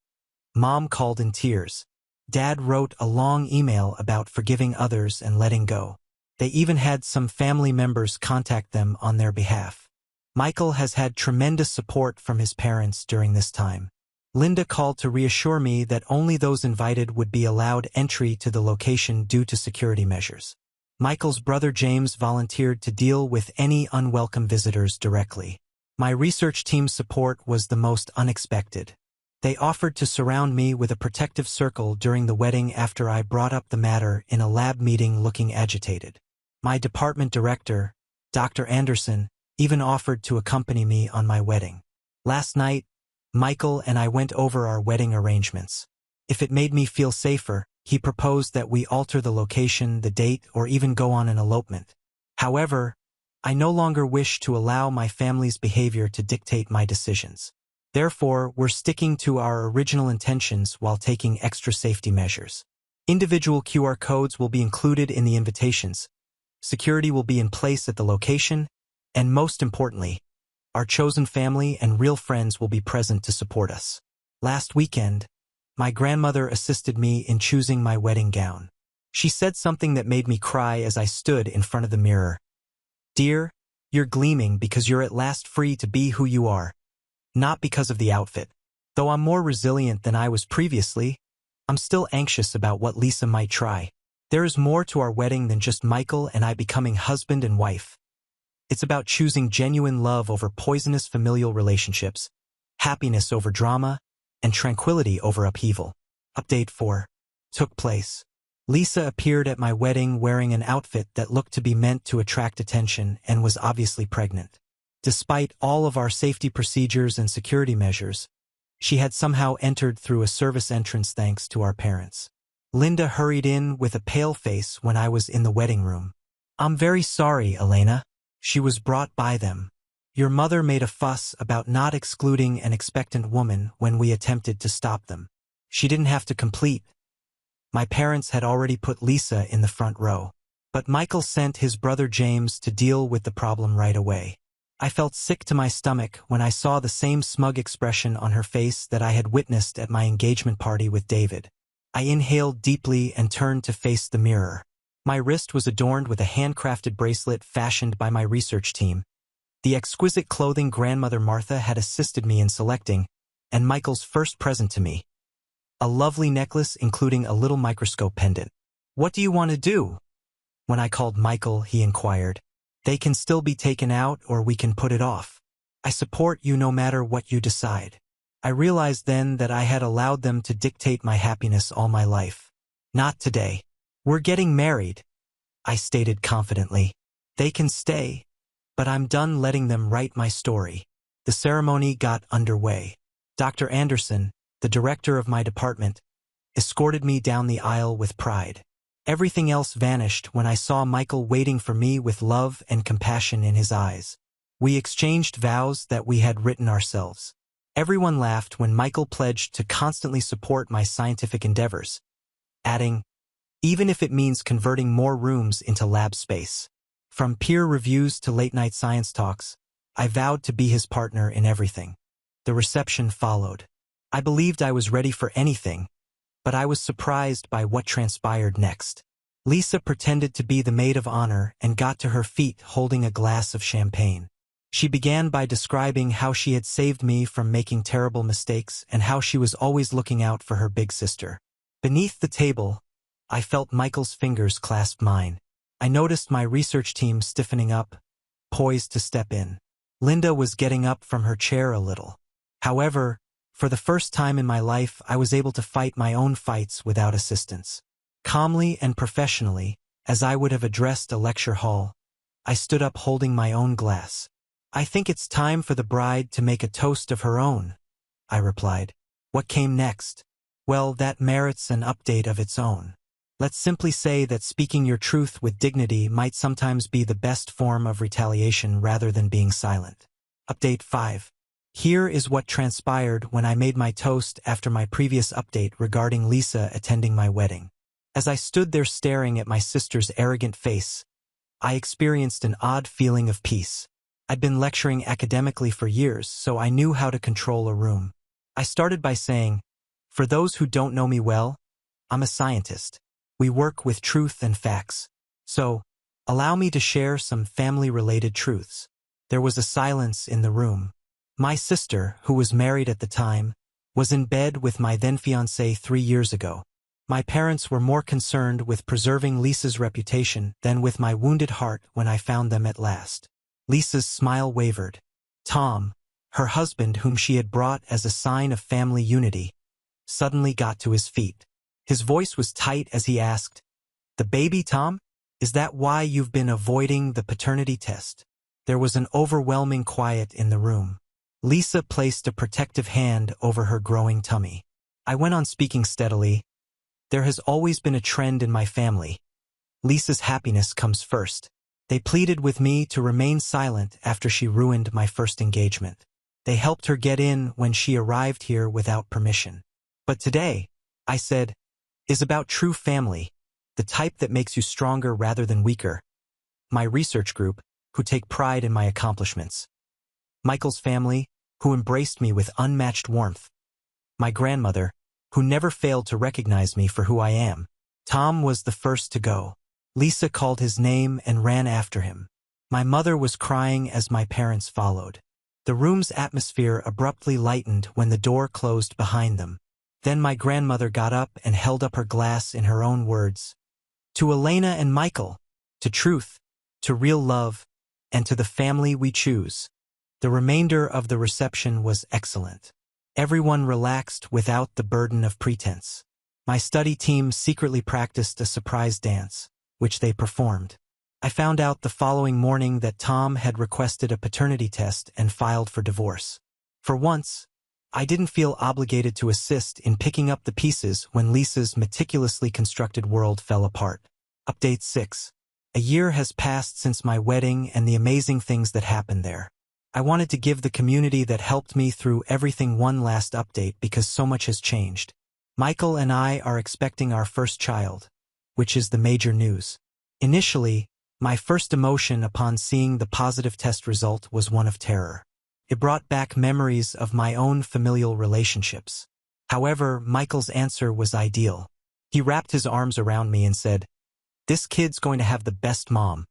Mom called in tears. Dad wrote a long email about forgiving others and letting go. They even had some family members contact them on their behalf. Michael has had tremendous support from his parents during this time. Linda called to reassure me that only those invited would be allowed entry to the location due to security measures. Michael's brother James volunteered to deal with any unwelcome visitors directly. My research team's support was the most unexpected. They offered to surround me with a protective circle during the wedding after I brought up the matter in a lab meeting looking agitated. My department director, Dr. Anderson, even offered to accompany me on my wedding. Last night, Michael and I went over our wedding arrangements. If it made me feel safer, he proposed that we alter the location, the date, or even go on an elopement. However, I no longer wish to allow my family's behavior to dictate my decisions. Therefore, we're sticking to our original intentions while taking extra safety measures. Individual QR codes will be included in the invitations. Security will be in place at the location, and most importantly, our chosen family and real friends will be present to support us. Last weekend, my grandmother assisted me in choosing my wedding gown. She said something that made me cry as I stood in front of the mirror. Dear, you're gleaming because you're at last free to be who you are. Not because of the outfit. Though I'm more resilient than I was previously, I'm still anxious about what Lisa might try. There is more to our wedding than just Michael and I becoming husband and wife. It's about choosing genuine love over poisonous familial relationships, happiness over drama, and tranquility over upheaval. Update 4. Took place. Lisa appeared at my wedding wearing an outfit that looked to be meant to attract attention and was obviously pregnant. Despite all of our safety procedures and security measures, she had somehow entered through a service entrance thanks to our parents. Linda hurried in with a pale face when I was in the wedding room. I'm very sorry, Elena. She was brought by them. Your mother made a fuss about not excluding an expectant woman when we attempted to stop them. She didn't have to complete. My parents had already put Lisa in the front row. But Michael sent his brother James to deal with the problem right away. I felt sick to my stomach when I saw the same smug expression on her face that I had witnessed at my engagement party with David. I inhaled deeply and turned to face the mirror. My wrist was adorned with a handcrafted bracelet fashioned by my research team. The exquisite clothing grandmother Martha had assisted me in selecting, and Michael's first present to me. A lovely necklace including a little microscope pendant. What do you want to do? When I called Michael, he inquired. They can still be taken out or we can put it off. I support you no matter what you decide. I realized then that I had allowed them to dictate my happiness all my life. Not today. We're getting married, I stated confidently. They can stay, but I'm done letting them write my story. The ceremony got underway. Dr. Anderson, the director of my department, escorted me down the aisle with pride. Everything else vanished when I saw Michael waiting for me with love and compassion in his eyes. We exchanged vows that we had written ourselves. Everyone laughed when Michael pledged to constantly support my scientific endeavors, adding, even if it means converting more rooms into lab space. From peer reviews to late-night science talks, I vowed to be his partner in everything. The reception followed. I believed I was ready for anything, but I was surprised by what transpired next. Lisa pretended to be the maid of honor and got to her feet holding a glass of champagne. She began by describing how she had saved me from making terrible mistakes and how she was always looking out for her big sister. Beneath the table, I felt Michael's fingers clasp mine. I noticed my research team stiffening up, poised to step in. Linda was getting up from her chair a little. However, for the first time in my life, I was able to fight my own fights without assistance. Calmly and professionally, as I would have addressed a lecture hall, I stood up holding my own glass. I think it's time for the bride to make a toast of her own, I replied. What came next? Well, that merits an update of its own. Let's simply say that speaking your truth with dignity might sometimes be the best form of retaliation rather than being silent. Update 5. Here is what transpired when I made my toast after my previous update regarding Lisa attending my wedding. As I stood there staring at my sister's arrogant face, I experienced an odd feeling of peace. I'd been lecturing academically for years, so I knew how to control a room. I started by saying, for those who don't know me well, I'm a scientist. We work with truth and facts. So, allow me to share some family-related truths. There was a silence in the room. My sister, who was married at the time, was in bed with my then-fiancé 3 years ago. My parents were more concerned with preserving Lisa's reputation than with my wounded heart when I found them at last. Lisa's smile wavered. Tom, her husband whom she had brought as a sign of family unity, suddenly got to his feet. His voice was tight as he asked, "The baby, Tom? Is that why you've been avoiding the paternity test?" There was an overwhelming quiet in the room. Lisa placed a protective hand over her growing tummy. I went on speaking steadily. There has always been a trend in my family. Lisa's happiness comes first. They pleaded with me to remain silent after she ruined my first engagement. They helped her get in when she arrived here without permission. But today, I said, is about true family, the type that makes you stronger rather than weaker. My research group, who take pride in my accomplishments. Michael's family, who embraced me with unmatched warmth. My grandmother, who never failed to recognize me for who I am. Tom was the first to go. Lisa called his name and ran after him. My mother was crying as my parents followed. The room's atmosphere abruptly lightened when the door closed behind them. Then my grandmother got up and held up her glass in her own words. To Elena and Michael, to truth, to real love, and to the family we choose. The remainder of the reception was excellent. Everyone relaxed without the burden of pretense. My study team secretly practiced a surprise dance, which they performed. I found out the following morning that Tom had requested a paternity test and filed for divorce. For once, I didn't feel obligated to assist in picking up the pieces when Lisa's meticulously constructed world fell apart. Update 6. A year has passed since my wedding and the amazing things that happened there. I wanted to give the community that helped me through everything one last update because so much has changed. Michael and I are expecting our first child, which is the major news. Initially, my first emotion upon seeing the positive test result was one of terror. It brought back memories of my own familial relationships. However, Michael's answer was ideal. He wrapped his arms around me and said, "This kid's going to have the best mom.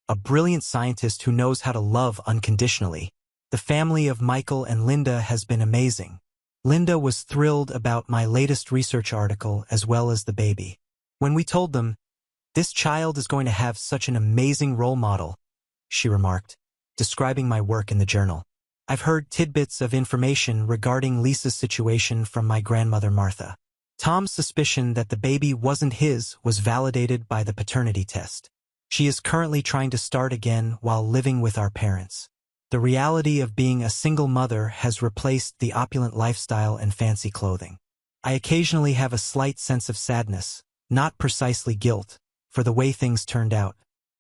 A brilliant scientist who knows how to love unconditionally." The family of Michael and Linda has been amazing. Linda was thrilled about my latest research article as well as the baby. When we told them, "This child is going to have such an amazing role model," she remarked, describing my work in the journal. I've heard tidbits of information regarding Lisa's situation from my grandmother Martha. Tom's suspicion that the baby wasn't his was validated by the paternity test. She is currently trying to start again while living with our parents. The reality of being a single mother has replaced the opulent lifestyle and fancy clothing. I occasionally have a slight sense of sadness, not precisely guilt, for the way things turned out.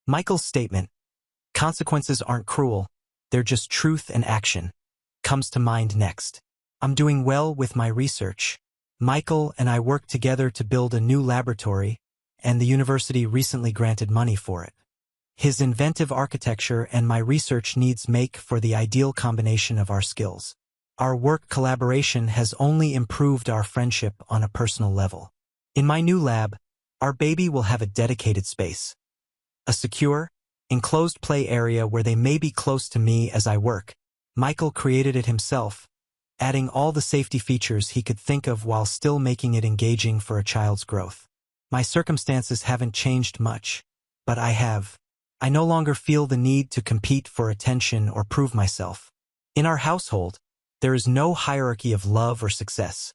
Michael's statement, "Consequences aren't cruel, they're just truth and action," comes to mind next. I'm doing well with my research. Michael and I worked together to build a new laboratory, and the university recently granted money for it. His inventive architecture and my research needs make for the ideal combination of our skills. Our work collaboration has only improved our friendship on a personal level. In my new lab, our baby will have a dedicated space. A secure, enclosed play area where they may be close to me as I work. Michael created it himself, adding all the safety features he could think of while still making it engaging for a child's growth. My circumstances haven't changed much, but I have. I no longer feel the need to compete for attention or prove myself. In our household, there is no hierarchy of love or success.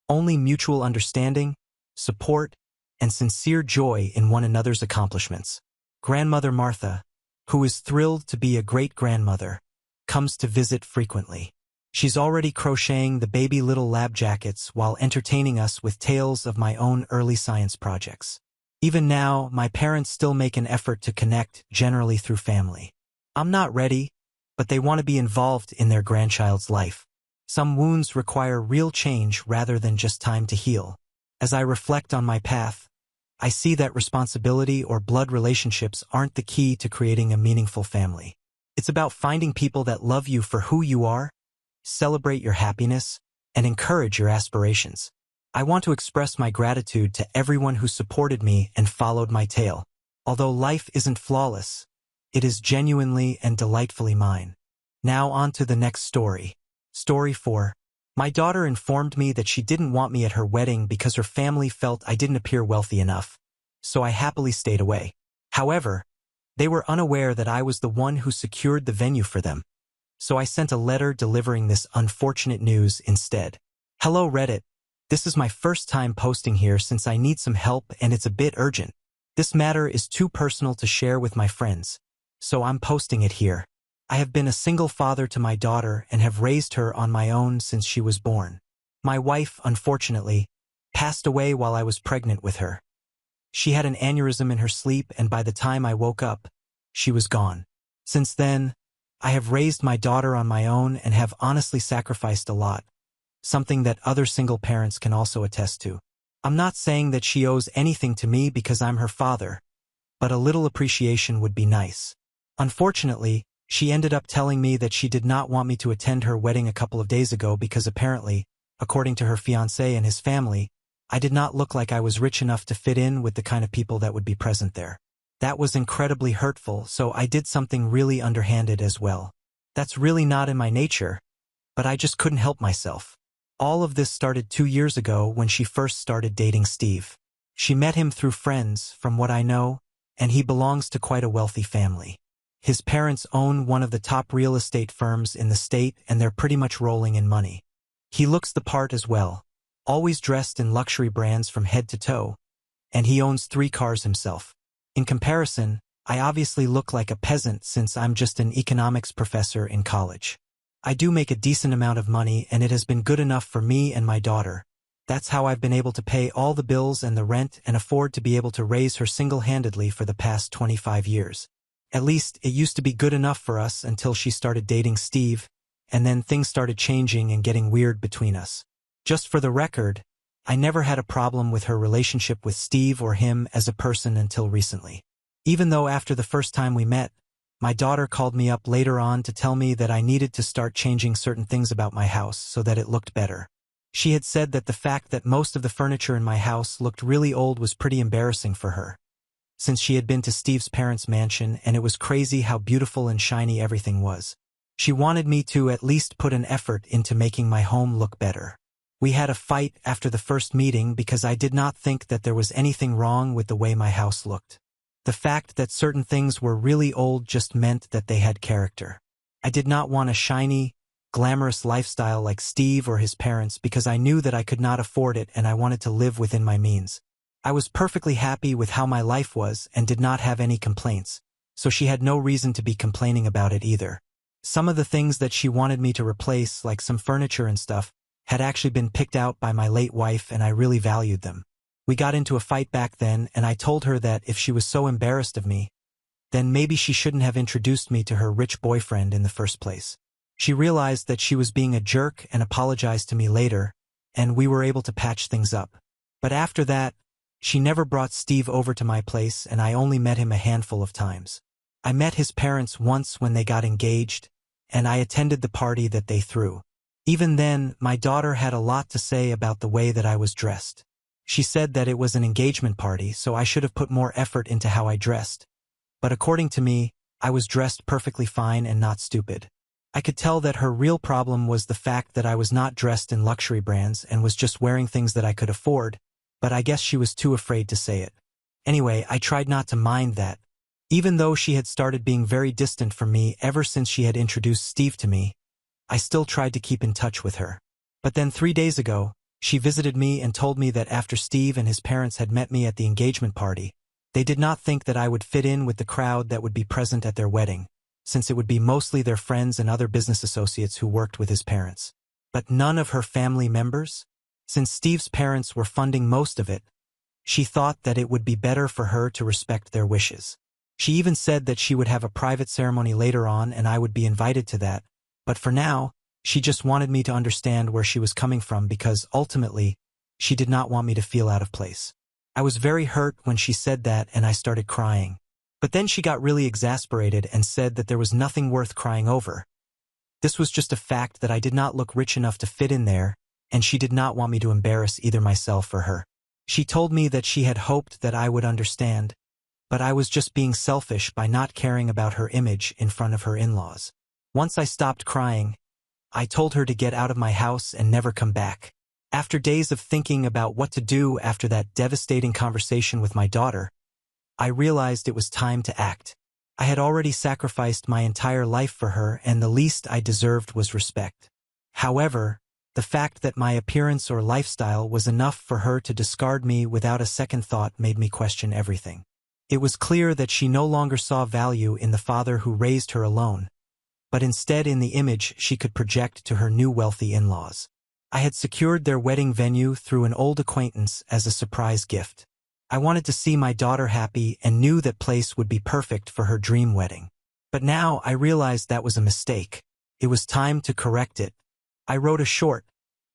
Only mutual understanding, support, and sincere joy in one another's accomplishments. Grandmother Martha, who is thrilled to be a great-grandmother, comes to visit frequently. She's already crocheting the baby little lab jackets while entertaining us with tales of my own early science projects. Even now, my parents still make an effort to connect, generally through family. I'm not ready, but they want to be involved in their grandchild's life. Some wounds require real change rather than just time to heal. As I reflect on my path, I see that responsibility or blood relationships aren't the key to creating a meaningful family. It's about finding people that love you for who you are, celebrate your happiness, and encourage your aspirations. I want to express my gratitude to everyone who supported me and followed my tale. Although life isn't flawless, it is genuinely and delightfully mine. Now on to the next story. Story 4. My daughter informed me that she didn't want me at her wedding because her family felt I didn't appear wealthy enough, so I happily stayed away. However, they were unaware that I was the one who secured the venue for them, so I sent a letter delivering this unfortunate news instead. Hello Reddit. This is my first time posting here since I need some help and it's a bit urgent. This matter is too personal to share with my friends, so I'm posting it here. I have been a single father to my daughter and have raised her on my own since she was born. My wife, unfortunately, passed away while I was pregnant with her. She had an aneurysm in her sleep and by the time I woke up, she was gone. Since then, I have raised my daughter on my own and have honestly sacrificed a lot, something that other single parents can also attest to. I'm not saying that she owes anything to me because I'm her father, but a little appreciation would be nice. Unfortunately, she ended up telling me that she did not want me to attend her wedding a couple of days ago because apparently, according to her fiancé and his family, I did not look like I was rich enough to fit in with the kind of people that would be present there. That was incredibly hurtful, so I did something really underhanded as well. That's really not in my nature, but I just couldn't help myself. All of this started 2 years ago when she first started dating Steve. She met him through friends, from what I know, and he belongs to quite a wealthy family. His parents own one of the top real estate firms in the state and they're pretty much rolling in money. He looks the part as well, always dressed in luxury brands from head to toe, and he owns 3 cars himself. In comparison, I obviously look like a peasant since I'm just an economics professor in college. I do make a decent amount of money and it has been good enough for me and my daughter. That's how I've been able to pay all the bills and the rent and afford to be able to raise her single-handedly for the past 25 years. At least, it used to be good enough for us until she started dating Steve, and then things started changing and getting weird between us. Just for the record, I never had a problem with her relationship with Steve or him as a person until recently. Even though after the first time we met, my daughter called me up later on to tell me that I needed to start changing certain things about my house so that it looked better. She had said that the fact that most of the furniture in my house looked really old was pretty embarrassing for her, since she had been to Steve's parents' mansion and it was crazy how beautiful and shiny everything was. She wanted me to at least put an effort into making my home look better. We had a fight after the first meeting because I did not think that there was anything wrong with the way my house looked. The fact that certain things were really old just meant that they had character. I did not want a shiny, glamorous lifestyle like Steve or his parents because I knew that I could not afford it and I wanted to live within my means. I was perfectly happy with how my life was and did not have any complaints, so she had no reason to be complaining about it either. Some of the things that she wanted me to replace, like some furniture and stuff, had actually been picked out by my late wife and I really valued them. We got into a fight back then and I told her that if she was so embarrassed of me, then maybe she shouldn't have introduced me to her rich boyfriend in the first place. She realized that she was being a jerk and apologized to me later, and we were able to patch things up. But after that, she never brought Steve over to my place and I only met him a handful of times. I met his parents once when they got engaged, and I attended the party that they threw. Even then, my daughter had a lot to say about the way that I was dressed. She said that it was an engagement party, so I should have put more effort into how I dressed. But according to me, I was dressed perfectly fine and not stupid. I could tell that her real problem was the fact that I was not dressed in luxury brands and was just wearing things that I could afford, but I guess she was too afraid to say it. Anyway, I tried not to mind that. Even though she had started being very distant from me ever since she had introduced Steve to me, I still tried to keep in touch with her. But then 3 days ago, she visited me and told me that after Steve and his parents had met me at the engagement party, they did not think that I would fit in with the crowd that would be present at their wedding, since it would be mostly their friends and other business associates who worked with his parents. But none of her family members? Since Steve's parents were funding most of it, she thought that it would be better for her to respect their wishes. She even said that she would have a private ceremony later on and I would be invited to that, but for now, she just wanted me to understand where she was coming from because, ultimately, she did not want me to feel out of place. I was very hurt when she said that and I started crying. But then she got really exasperated and said that there was nothing worth crying over. This was just a fact that I did not look rich enough to fit in there, and she did not want me to embarrass either myself or her. She told me that she had hoped that I would understand, but I was just being selfish by not caring about her image in front of her in-laws. Once I stopped crying, I told her to get out of my house and never come back. After days of thinking about what to do after that devastating conversation with my daughter, I realized it was time to act. I had already sacrificed my entire life for her, and the least I deserved was respect. However, the fact that my appearance or lifestyle was enough for her to discard me without a second thought made me question everything. It was clear that she no longer saw value in the father who raised her alone, but instead in the image she could project to her new wealthy in-laws. I had secured their wedding venue through an old acquaintance as a surprise gift. I wanted to see my daughter happy and knew that place would be perfect for her dream wedding. But now I realized that was a mistake. It was time to correct it. I wrote a short,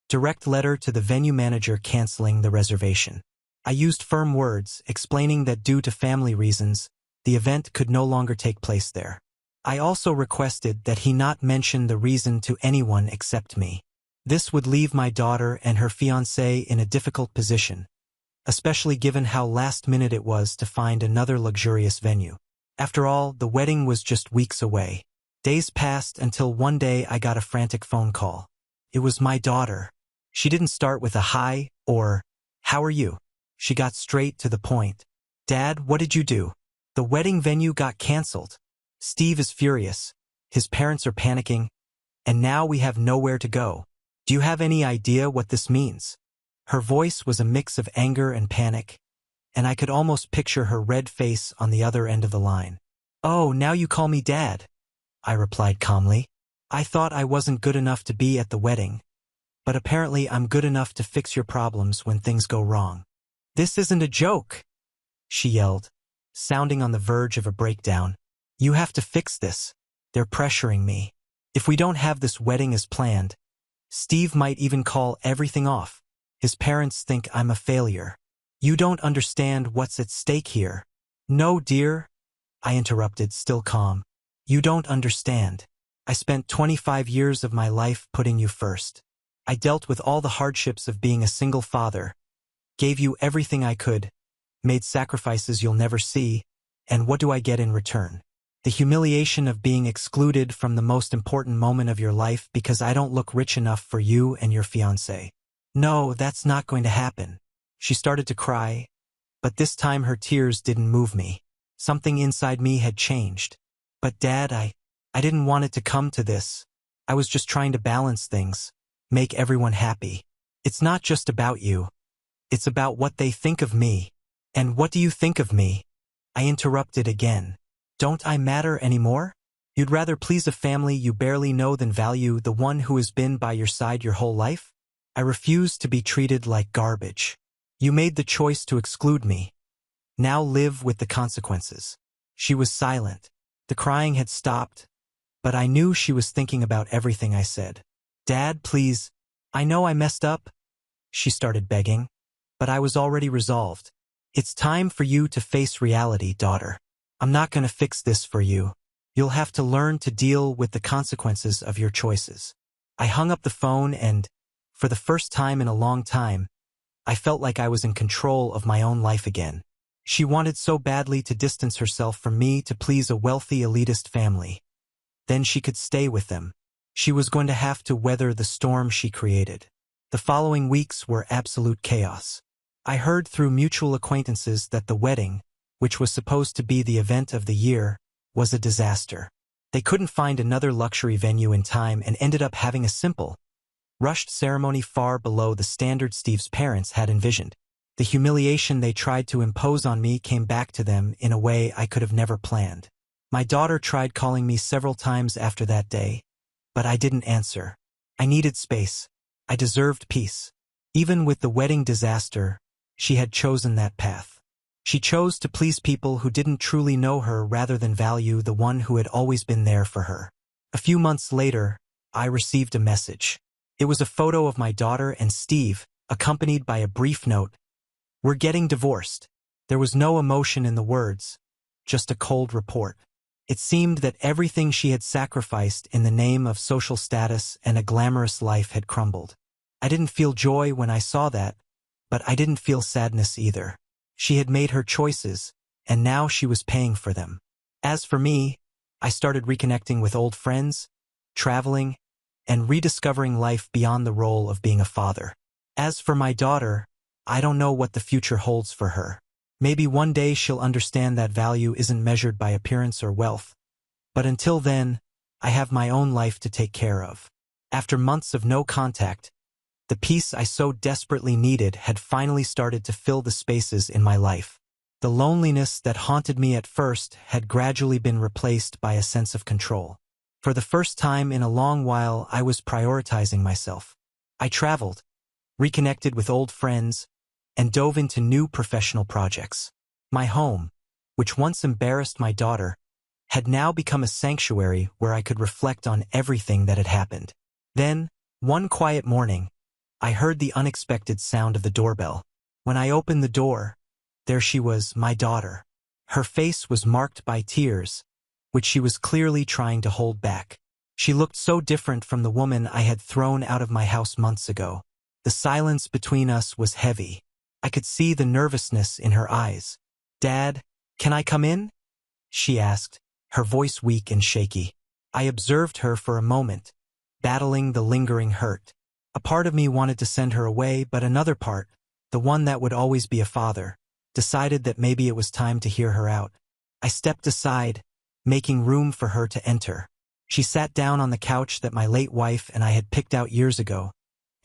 direct letter to the venue manager canceling the reservation. I used firm words, explaining that due to family reasons, the event could no longer take place there. I also requested that he not mention the reason to anyone except me. This would leave my daughter and her fiancé in a difficult position, especially given how last-minute it was to find another luxurious venue. After all, the wedding was just weeks away. Days passed until one day I got a frantic phone call. It was my daughter. She didn't start with a hi or, "How are you?" She got straight to the point. "Dad, what did you do? The wedding venue got canceled. Steve is furious. His parents are panicking. And now we have nowhere to go. Do you have any idea what this means?" Her voice was a mix of anger and panic, and I could almost picture her red face on the other end of the line. "Oh, now you call me Dad," I replied calmly. "I thought I wasn't good enough to be at the wedding, but apparently I'm good enough to fix your problems when things go wrong." "This isn't a joke," she yelled, sounding on the verge of a breakdown. "You have to fix this. They're pressuring me. If we don't have this wedding as planned, Steve might even call everything off. His parents think I'm a failure. You don't understand what's at stake here." "No, dear," I interrupted, still calm. "You don't understand. I spent 25 years of my life putting you first. I dealt with all the hardships of being a single father, gave you everything I could, made sacrifices you'll never see, and what do I get in return? The humiliation of being excluded from the most important moment of your life because I don't look rich enough for you and your fiancé. No, that's not going to happen." She started to cry, but this time her tears didn't move me. Something inside me had changed. "But Dad, I didn't want it to come to this. I was just trying to balance things, make everyone happy. It's not just about you. It's about what they think of me." "And what do you think of me?" I interrupted again. "Don't I matter anymore? You'd rather please a family you barely know than value the one who has been by your side your whole life? I refuse to be treated like garbage. You made the choice to exclude me. Now live with the consequences." She was silent. The crying had stopped, but I knew she was thinking about everything I said. "Dad, please. I know I messed up," she started begging, but I was already resolved. "It's time for you to face reality, daughter. I'm not going to fix this for you. You'll have to learn to deal with the consequences of your choices." I hung up the phone and, for the first time in a long time, I felt like I was in control of my own life again. She wanted so badly to distance herself from me to please a wealthy elitist family. Then she could stay with them. She was going to have to weather the storm she created. The following weeks were absolute chaos. I heard through mutual acquaintances that the wedding, which was supposed to be the event of the year, was a disaster. They couldn't find another luxury venue in time and ended up having a simple, rushed ceremony far below the standard Steve's parents had envisioned. The humiliation they tried to impose on me came back to them in a way I could have never planned. My daughter tried calling me several times after that day, but I didn't answer. I needed space. I deserved peace. Even with the wedding disaster, she had chosen that path. She chose to please people who didn't truly know her rather than value the one who had always been there for her. A few months later, I received a message. It was a photo of my daughter and Steve, accompanied by a brief note. "We're getting divorced." There was no emotion in the words, just a cold report. It seemed that everything she had sacrificed in the name of social status and a glamorous life had crumbled. I didn't feel joy when I saw that, but I didn't feel sadness either. She had made her choices, and now she was paying for them. As for me, I started reconnecting with old friends, traveling, and rediscovering life beyond the role of being a father. As for my daughter, I don't know what the future holds for her. Maybe one day she'll understand that value isn't measured by appearance or wealth. But until then, I have my own life to take care of. After months of no contact, the peace I so desperately needed had finally started to fill the spaces in my life. The loneliness that haunted me at first had gradually been replaced by a sense of control. For the first time in a long while, I was prioritizing myself. I traveled, reconnected with old friends, and dove into new professional projects. My home, which once embarrassed my daughter, had now become a sanctuary where I could reflect on everything that had happened. Then, one quiet morning, I heard the unexpected sound of the doorbell. When I opened the door, there she was, my daughter. Her face was marked by tears, which she was clearly trying to hold back. She looked so different from the woman I had thrown out of my house months ago. The silence between us was heavy. I could see the nervousness in her eyes. "Dad, can I come in?" she asked, her voice weak and shaky. I observed her for a moment, battling the lingering hurt. A part of me wanted to send her away, but another part, the one that would always be a father, decided that maybe it was time to hear her out. I stepped aside, making room for her to enter. She sat down on the couch that my late wife and I had picked out years ago,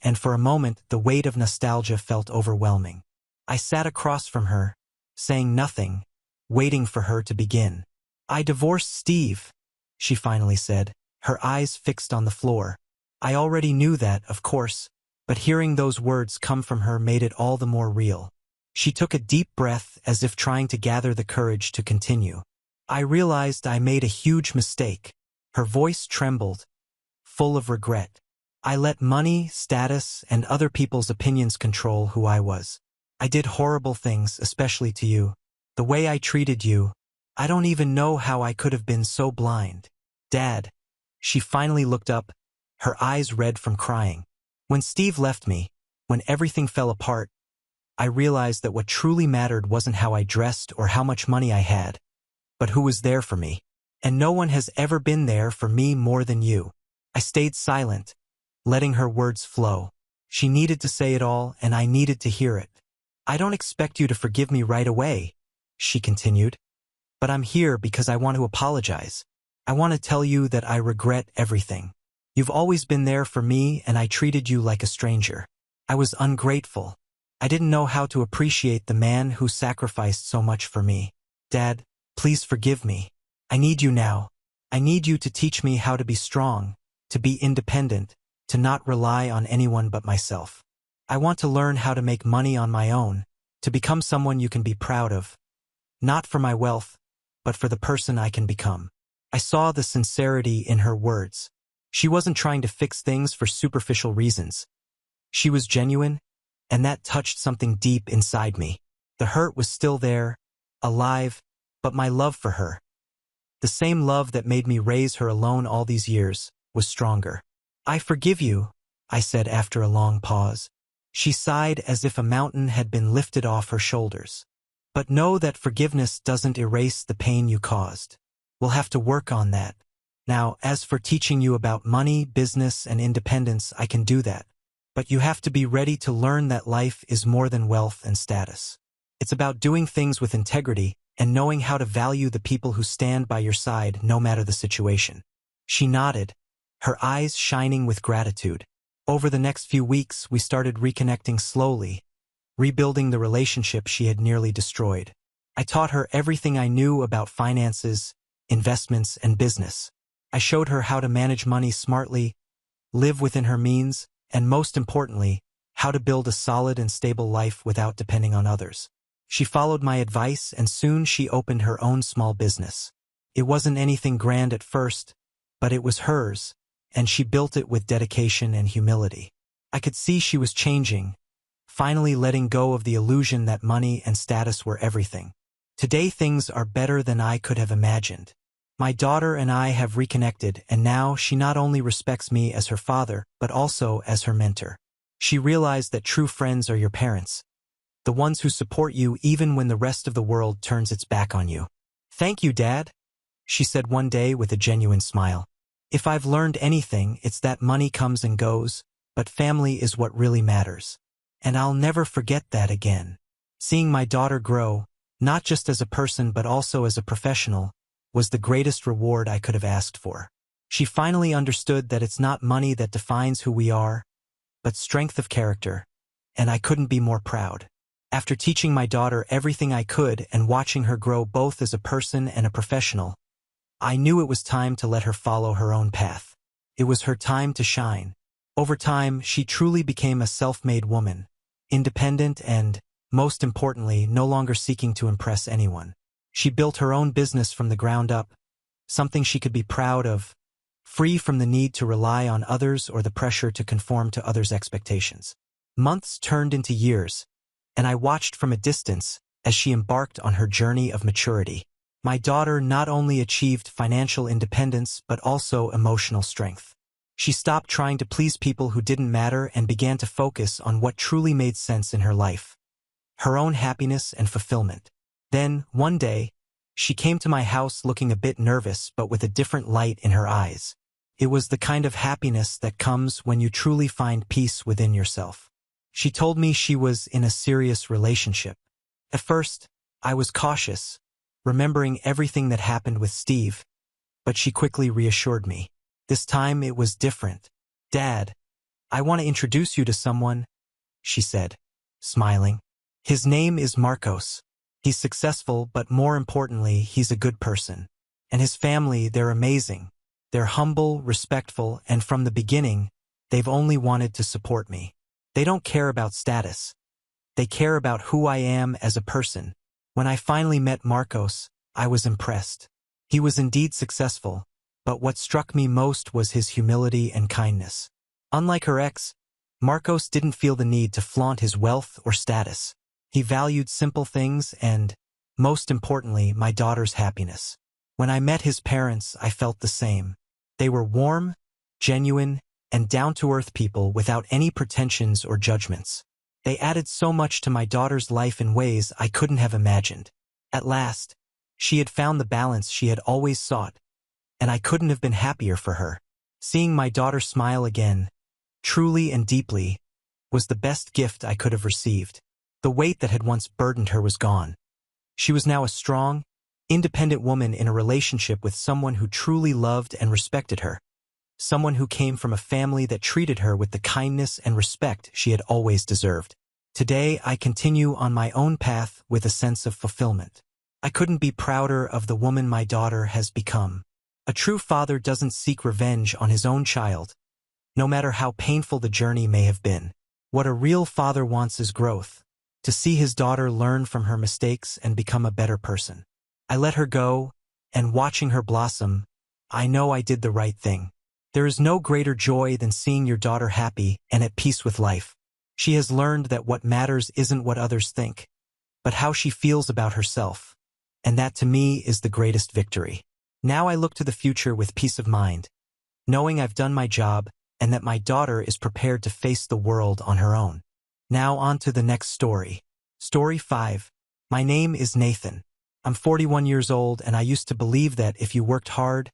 and for a moment the weight of nostalgia felt overwhelming. I sat across from her, saying nothing, waiting for her to begin. "I divorced Steve," she finally said, her eyes fixed on the floor. I already knew that, of course, but hearing those words come from her made it all the more real. She took a deep breath as if trying to gather the courage to continue. I realized I made a huge mistake. Her voice trembled, full of regret. I let money, status, and other people's opinions control who I was. I did horrible things, especially to you. The way I treated you, I don't even know how I could have been so blind. Dad. She finally looked up, her eyes red from crying. When Steve left me, when everything fell apart, I realized that what truly mattered wasn't how I dressed or how much money I had, but who was there for me. And no one has ever been there for me more than you. I stayed silent, letting her words flow. She needed to say it all, and I needed to hear it. "I don't expect you to forgive me right away," she continued, "but I'm here because I want to apologize. I want to tell you that I regret everything. You've always been there for me, and I treated you like a stranger. I was ungrateful. I didn't know how to appreciate the man who sacrificed so much for me. Dad, please forgive me. I need you now. I need you to teach me how to be strong, to be independent, to not rely on anyone but myself. I want to learn how to make money on my own, to become someone you can be proud of. Not for my wealth, but for the person I can become." I saw the sincerity in her words. She wasn't trying to fix things for superficial reasons. She was genuine, and that touched something deep inside me. The hurt was still there, alive, but my love for her, the same love that made me raise her alone all these years, was stronger. "I forgive you," I said after a long pause. She sighed as if a mountain had been lifted off her shoulders. "But know that forgiveness doesn't erase the pain you caused. We'll have to work on that. Now, as for teaching you about money, business, and independence, I can do that. But you have to be ready to learn that life is more than wealth and status. It's about doing things with integrity and knowing how to value the people who stand by your side no matter the situation." She nodded, her eyes shining with gratitude. Over the next few weeks, we started reconnecting slowly, rebuilding the relationship she had nearly destroyed. I taught her everything I knew about finances, investments, and business. I showed her how to manage money smartly, live within her means, and most importantly, how to build a solid and stable life without depending on others. She followed my advice, and soon she opened her own small business. It wasn't anything grand at first, but it was hers, and she built it with dedication and humility. I could see she was changing, finally letting go of the illusion that money and status were everything. Today things are better than I could have imagined. My daughter and I have reconnected, and now she not only respects me as her father, but also as her mentor. She realized that true friends are your parents, the ones who support you even when the rest of the world turns its back on you. "Thank you, Dad," she said one day with a genuine smile. "If I've learned anything, it's that money comes and goes, but family is what really matters. And I'll never forget that again." Seeing my daughter grow, not just as a person but also as a professional, was the greatest reward I could have asked for. She finally understood that it's not money that defines who we are, but strength of character, and I couldn't be more proud. After teaching my daughter everything I could and watching her grow both as a person and a professional, I knew it was time to let her follow her own path. It was her time to shine. Over time, she truly became a self-made woman, independent and, most importantly, no longer seeking to impress anyone. She built her own business from the ground up, something she could be proud of, free from the need to rely on others or the pressure to conform to others' expectations. Months turned into years, and I watched from a distance as she embarked on her journey of maturity. My daughter not only achieved financial independence but also emotional strength. She stopped trying to please people who didn't matter and began to focus on what truly made sense in her life: her own happiness and fulfillment. Then, one day, she came to my house looking a bit nervous but with a different light in her eyes. It was the kind of happiness that comes when you truly find peace within yourself. She told me she was in a serious relationship. At first, I was cautious, remembering everything that happened with Steve, but she quickly reassured me. This time it was different. "Dad, I want to introduce you to someone," she said, smiling. "His name is Marcos. He's successful, but more importantly, he's a good person. And his family, they're amazing. They're humble, respectful, and from the beginning, they've only wanted to support me. They don't care about status. They care about who I am as a person." When I finally met Marcos, I was impressed. He was indeed successful, but what struck me most was his humility and kindness. Unlike her ex, Marcos didn't feel the need to flaunt his wealth or status. He valued simple things and, most importantly, my daughter's happiness. When I met his parents, I felt the same. They were warm, genuine, and down-to-earth people without any pretensions or judgments. They added so much to my daughter's life in ways I couldn't have imagined. At last, she had found the balance she had always sought, and I couldn't have been happier for her. Seeing my daughter smile again, truly and deeply, was the best gift I could have received. The weight that had once burdened her was gone. She was now a strong, independent woman in a relationship with someone who truly loved and respected her. Someone who came from a family that treated her with the kindness and respect she had always deserved. Today, I continue on my own path with a sense of fulfillment. I couldn't be prouder of the woman my daughter has become. A true father doesn't seek revenge on his own child, no matter how painful the journey may have been. What a real father wants is growth, to see his daughter learn from her mistakes and become a better person. I let her go, and watching her blossom, I know I did the right thing. There is no greater joy than seeing your daughter happy and at peace with life. She has learned that what matters isn't what others think, but how she feels about herself, and that to me is the greatest victory. Now I look to the future with peace of mind, knowing I've done my job and that my daughter is prepared to face the world on her own. Now on to the next story. Story 5. My name is Nathan. I'm 41 years old, and I used to believe that if you worked hard,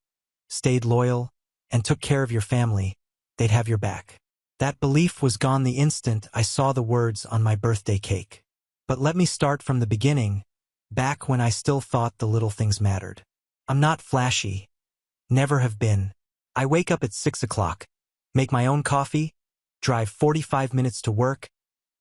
stayed loyal, and took care of your family, they'd have your back. That belief was gone the instant I saw the words on my birthday cake. But let me start from the beginning, back when I still thought the little things mattered. I'm not flashy. Never have been. I wake up at 6 o'clock, make my own coffee, drive 45 minutes to work,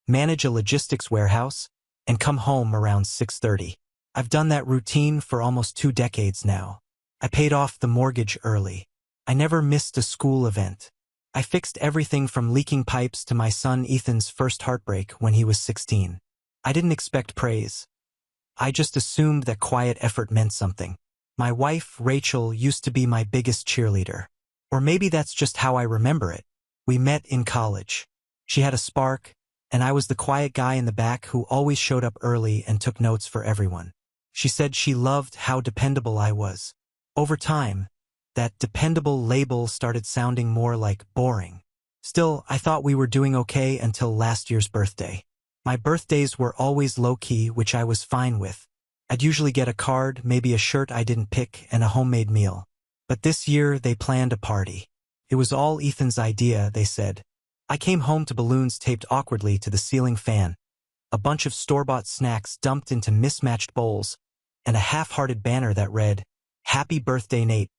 manage a logistics warehouse, and come home around 6:30. I've done that routine for almost 2 decades now. I paid off the mortgage early. I never missed a school event. I fixed everything from leaking pipes to my son Ethan's first heartbreak when he was 16. I didn't expect praise. I just assumed that quiet effort meant something. My wife, Rachel, used to be my biggest cheerleader. Or maybe that's just how I remember it. We met in college. She had a spark, and I was the quiet guy in the back who always showed up early and took notes for everyone. She said she loved how dependable I was. Over time, that dependable label started sounding more like boring. Still, I thought we were doing okay until last year's birthday. My birthdays were always low-key, which I was fine with. I'd usually get a card, maybe a shirt I didn't pick, and a homemade meal. But this year, they planned a party. It was all Ethan's idea, they said. I came home to balloons taped awkwardly to the ceiling fan, a bunch of store-bought snacks dumped into mismatched bowls, and a half-hearted banner that read, "Happy Birthday, Nate,"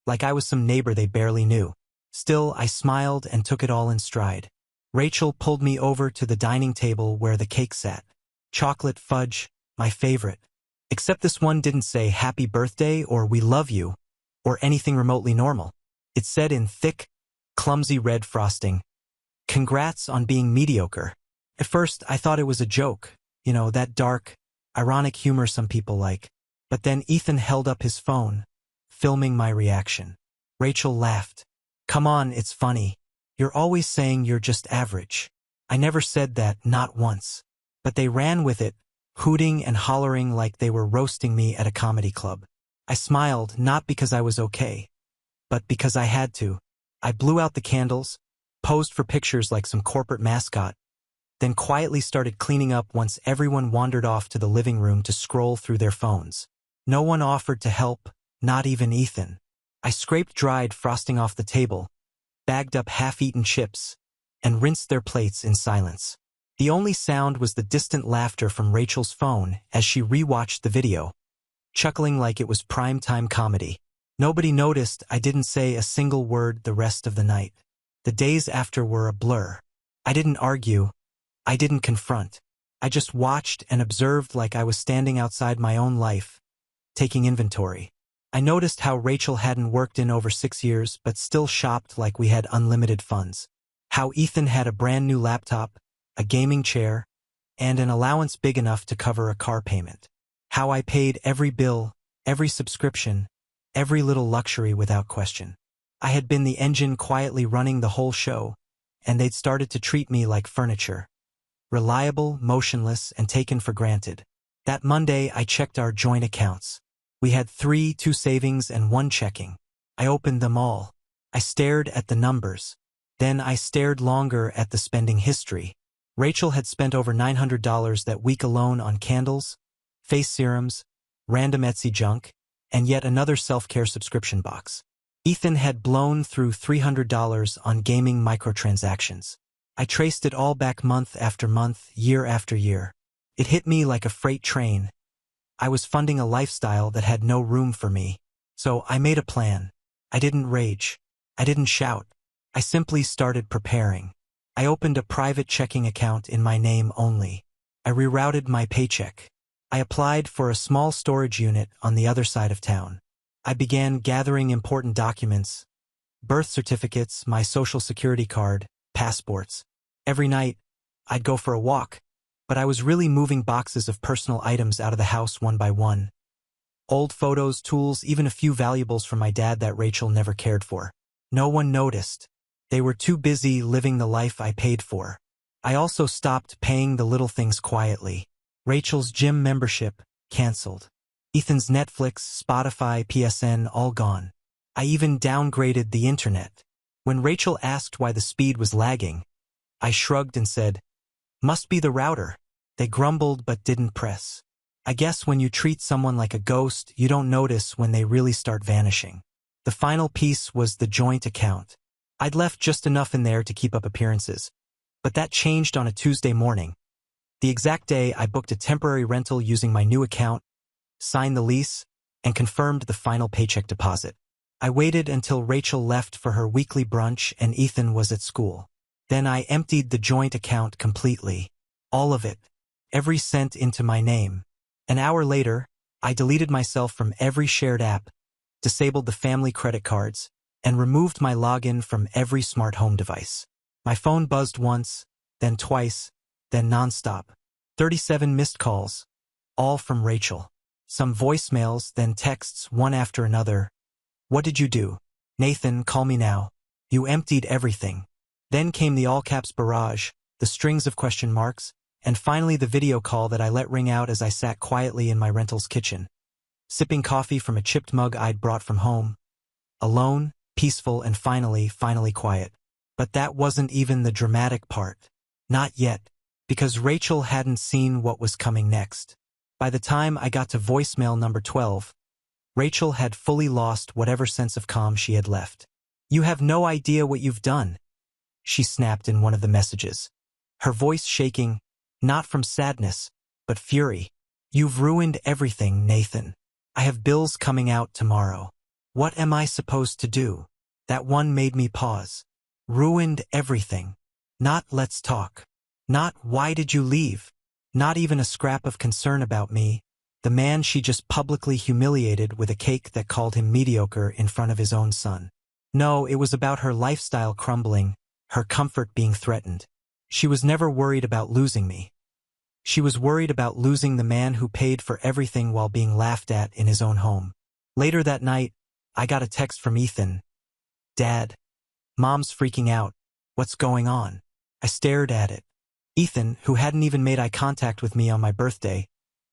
like I was some neighbor they barely knew. Still, I smiled and took it all in stride. Rachel pulled me over to the dining table where the cake sat. Chocolate fudge, my favorite. Except this one didn't say happy birthday or we love you, or anything remotely normal. It said in thick, clumsy red frosting, "Congrats on being mediocre." At first, I thought it was a joke, that dark, ironic humor some people like. But then Ethan held up his phone, filming my reaction. Rachel laughed. "Come on, it's funny. You're always saying you're just average." I never said that, not once. But they ran with it, hooting and hollering like they were roasting me at a comedy club. I smiled, not because I was okay, but because I had to. I blew out the candles, posed for pictures like some corporate mascot, then quietly started cleaning up once everyone wandered off to the living room to scroll through their phones. No one offered to help, not even Ethan. I scraped dried frosting off the table, bagged up half-eaten chips, and rinsed their plates in silence. The only sound was the distant laughter from Rachel's phone as she rewatched the video, chuckling like it was prime-time comedy. Nobody noticed I didn't say a single word the rest of the night. The days after were a blur. I didn't argue. I didn't confront. I just watched and observed like I was standing outside my own life, taking inventory. I noticed how Rachel hadn't worked in over 6 years but still shopped like we had unlimited funds. How Ethan had a brand new laptop, a gaming chair, and an allowance big enough to cover a car payment. How I paid every bill, every subscription, every little luxury without question. I had been the engine quietly running the whole show, and they'd started to treat me like furniture. Reliable, motionless, and taken for granted. That Monday, I checked our joint accounts. We had 2 savings and 1 checking. I opened them all. I stared at the numbers. Then I stared longer at the spending history. Rachel had spent over $900 that week alone on candles, face serums, random Etsy junk, and yet another self-care subscription box. Ethan had blown through $300 on gaming microtransactions. I traced it all back month after month, year after year. It hit me like a freight train. I was funding a lifestyle that had no room for me. So I made a plan. I didn't rage. I didn't shout. I simply started preparing. I opened a private checking account in my name only. I rerouted my paycheck. I applied for a small storage unit on the other side of town. I began gathering important documents, birth certificates, my social security card, passports. Every night, I'd go for a walk, but I was really moving boxes of personal items out of the house one by one. Old photos, tools, even a few valuables from my dad that Rachel never cared for. No one noticed. They were too busy living the life I paid for. I also stopped paying the little things quietly. Rachel's gym membership, canceled. Ethan's Netflix, Spotify, PSN, all gone. I even downgraded the internet. When Rachel asked why the speed was lagging, I shrugged and said, "Must be the router." They grumbled but didn't press. I guess when you treat someone like a ghost, you don't notice when they really start vanishing. The final piece was the joint account. I'd left just enough in there to keep up appearances. But that changed on a Tuesday morning. The exact day I booked a temporary rental using my new account, signed the lease, and confirmed the final paycheck deposit. I waited until Rachel left for her weekly brunch and Ethan was at school. Then I emptied the joint account completely. All of it. Every cent into my name. An hour later, I deleted myself from every shared app, disabled the family credit cards, and removed my login from every smart home device. My phone buzzed once, then twice, then nonstop. 37 missed calls, all from Rachel. Some voicemails, then texts, one after another. What did you do? Nathan, call me now. You emptied everything. Then came the all-caps barrage, the strings of question marks, and finally the video call that I let ring out as I sat quietly in my rental's kitchen, sipping coffee from a chipped mug I'd brought from home. Alone, peaceful, and finally quiet. But that wasn't even the dramatic part. Not yet, because Rachel hadn't seen what was coming next. By the time I got to voicemail number 12, Rachel had fully lost whatever sense of calm she had left. You have no idea what you've done, she snapped in one of the messages, her voice shaking, not from sadness, but fury. You've ruined everything, Nathan. I have bills coming out tomorrow. What am I supposed to do? That one made me pause. Ruined everything. Not let's talk. Not why did you leave? Not even a scrap of concern about me, the man she just publicly humiliated with a cake that called him mediocre in front of his own son. No, it was about her lifestyle crumbling, her comfort being threatened. She was never worried about losing me. She was worried about losing the man who paid for everything while being laughed at in his own home. Later that night, I got a text from Ethan. Dad. Mom's freaking out. What's going on? I stared at it. Ethan, who hadn't even made eye contact with me on my birthday,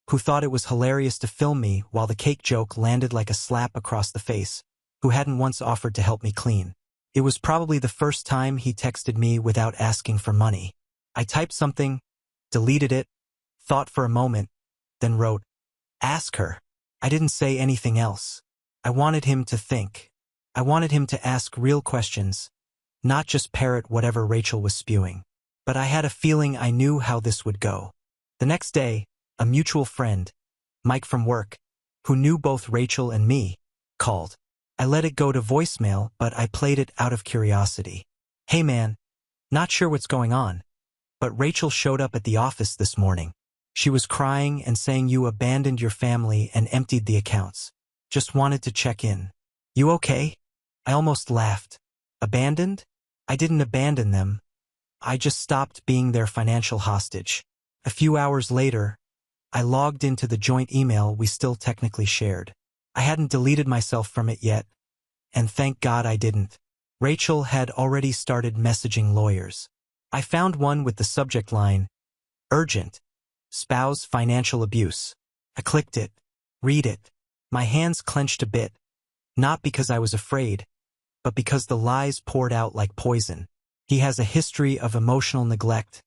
who thought it was hilarious to film me while the cake joke landed like a slap across the face, who hadn't once offered to help me clean. It was probably the first time he texted me without asking for money. I typed something, deleted it, thought for a moment, then wrote, "Ask her." I didn't say anything else. I wanted him to think. I wanted him to ask real questions, not just parrot whatever Rachel was spewing. But I had a feeling I knew how this would go. The next day, a mutual friend, Mike from work, who knew both Rachel and me, called. I let it go to voicemail, but I played it out of curiosity. Hey man, not sure what's going on, but Rachel showed up at the office this morning. She was crying and saying you abandoned your family and emptied the accounts. Just wanted to check in. You okay? I almost laughed. Abandoned? I didn't abandon them. I just stopped being their financial hostage. A few hours later, I logged into the joint email we still technically shared. I hadn't deleted myself from it yet, and thank God I didn't. Rachel had already started messaging lawyers. I found one with the subject line, "Urgent. Spouse financial abuse." I clicked it. Read it. My hands clenched a bit, not because I was afraid, but because the lies poured out like poison. He has a history of emotional neglect,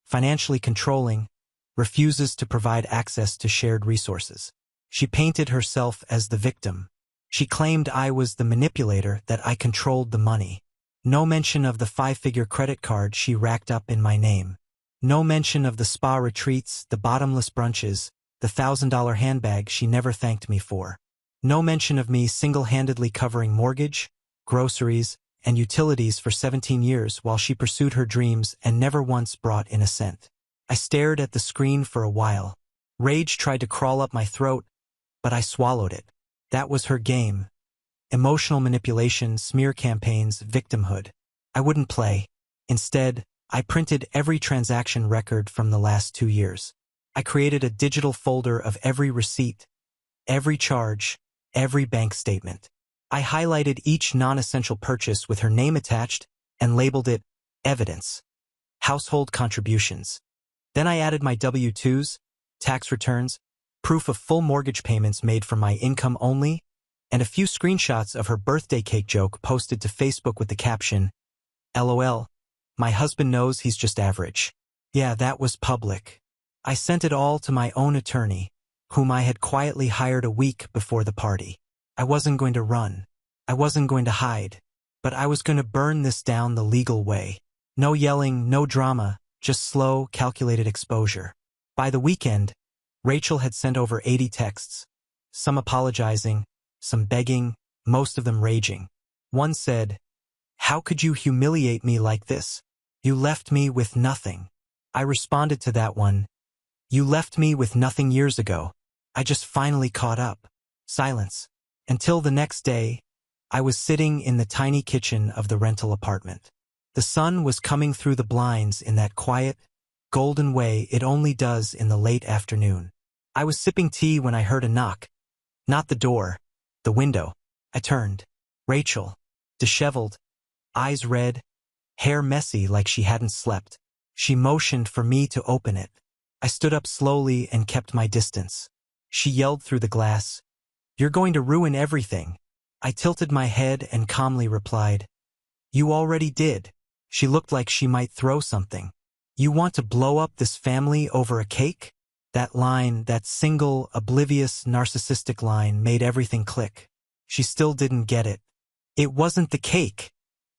financially controlling, refuses to provide access to shared resources. She painted herself as the victim. She claimed I was the manipulator, that I controlled the money. No mention of the 5-figure credit card she racked up in my name. No mention of the spa retreats, the bottomless brunches, the $1,000 handbag she never thanked me for. No mention of me single-handedly covering mortgage, groceries, and utilities for 17 years while she pursued her dreams and never once brought in a cent. I stared at the screen for a while. Rage tried to crawl up my throat, but I swallowed it. That was her game. Emotional manipulation, smear campaigns, victimhood. I wouldn't play. Instead, I printed every transaction record from the last 2 years. I created a digital folder of every receipt, every charge, every bank statement. I highlighted each non-essential purchase with her name attached and labeled it evidence, household contributions. Then I added my W-2s, tax returns, proof of full mortgage payments made from my income only, and a few screenshots of her birthday cake joke posted to Facebook with the caption, "LOL, my husband knows he's just average." Yeah, that was public. I sent it all to my own attorney, whom I had quietly hired a week before the party. I wasn't going to run. I wasn't going to hide. But I was going to burn this down the legal way. No yelling, no drama, just slow, calculated exposure. By the weekend, Rachel had sent over 80 texts, some apologizing, some begging, most of them raging. One said, "How could you humiliate me like this? You left me with nothing." I responded to that one, "You left me with nothing years ago. I just finally caught up." Silence. Until the next day, I was sitting in the tiny kitchen of the rental apartment. The sun was coming through the blinds in that quiet, golden way it only does in the late afternoon. I was sipping tea when I heard a knock. Not the door, the window. I turned. Rachel, disheveled, eyes red, hair messy like she hadn't slept. She motioned for me to open it. I stood up slowly and kept my distance. She yelled through the glass, "You're going to ruin everything." I tilted my head and calmly replied, "You already did." She looked like she might throw something. "You want to blow up this family over a cake?" That line, that single, oblivious, narcissistic line, made everything click. She still didn't get it. "It wasn't the cake,"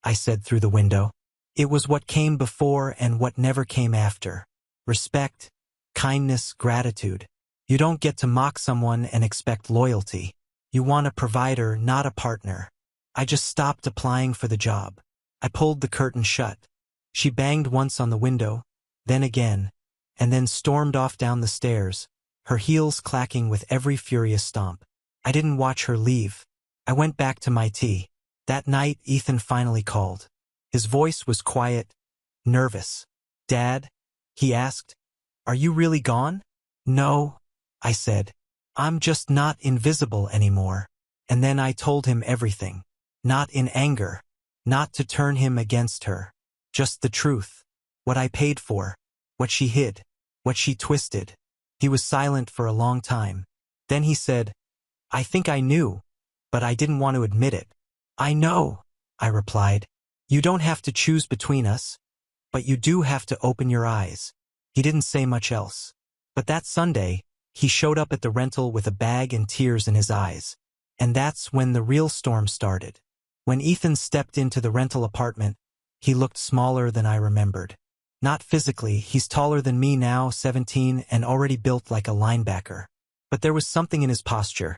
I said through the window. "It was what came before and what never came after. Respect, kindness, gratitude. You don't get to mock someone and expect loyalty. You want a provider, not a partner." I just stopped applying for the job. I pulled the curtain shut. She banged once on the window, then again, and then stormed off down the stairs, her heels clacking with every furious stomp. I didn't watch her leave. I went back to my tea. That night, Ethan finally called. His voice was quiet, nervous. "Dad?" he asked. "Are you really gone?" "No," I said. "I'm just not invisible anymore." And then I told him everything. Not in anger. Not to turn him against her. Just the truth. What I paid for. What she hid. What she twisted. He was silent for a long time. Then he said, "I think I knew, but I didn't want to admit it." "I know," I replied. "You don't have to choose between us, but you do have to open your eyes." He didn't say much else. But that Sunday, he showed up at the rental with a bag and tears in his eyes. And that's when the real storm started. When Ethan stepped into the rental apartment, he looked smaller than I remembered. Not physically, he's taller than me now, 17, and already built like a linebacker. But there was something in his posture.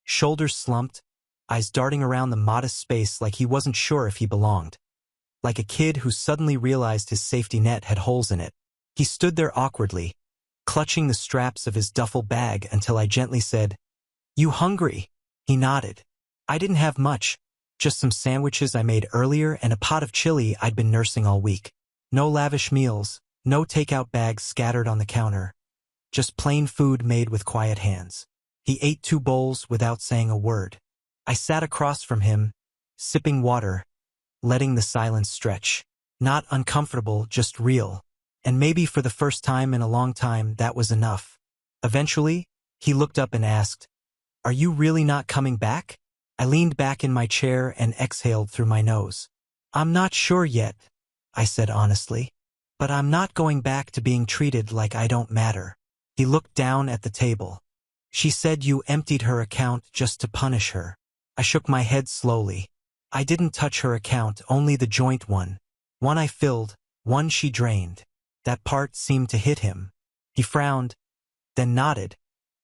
Shoulders slumped, eyes darting around the modest space like he wasn't sure if he belonged. Like a kid who suddenly realized his safety net had holes in it. He stood there awkwardly, clutching the straps of his duffel bag until I gently said, "You hungry?" He nodded. I didn't have much, just some sandwiches I made earlier and a pot of chili I'd been nursing all week. No lavish meals, no takeout bags scattered on the counter. Just plain food made with quiet hands. He ate 2 bowls without saying a word. I sat across from him, sipping water, letting the silence stretch. Not uncomfortable, just real. And maybe for the first time in a long time, that was enough. Eventually, he looked up and asked, "Are you really not coming back?" I leaned back in my chair and exhaled through my nose. "I'm not sure yet," I said honestly. "But I'm not going back to being treated like I don't matter." He looked down at the table. "She said you emptied her account just to punish her." I shook my head slowly. "I didn't touch her account, only the joint one. One I filled, one she drained." That part seemed to hit him. He frowned, then nodded,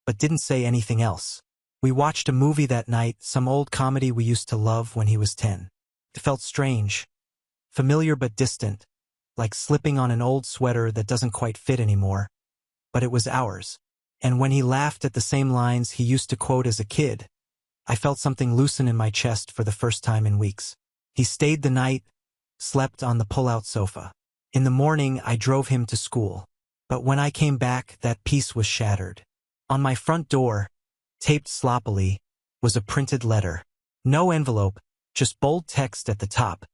but didn't say anything else. We watched a movie that night, some old comedy we used to love when he was 10. It felt strange, familiar but distant, like slipping on an old sweater that doesn't quite fit anymore. But it was ours. And when he laughed at the same lines he used to quote as a kid, I felt something loosen in my chest for the first time in weeks. He stayed the night, slept on the pull-out sofa. In the morning, I drove him to school. But when I came back, that peace was shattered. On my front door, taped sloppily, was a printed letter. No envelope, just bold text at the top.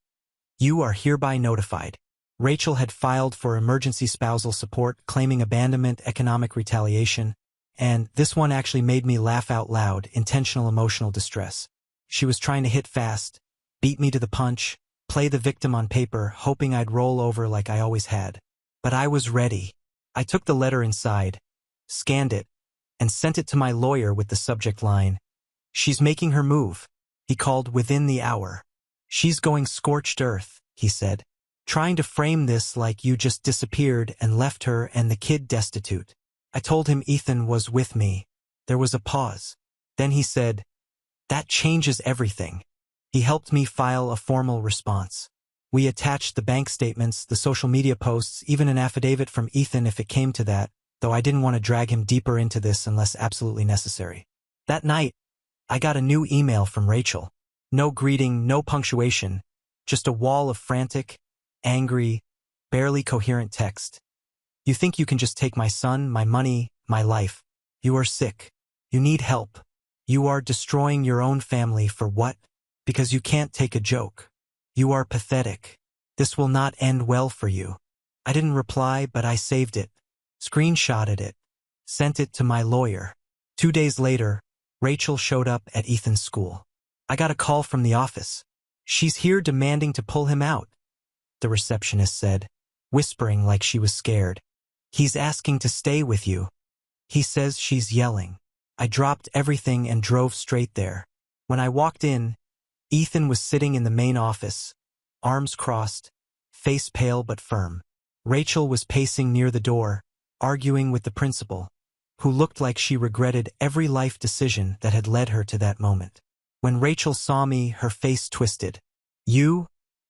"You are hereby notified." Rachel had filed for emergency spousal support, claiming abandonment, economic retaliation, and this one actually made me laugh out loud, intentional emotional distress. She was trying to hit fast, beat me to the punch, play the victim on paper, hoping I'd roll over like I always had. But I was ready. I took the letter inside, scanned it, and sent it to my lawyer with the subject line, "She's making her move." He called within the hour. "She's going scorched earth," he said, "trying to frame this like you just disappeared and left her and the kid destitute." I told him Ethan was with me. There was a pause. Then he said, "That changes everything." He helped me file a formal response. We attached the bank statements, the social media posts, even an affidavit from Ethan if it came to that, though I didn't want to drag him deeper into this unless absolutely necessary. That night, I got a new email from Rachel. No greeting, no punctuation, just a wall of frantic, angry, barely coherent text. You think you can just take my son, my money, my life. You are sick. You need help. You are destroying your own family for what? Because you can't take a joke. You are pathetic. This will not end well for you. I didn't reply, but I saved it, screenshotted it, sent it to my lawyer. 2 days later, Rachel showed up at Ethan's school. I got a call from the office. She's here demanding to pull him out, the receptionist said, whispering like she was scared. He's asking to stay with you. He says she's yelling. I dropped everything and drove straight there. When I walked in, Ethan was sitting in the main office, arms crossed, face pale but firm. Rachel was pacing near the door, arguing with the principal, who looked like she regretted every life decision that had led her to that moment. When Rachel saw me, her face twisted. "You?"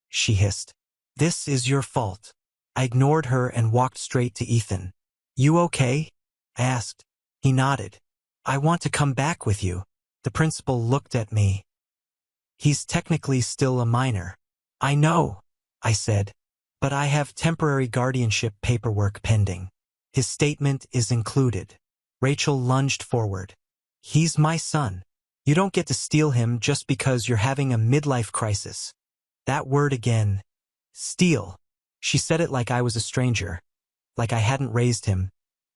she hissed. "This is your fault." I ignored her and walked straight to Ethan. "You okay?" I asked. He nodded. "I want to come back with you." The principal looked at me. "He's technically still a minor." "I know," I said, "but I have temporary guardianship paperwork pending. His statement is included." Rachel lunged forward. "He's my son. You don't get to steal him just because you're having a midlife crisis." That word again. Steal. She said it like I was a stranger, like I hadn't raised him,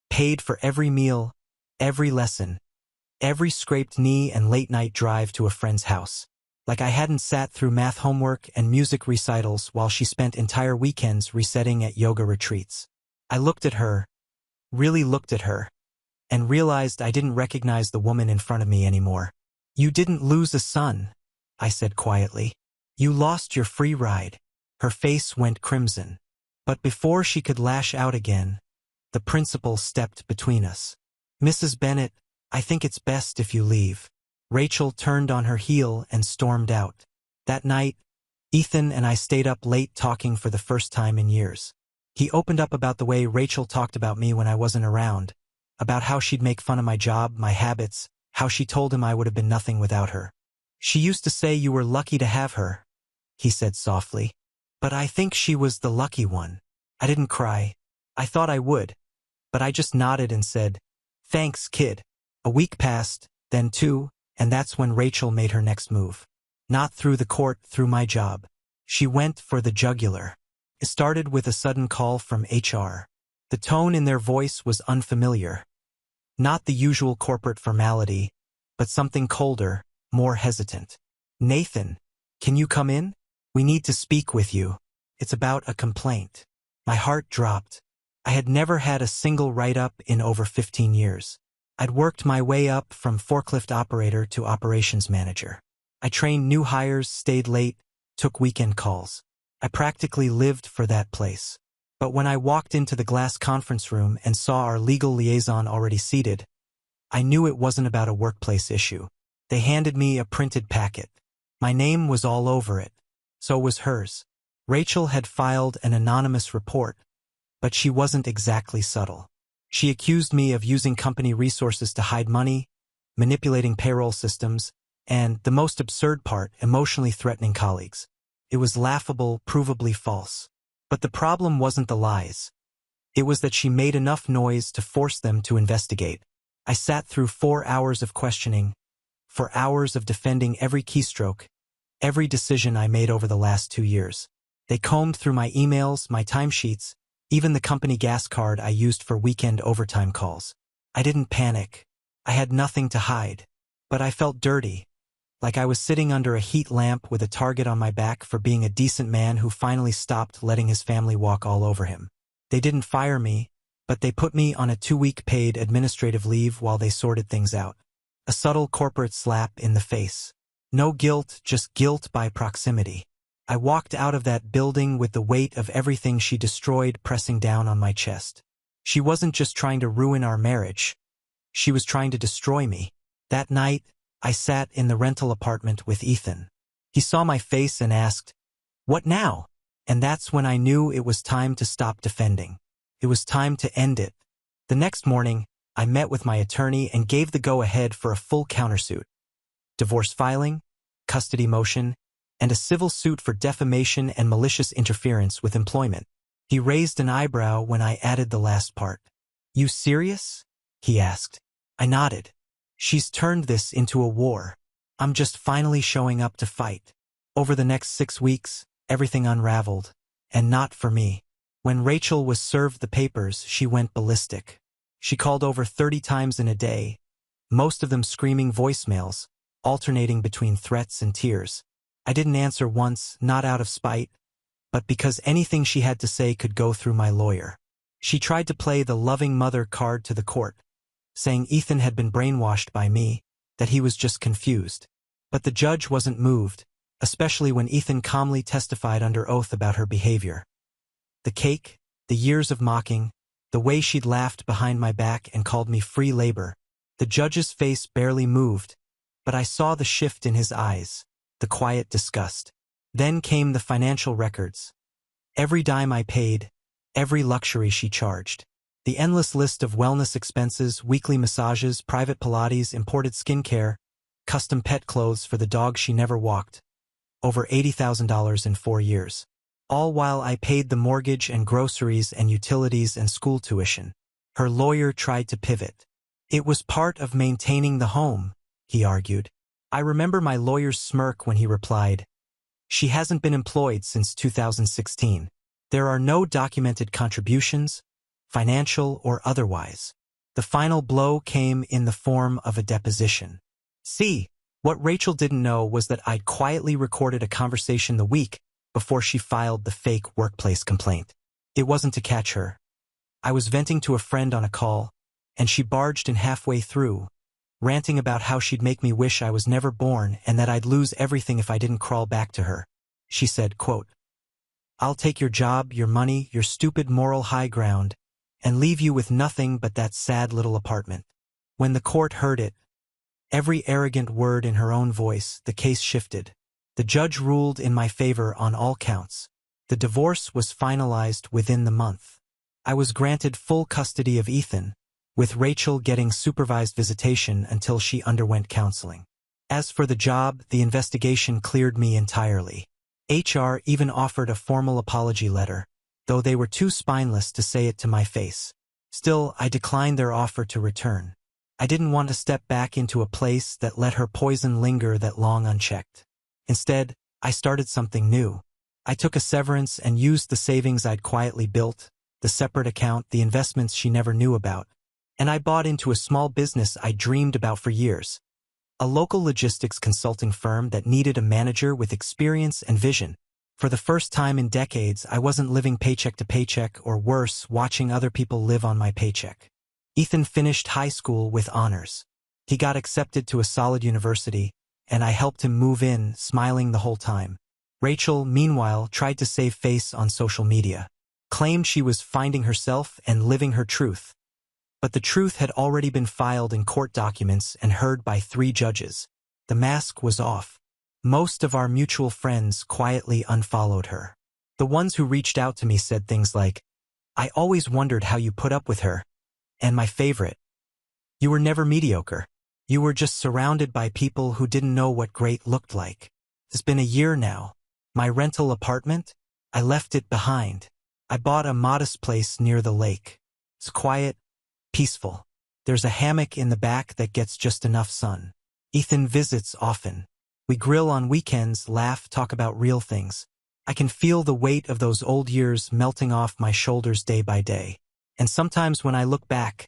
paid for every meal, every lesson, every scraped knee and late-night drive to a friend's house. Like I hadn't sat through math homework and music recitals while she spent entire weekends resetting at yoga retreats. I looked at her, really looked at her, and realized I didn't recognize the woman in front of me anymore. "You didn't lose a son," I said quietly. "You lost your free ride." Her face went crimson. But before she could lash out again, the principal stepped between us. "Mrs. Bennett, I think it's best if you leave." Rachel turned on her heel and stormed out. That night, Ethan and I stayed up late talking for the first time in years. He opened up about the way Rachel talked about me when I wasn't around, about how she'd make fun of my job, my habits, how she told him I would have been nothing without her. "She used to say you were lucky to have her," he said softly. "But I think she was the lucky one." I didn't cry. I thought I would, but I just nodded and said, "Thanks, kid." A week passed, then 2, and that's when Rachel made her next move. Not through the court, through my job. She went for the jugular. It started with a sudden call from HR. The tone in their voice was unfamiliar. Not the usual corporate formality, but something colder, more hesitant. "Nathan, can you come in? We need to speak with you. It's about a complaint." My heart dropped. I had never had a single write-up in over 15 years. I'd worked my way up from forklift operator to operations manager. I trained new hires, stayed late, took weekend calls. I practically lived for that place. But when I walked into the glass conference room and saw our legal liaison already seated, I knew it wasn't about a workplace issue. They handed me a printed packet. My name was all over it. So was hers. Rachel had filed an anonymous report, but she wasn't exactly subtle. She accused me of using company resources to hide money, manipulating payroll systems, and, the most absurd part, emotionally threatening colleagues. It was laughable, provably false. But the problem wasn't the lies. It was that she made enough noise to force them to investigate. I sat through 4 hours of questioning, 4 hours of defending every keystroke, every decision I made over the last 2 years. They combed through my emails, my timesheets, even the company gas card I used for weekend overtime calls. I didn't panic. I had nothing to hide. But I felt dirty, like I was sitting under a heat lamp with a target on my back for being a decent man who finally stopped letting his family walk all over him. They didn't fire me, but they put me on a 2-week paid administrative leave while they sorted things out. A subtle corporate slap in the face. No guilt, just guilt by proximity. I walked out of that building with the weight of everything she destroyed pressing down on my chest. She wasn't just trying to ruin our marriage. She was trying to destroy me. That night, I sat in the rental apartment with Ethan. He saw my face and asked, "What now?" And that's when I knew it was time to stop defending. It was time to end it. The next morning, I met with my attorney and gave the go-ahead for a full countersuit. divorce filing, custody motion, and a civil suit for defamation and malicious interference with employment. He raised an eyebrow when I added the last part. "You serious?" he asked. I nodded. "She's turned this into a war. I'm just finally showing up to fight." Over the next 6 weeks, everything unraveled, and not for me. When Rachel was served the papers, she went ballistic. She called over 30 times in a day, most of them screaming voicemails, alternating between threats and tears. I didn't answer once, not out of spite, but because anything she had to say could go through my lawyer. She tried to play the loving mother card to the court, saying Ethan had been brainwashed by me, that he was just confused. But the judge wasn't moved, especially when Ethan calmly testified under oath about her behavior. The cake, the years of mocking, the way she'd laughed behind my back and called me free labor. The judge's face barely moved, but I saw the shift in his eyes, the quiet disgust. Then came the financial records. Every dime I paid, every luxury she charged. The endless list of wellness expenses, weekly massages, private Pilates, imported skincare, custom pet clothes for the dog she never walked. Over $80,000 in 4 years. All while I paid the mortgage and groceries and utilities and school tuition. Her lawyer tried to pivot. "It was part of maintaining the home," he argued. I remember my lawyer's smirk when he replied, "She hasn't been employed since 2016. There are no documented contributions, financial or otherwise." The final blow came in the form of a deposition. See, what Rachel didn't know was that I'd quietly recorded a conversation the week before she filed the fake workplace complaint. It wasn't to catch her. I was venting to a friend on a call, and she barged in halfway through, ranting about how she'd make me wish I was never born and that I'd lose everything if I didn't crawl back to her. She said, quote, "I'll take your job, your money, your stupid moral high ground, and leave you with nothing but that sad little apartment." When the court heard it, every arrogant word in her own voice, the case shifted. The judge ruled in my favor on all counts. The divorce was finalized within the month. I was granted full custody of Ethan, with Rachel getting supervised visitation until she underwent counseling. As for the job, the investigation cleared me entirely. HR even offered a formal apology letter, though they were too spineless to say it to my face. Still, I declined their offer to return. I didn't want to step back into a place that let her poison linger that long unchecked. Instead, I started something new. I took a severance and used the savings I'd quietly built, the separate account, the investments she never knew about, and I bought into a small business I dreamed about for years. A local logistics consulting firm that needed a manager with experience and vision. For the first time in decades, I wasn't living paycheck to paycheck or worse, watching other people live on my paycheck. Ethan finished high school with honors. He got accepted to a solid university, and I helped him move in, smiling the whole time. Rachel, meanwhile, tried to save face on social media, claimed she was finding herself and living her truth. But the truth had already been filed in court documents and heard by 3 judges. The mask was off. Most of our mutual friends quietly unfollowed her. The ones who reached out to me said things like, "I always wondered how you put up with her," and my favorite, "You were never mediocre. You were just surrounded by people who didn't know what great looked like." It's been a year now. My rental apartment? I left it behind. I bought a modest place near the lake. It's quiet, peaceful. There's a hammock in the back that gets just enough sun. Ethan visits often. We grill on weekends, laugh, talk about real things. I can feel the weight of those old years melting off my shoulders day by day. And sometimes when I look back,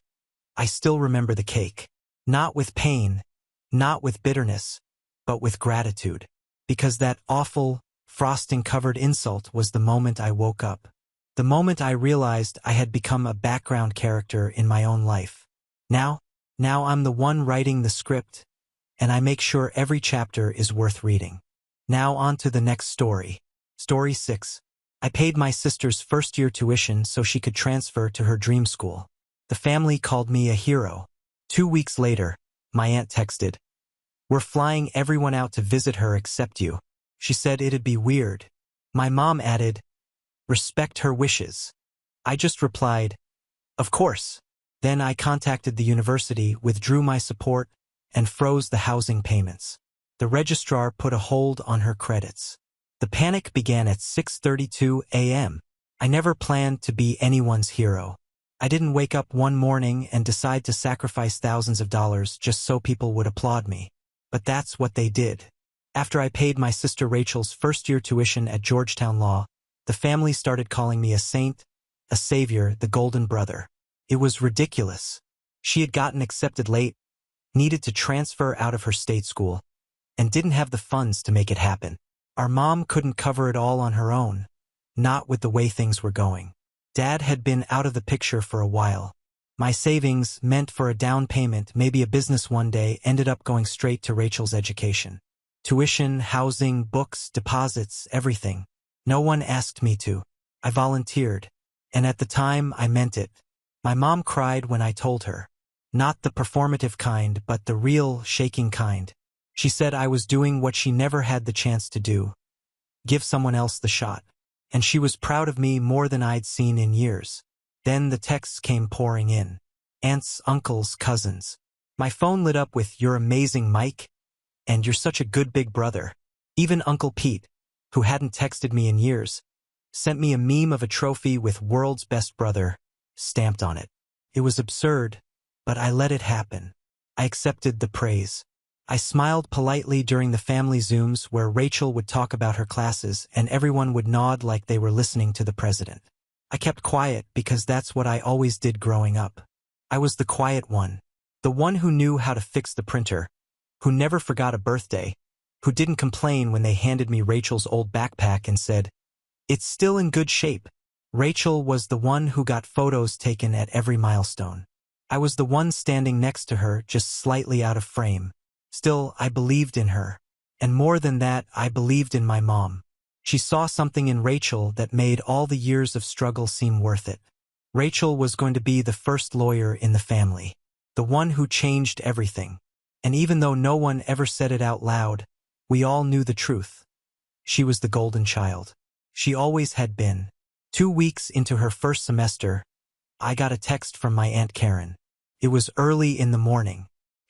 I still remember the cake. Not with pain, not with bitterness, but with gratitude. Because that awful, frosting-covered insult was the moment I woke up. The moment I realized I had become a background character in my own life. Now I'm the one writing the script, and I make sure every chapter is worth reading. Now on to the next story. Story 6. I paid my sister's first-year tuition so she could transfer to her dream school. The family called me a hero. 2 weeks later, my aunt texted, "We're flying everyone out to visit her except you." She said it'd be weird. My mom added, "Respect her wishes." I just replied, "Of course." Then I contacted the university, withdrew my support, and froze the housing payments. The registrar put a hold on her credits. The panic began at 6:32 a.m. I never planned to be anyone's hero. I didn't wake up one morning and decide to sacrifice thousands of dollars just so people would applaud me. But that's what they did. After I paid my sister Rachel's first-year tuition at Georgetown Law, the family started calling me a saint, a savior, the golden brother. It was ridiculous. She had gotten accepted late, needed to transfer out of her state school, and didn't have the funds to make it happen. Our mom couldn't cover it all on her own, not with the way things were going. Dad had been out of the picture for a while. My savings, meant for a down payment, maybe a business one day, ended up going straight to Rachel's education. Tuition, housing, books, deposits, everything. No one asked me to. I volunteered. And at the time, I meant it. My mom cried when I told her. Not the performative kind, but the real, shaking kind. She said I was doing what she never had the chance to do. Give someone else the shot. And she was proud of me more than I'd seen in years. Then the texts came pouring in. Aunts, uncles, cousins. My phone lit up with "You're amazing, Mike," and "You're such a good big brother." Even Uncle Pete, who hadn't texted me in years, sent me a meme of a trophy with "World's Best Brother" stamped on it. It was absurd, but I let it happen. I accepted the praise. I smiled politely during the family Zooms where Rachel would talk about her classes and everyone would nod like they were listening to the president. I kept quiet because that's what I always did growing up. I was the quiet one, the one who knew how to fix the printer, who never forgot a birthday, who didn't complain when they handed me Rachel's old backpack and said, "It's still in good shape." Rachel was the one who got photos taken at every milestone. I was the one standing next to her, just slightly out of frame. Still, I believed in her. And more than that, I believed in my mom. She saw something in Rachel that made all the years of struggle seem worth it. Rachel was going to be the first lawyer in the family, the one who changed everything. And even though no one ever said it out loud, we all knew the truth. She was the golden child. She always had been. 2 weeks into her first semester, I got a text from my Aunt Karen. It was early in the morning.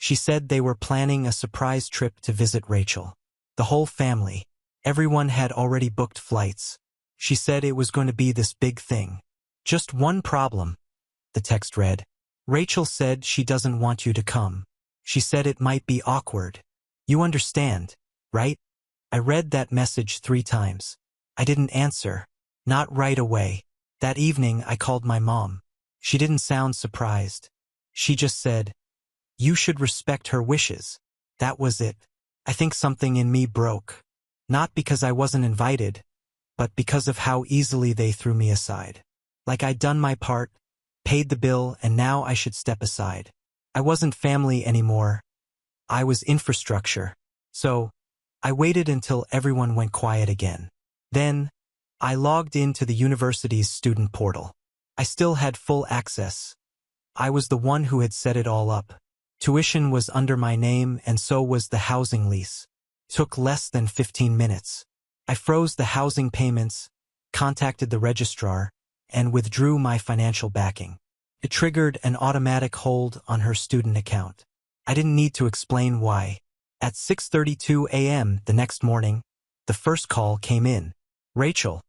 She said they were planning a surprise trip to visit Rachel. The whole family. Everyone had already booked flights. She said it was going to be this big thing. "Just one problem," the text read. "Rachel said she doesn't want you to come. She said it might be awkward. You understand, right?" I read that message 3 times. I didn't answer. Not right away. That evening, I called my mom. She didn't sound surprised. She just said, "You should respect her wishes." That was it. I think something in me broke. Not because I wasn't invited, but because of how easily they threw me aside. Like I'd done my part, paid the bill, and now I should step aside. I wasn't family anymore. I was infrastructure. So, I waited until everyone went quiet again. Then, I logged into the university's student portal. I still had full access. I was the one who had set it all up. Tuition was under my name, and so was the housing lease. Took less than 15 minutes. I froze the housing payments, contacted the registrar, and withdrew my financial backing. It triggered an automatic hold on her student account. I didn't need to explain why. At 6:32 a.m. the next morning, the first call came in. "Rachel."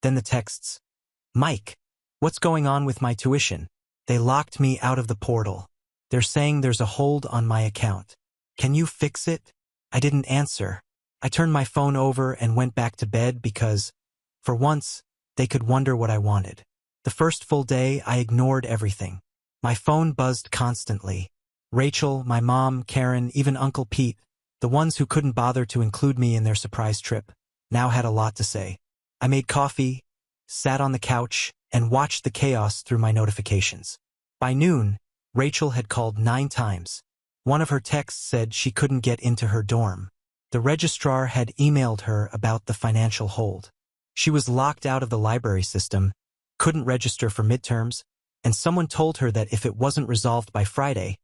Then the texts. "Mike, what's going on with my tuition?" They locked me out of the portal. They're saying there's a hold on my account. Can you fix it? I didn't answer. I turned my phone over and went back to bed because, for once, they could wonder what I wanted. The first full day, I ignored everything. My phone buzzed constantly. Rachel, my mom, Karen, even Uncle Pete, the ones who couldn't bother to include me in their surprise trip, now had a lot to say. I made coffee, sat on the couch, and watched the chaos through my notifications. By noon, Rachel had called 9 times. One of her texts said she couldn't get into her dorm. The registrar had emailed her about the financial hold. She was locked out of the library system, couldn't register for midterms, and someone told her that if it wasn't resolved by Friday,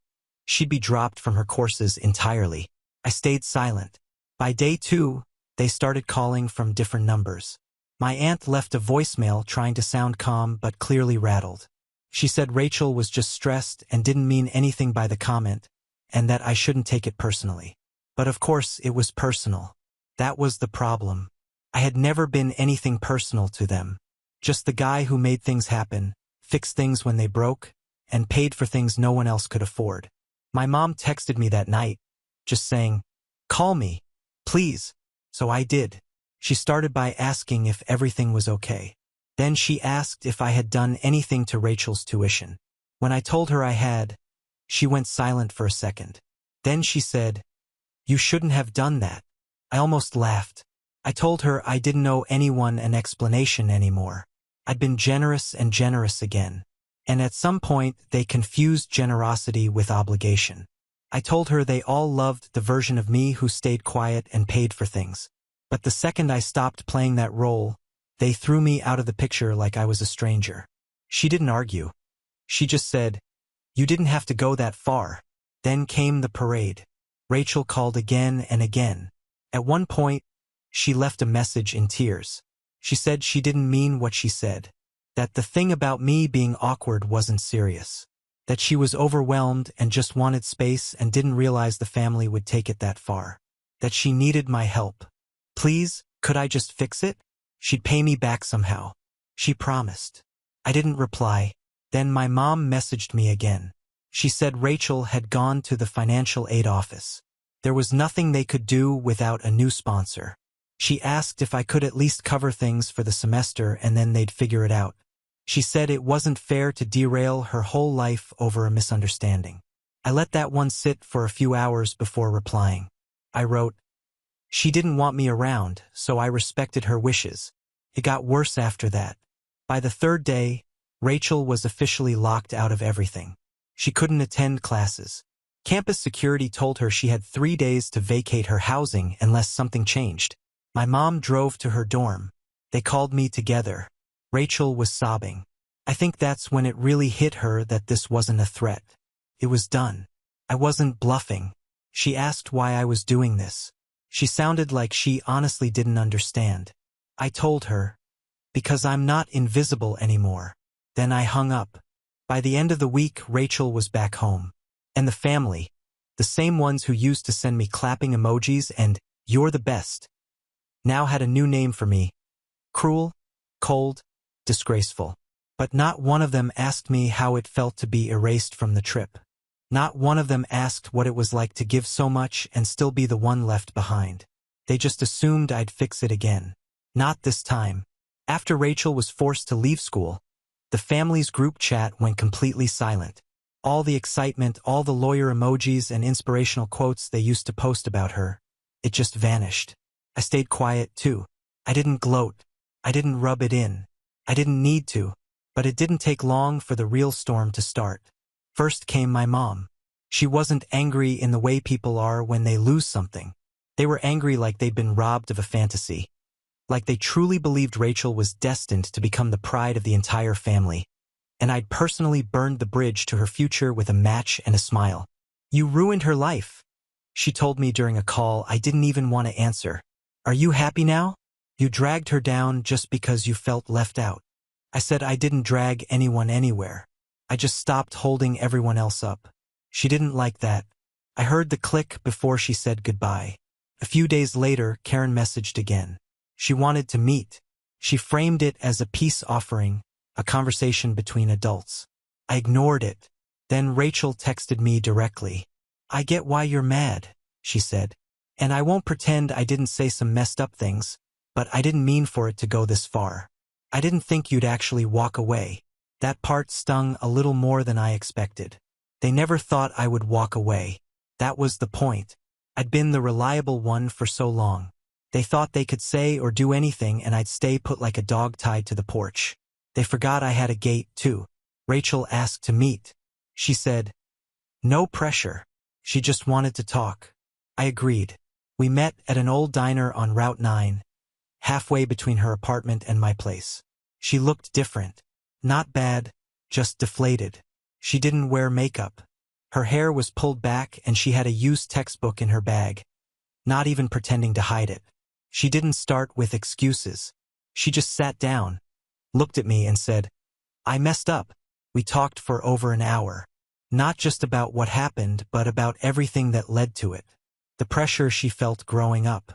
she'd be dropped from her courses entirely. I stayed silent. By day 2, they started calling from different numbers. My aunt left a voicemail trying to sound calm but clearly rattled. She said Rachel was just stressed and didn't mean anything by the comment, and that I shouldn't take it personally. But of course it was personal. That was the problem. I had never been anything personal to them. Just the guy who made things happen, fixed things when they broke, and paid for things no one else could afford. My mom texted me that night, just saying, "Call me, please." So I did. She started by asking if everything was okay. Then she asked if I had done anything to Rachel's tuition. When I told her I had, she went silent for a second. Then she said, "You shouldn't have done that." I almost laughed. I told her I didn't owe anyone an explanation anymore. I'd been generous and generous again. And at some point, they confused generosity with obligation. I told her they all loved the version of me who stayed quiet and paid for things. But the second I stopped playing that role, they threw me out of the picture like I was a stranger. She didn't argue. She just said, "You didn't have to go that far." Then came the parade. Rachel called again and again. At one point, she left a message in tears. She said she didn't mean what she said. That the thing about me being awkward wasn't serious. That she was overwhelmed and just wanted space and didn't realize the family would take it that far. That she needed my help. Please, could I just fix it? She'd pay me back somehow. She promised. I didn't reply. Then my mom messaged me again. She said Rachel had gone to the financial aid office. There was nothing they could do without a new sponsor. She asked if I could at least cover things for the semester and then they'd figure it out. She said it wasn't fair to derail her whole life over a misunderstanding. I let that one sit for a few hours before replying. I wrote, "She didn't want me around, so I respected her wishes." It got worse after that. By the third day, Rachel was officially locked out of everything. She couldn't attend classes. Campus security told her she had 3 days to vacate her housing unless something changed. My mom drove to her dorm. They called me together. Rachel was sobbing. I think that's when it really hit her that this wasn't a threat. It was done. I wasn't bluffing. She asked why I was doing this. She sounded like she honestly didn't understand. I told her, "Because I'm not invisible anymore." Then I hung up. By the end of the week, Rachel was back home. And the family, the same ones who used to send me clapping emojis and "You're the best," now had a new name for me. Cruel, cold, disgraceful. But not one of them asked me how it felt to be erased from the trip. Not one of them asked what it was like to give so much and still be the one left behind. They just assumed I'd fix it again. Not this time. After Rachel was forced to leave school, the family's group chat went completely silent. All the excitement, all the lawyer emojis and inspirational quotes they used to post about her, it just vanished. I stayed quiet too. I didn't gloat. I didn't rub it in. I didn't need to. But it didn't take long for the real storm to start. First came my mom. She wasn't angry in the way people are when they lose something. They were angry like they'd been robbed of a fantasy. Like they truly believed Rachel was destined to become the pride of the entire family. And I'd personally burned the bridge to her future with a match and a smile. "You ruined her life," she told me during a call I didn't even want to answer. "Are you happy now? You dragged her down just because you felt left out." I said I didn't drag anyone anywhere. I just stopped holding everyone else up. She didn't like that. I heard the click before she said goodbye. A few days later, Karen messaged again. She wanted to meet. She framed it as a peace offering, a conversation between adults. I ignored it. Then Rachel texted me directly. "I get why you're mad," she said. "And I won't pretend I didn't say some messed up things, but I didn't mean for it to go this far. I didn't think you'd actually walk away." That part stung a little more than I expected. They never thought I would walk away. That was the point. I'd been the reliable one for so long. They thought they could say or do anything and I'd stay put like a dog tied to the porch. They forgot I had a gate, too. Rachel asked to meet. She said, "No pressure." She just wanted to talk. I agreed. We met at an old diner on Route 9, halfway between her apartment and my place. She looked different. Not bad, just deflated. She didn't wear makeup. Her hair was pulled back and she had a used textbook in her bag, not even pretending to hide it. She didn't start with excuses. She just sat down, looked at me and said, "I messed up." We talked for over an hour. Not just about what happened, but about everything that led to it. The pressure she felt growing up.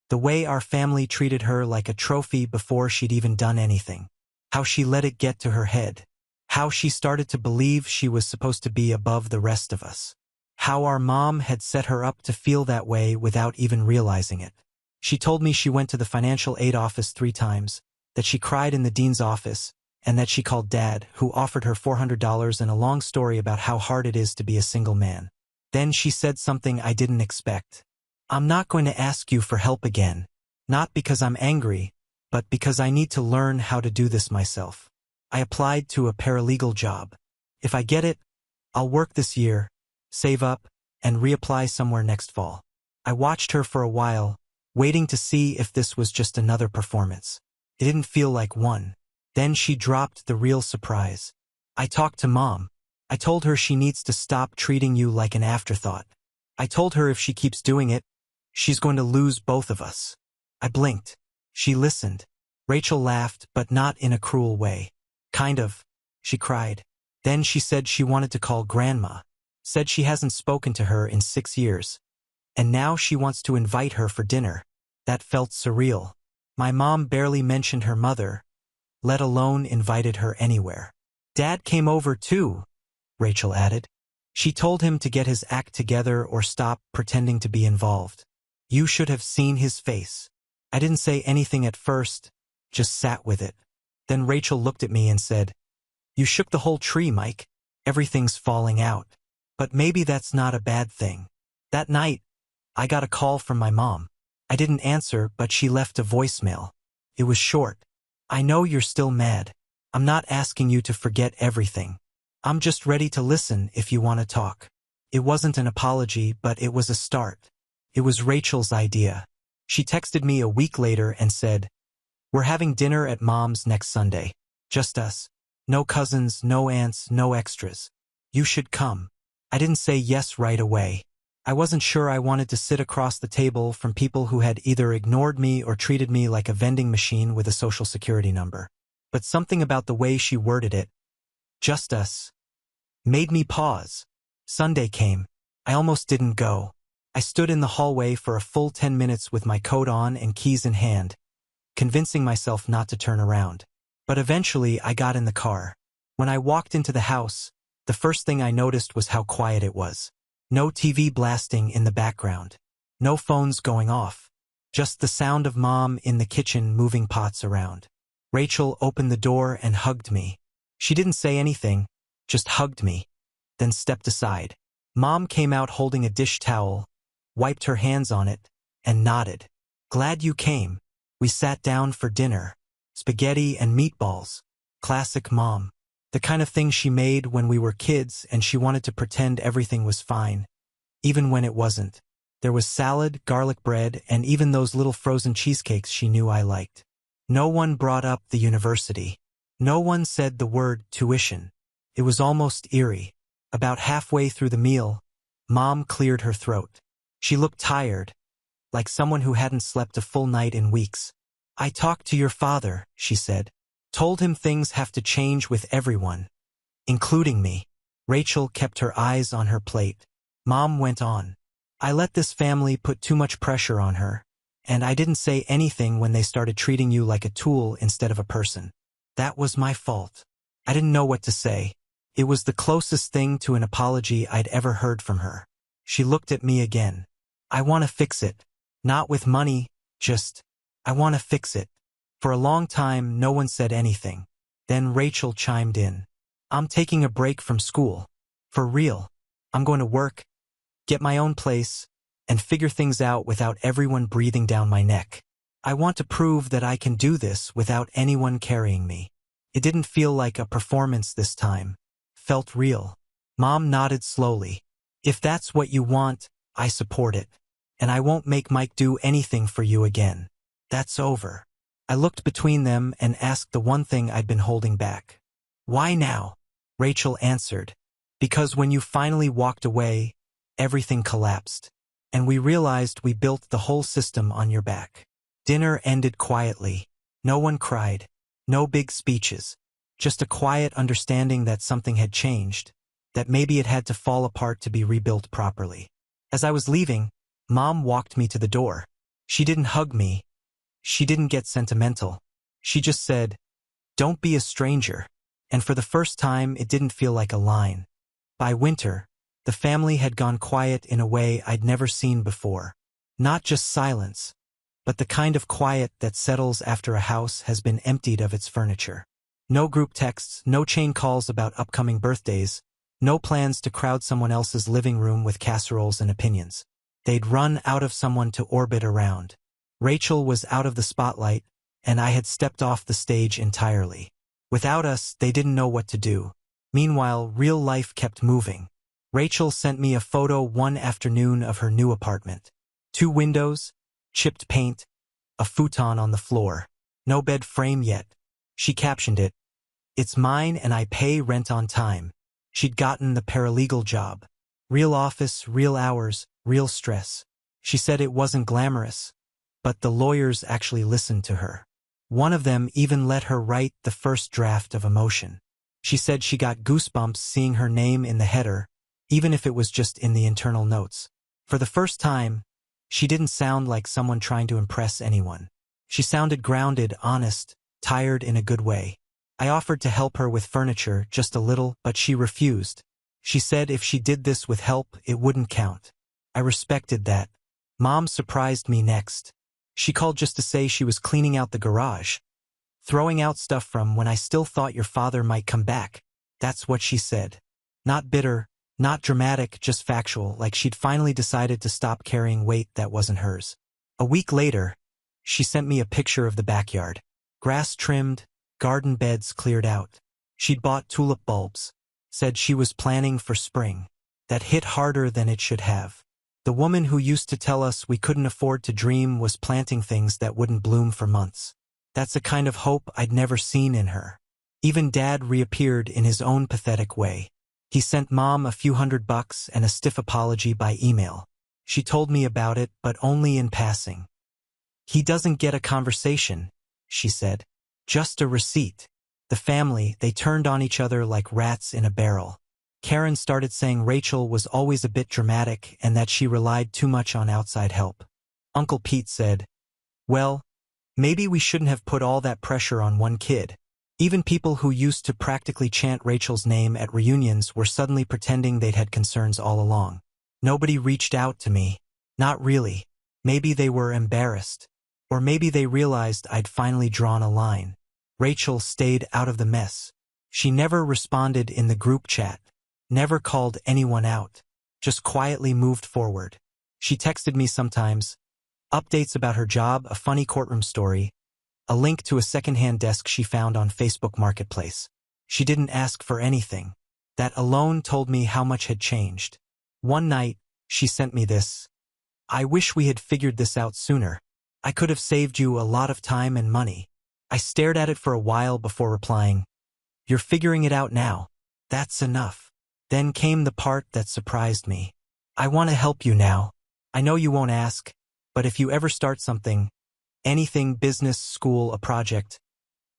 The way our family treated her like a trophy before she'd even done anything. How she let it get to her head. How she started to believe she was supposed to be above the rest of us. How our mom had set her up to feel that way without even realizing it. She told me she went to the financial aid office 3 times, that she cried in the dean's office, and that she called Dad, who offered her $400 and a long story about how hard it is to be a single man. Then she said something I didn't expect. I'm not going to ask you for help again. Not because I'm angry, but because I need to learn how to do this myself. I applied to a paralegal job. If I get it, I'll work this year, save up, and reapply somewhere next fall. I watched her for a while, waiting to see if this was just another performance. It didn't feel like one. Then she dropped the real surprise. I talked to Mom. I told her she needs to stop treating you like an afterthought. I told her if she keeps doing it, she's going to lose both of us. I blinked. She listened. Rachel laughed, but not in a cruel way. Kind of. She cried. Then she said she wanted to call Grandma. Said she hasn't spoken to her in 6 years. And now she wants to invite her for dinner. That felt surreal. My mom barely mentioned her mother, let alone invited her anywhere. Dad came over too, Rachel added. She told him to get his act together or stop pretending to be involved. You should have seen his face. I didn't say anything at first, just sat with it. Then Rachel looked at me and said, You shook the whole tree, Mike. Everything's falling out. But maybe that's not a bad thing. That night, I got a call from my mom. I didn't answer, but she left a voicemail. It was short. I know you're still mad. I'm not asking you to forget everything. I'm just ready to listen if you want to talk. It wasn't an apology, but it was a start. It was Rachel's idea. She texted me a week later and said, We're having dinner at Mom's next Sunday. Just us. No cousins, no aunts, no extras. You should come. I didn't say yes right away. I wasn't sure I wanted to sit across the table from people who had either ignored me or treated me like a vending machine with a social security number. But something about the way she worded it, just us, made me pause. Sunday came. I almost didn't go. I stood in the hallway for a full 10 minutes with my coat on and keys in hand, convincing myself not to turn around. But eventually I got in the car. When I walked into the house, the first thing I noticed was how quiet it was. No TV blasting in the background. No phones going off. Just the sound of Mom in the kitchen moving pots around. Rachel opened the door and hugged me. She didn't say anything, just hugged me, then stepped aside. Mom came out holding a dish towel, wiped her hands on it, and nodded. Glad you came. We sat down for dinner. Spaghetti and meatballs. Classic Mom. The kind of thing she made when we were kids and she wanted to pretend everything was fine, even when it wasn't. There was salad, garlic bread, and even those little frozen cheesecakes she knew I liked. No one brought up the university. No one said the word tuition. It was almost eerie. About halfway through the meal, Mom cleared her throat. She looked tired, like someone who hadn't slept a full night in weeks. I talked to your father, she said. Told him things have to change with everyone, including me. Rachel kept her eyes on her plate. Mom went on. I let this family put too much pressure on her, and I didn't say anything when they started treating you like a tool instead of a person. That was my fault. I didn't know what to say. It was the closest thing to an apology I'd ever heard from her. She looked at me again. I want to fix it. Not with money, just, I want to fix it. For a long time, no one said anything. Then Rachel chimed in. I'm taking a break from school. For real. I'm going to work, get my own place, and figure things out without everyone breathing down my neck. I want to prove that I can do this without anyone carrying me. It didn't feel like a performance this time. Felt real. Mom nodded slowly. If that's what you want, I support it. And I won't make Mike do anything for you again. That's over. I looked between them and asked the one thing I'd been holding back. Why now? Rachel answered. Because when you finally walked away, everything collapsed. And we realized we built the whole system on your back. Dinner ended quietly. No one cried. No big speeches. Just a quiet understanding that something had changed, that maybe it had to fall apart to be rebuilt properly. As I was leaving, Mom walked me to the door. She didn't hug me. She didn't get sentimental. She just said, "Don't be a stranger." And for the first time, it didn't feel like a line. By winter, the family had gone quiet in a way I'd never seen before. Not just silence, but the kind of quiet that settles after a house has been emptied of its furniture. No group texts, no chain calls about upcoming birthdays, no plans to crowd someone else's living room with casseroles and opinions. They'd run out of someone to orbit around. Rachel was out of the spotlight, and I had stepped off the stage entirely. Without us, they didn't know what to do. Meanwhile, real life kept moving. Rachel sent me a photo one afternoon of her new apartment. 2 windows, chipped paint, a futon on the floor. No bed frame yet. She captioned it, "It's mine and I pay rent on time." She'd gotten the paralegal job. Real office, real hours, real stress. She said it wasn't glamorous, but the lawyers actually listened to her. One of them even let her write the first draft of a motion. She said she got goosebumps seeing her name in the header, even if it was just in the internal notes. For the first time, she didn't sound like someone trying to impress anyone. She sounded grounded, honest, tired in a good way. I offered to help her with furniture, just a little, but she refused. She said if she did this with help, it wouldn't count. I respected that. Mom surprised me next. She called just to say she was cleaning out the garage. "Throwing out stuff from when I still thought your father might come back." That's what she said. Not bitter, not dramatic, just factual, like she'd finally decided to stop carrying weight that wasn't hers. A week later, she sent me a picture of the backyard. Grass trimmed, garden beds cleared out. She'd bought tulip bulbs. Said she was planning for spring. That hit harder than it should have. The woman who used to tell us we couldn't afford to dream was planting things that wouldn't bloom for months. That's a kind of hope I'd never seen in her. Even Dad reappeared in his own pathetic way. He sent Mom a few $100 and a stiff apology by email. She told me about it, but only in passing. "He doesn't get a conversation," she said. "Just a receipt." The family, they turned on each other like rats in a barrel. Karen started saying Rachel was always a bit dramatic and that she relied too much on outside help. Uncle Pete said, "Well, maybe we shouldn't have put all that pressure on one kid." Even people who used to practically chant Rachel's name at reunions were suddenly pretending they'd had concerns all along. Nobody reached out to me. Not really. Maybe they were embarrassed. Or maybe they realized I'd finally drawn a line. Rachel stayed out of the mess. She never responded in the group chat. Never called anyone out. Just quietly moved forward. She texted me sometimes. Updates about her job, a funny courtroom story, a link to a secondhand desk she found on Facebook Marketplace. She didn't ask for anything. That alone told me how much had changed. One night, she sent me this. "I wish we had figured this out sooner. I could have saved you a lot of time and money." I stared at it for a while before replying, "You're figuring it out now. That's enough." Then came the part that surprised me. "I want to help you now. I know you won't ask, but if you ever start something, anything, business, school, a project,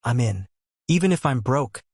I'm in. Even if I'm broke,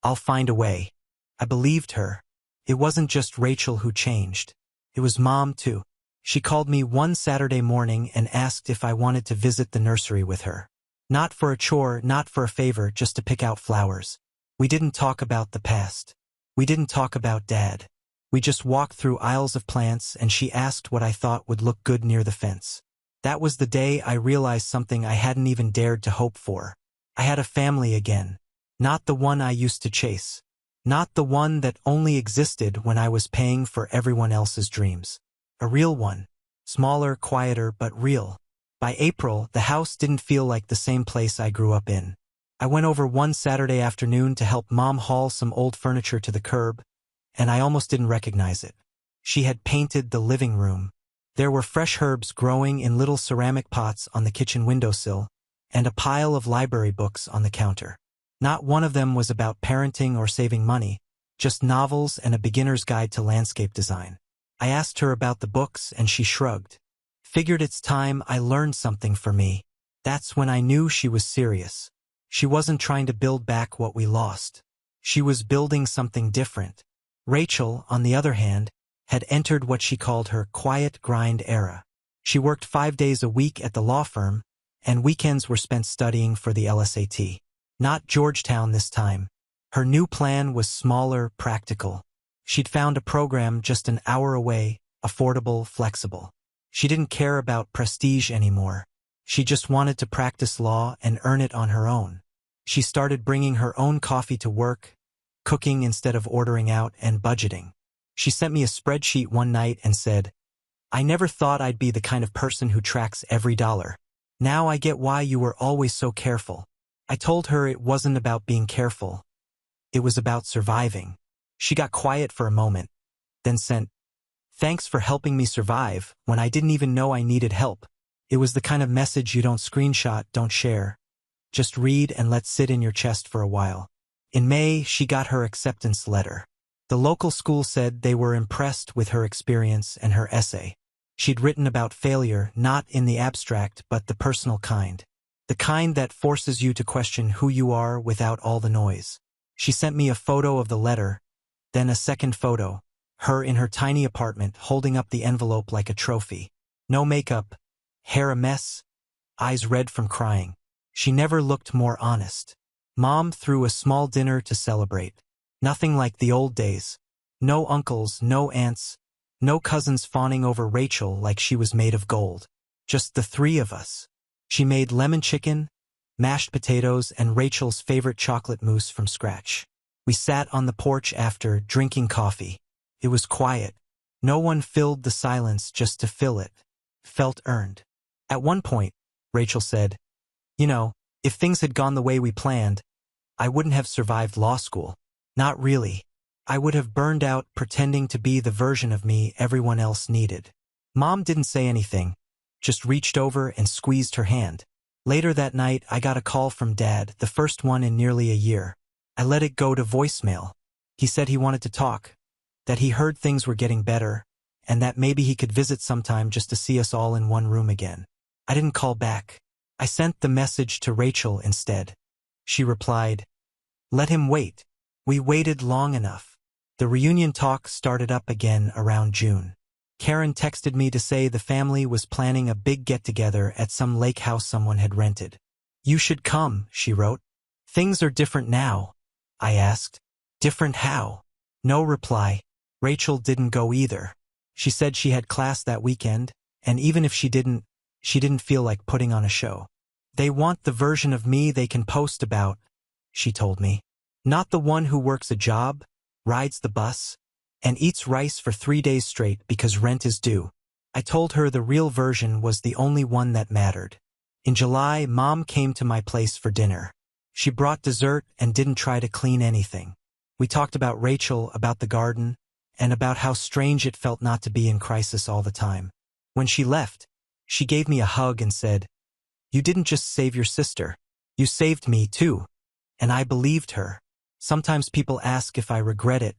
I'll find a way." I believed her. It wasn't just Rachel who changed. It was Mom, too. She called me one Saturday morning and asked if I wanted to visit the nursery with her. Not for a chore, not for a favor, just to pick out flowers. We didn't talk about the past. We didn't talk about Dad. We just walked through aisles of plants and she asked what I thought would look good near the fence. That was the day I realized something I hadn't even dared to hope for. I had a family again. Not the one I used to chase. Not the one that only existed when I was paying for everyone else's dreams. A real one. Smaller, quieter, but real. By April, the house didn't feel like the same place I grew up in. I went over one Saturday afternoon to help Mom haul some old furniture to the curb, and I almost didn't recognize it. She had painted the living room. There were fresh herbs growing in little ceramic pots on the kitchen windowsill, and a pile of library books on the counter. Not one of them was about parenting or saving money, just novels and a beginner's guide to landscape design. I asked her about the books and she shrugged. Figured it's time I learned something for me. That's when I knew she was serious. She wasn't trying to build back what we lost. She was building something different. Rachel, on the other hand, had entered what she called her quiet grind era. She worked 5 days a week at the law firm, and weekends were spent studying for the LSAT. Not Georgetown this time. Her new plan was smaller, practical. She'd found a program just an hour away, affordable, flexible. She didn't care about prestige anymore. She just wanted to practice law and earn it on her own. She started bringing her own coffee to work, cooking instead of ordering out, and budgeting. She sent me a spreadsheet one night and said, "I never thought I'd be the kind of person who tracks every dollar. Now I get why you were always so careful." I told her it wasn't about being careful. It was about surviving. She got quiet for a moment, then sent, "Thanks for helping me survive when I didn't even know I needed help." It was the kind of message you don't screenshot, don't share. Just read and let sit in your chest for a while. In May, she got her acceptance letter. The local school said they were impressed with her experience and her essay. She'd written about failure, not in the abstract, but the personal kind. The kind that forces you to question who you are without all the noise. She sent me a photo of the letter, then a second photo, her in her tiny apartment holding up the envelope like a trophy. No makeup, hair a mess, eyes red from crying. She never looked more honest. Mom threw a small dinner to celebrate. Nothing like the old days. No uncles, no aunts, no cousins fawning over Rachel like she was made of gold. Just the three of us. She made lemon chicken, mashed potatoes, and Rachel's favorite chocolate mousse from scratch. We sat on the porch after, drinking coffee. It was quiet. No one filled the silence just to fill it. Felt earned. At one point, Rachel said, "You know, if things had gone the way we planned, I wouldn't have survived law school. Not really. I would have burned out pretending to be the version of me everyone else needed." Mom didn't say anything, just reached over and squeezed her hand. Later that night, I got a call from Dad, the first one in nearly a year. I let it go to voicemail. He said he wanted to talk, that he heard things were getting better, and that maybe he could visit sometime just to see us all in one room again. I didn't call back. I sent the message to Rachel instead. She replied, "Let him wait. We waited long enough." The reunion talk started up again around June. Karen texted me to say the family was planning a big get-together at some lake house someone had rented. "You should come," she wrote. "Things are different now." I asked, "Different how?" No reply. Rachel didn't go either. She said she had class that weekend, and even if she didn't feel like putting on a show. "They want the version of me they can post about," she told me. "Not the one who works a job, rides the bus, and eats rice for 3 days straight because rent is due." I told her the real version was the only one that mattered. In July, Mom came to my place for dinner. She brought dessert and didn't try to clean anything. We talked about Rachel, about the garden, and about how strange it felt not to be in crisis all the time. When she left, she gave me a hug and said, "You didn't just save your sister. You saved me too." And I believed her. Sometimes people ask if I regret it,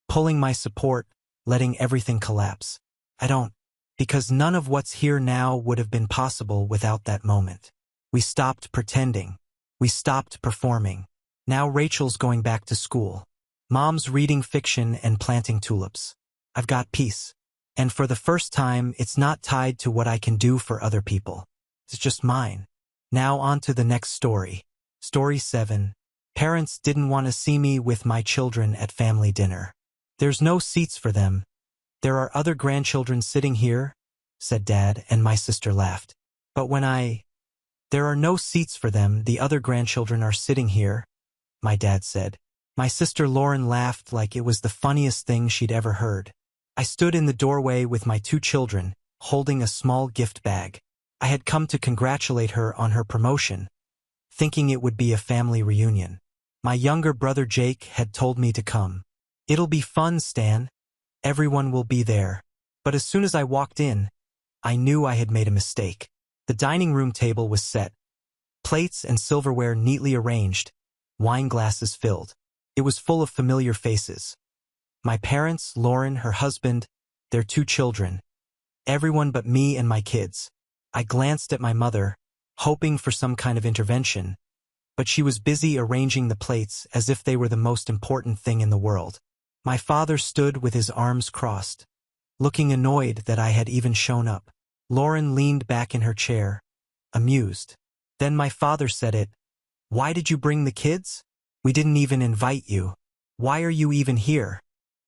pulling my support, letting everything collapse. I don't, because none of what's here now would have been possible without that moment. We stopped pretending. We stopped performing. Now Rachel's going back to school. Mom's reading fiction and planting tulips. I've got peace. And for the first time, it's not tied to what I can do for other people. It's just mine. Now on to the next story. Story 7. Parents didn't want to see me with my children at family dinner. "There's no seats for them. There are other grandchildren sitting here," said Dad, and my sister laughed. "But there are no seats for them, the other grandchildren are sitting here," my dad said. My sister Lauren laughed like it was the funniest thing she'd ever heard. I stood in the doorway with my 2 children, holding a small gift bag. I had come to congratulate her on her promotion, thinking it would be a family reunion. My younger brother Jake had told me to come. "It'll be fun, Stan. Everyone will be there." But as soon as I walked in, I knew I had made a mistake. The dining room table was set, plates and silverware neatly arranged, wine glasses filled. It was full of familiar faces. My parents, Lauren, her husband, their 2 children. Everyone but me and my kids. I glanced at my mother, hoping for some kind of intervention, but she was busy arranging the plates as if they were the most important thing in the world. My father stood with his arms crossed, looking annoyed that I had even shown up. Lauren leaned back in her chair, amused. Then my father said it. Why did you bring the kids? We didn't even invite you. Why are you even here?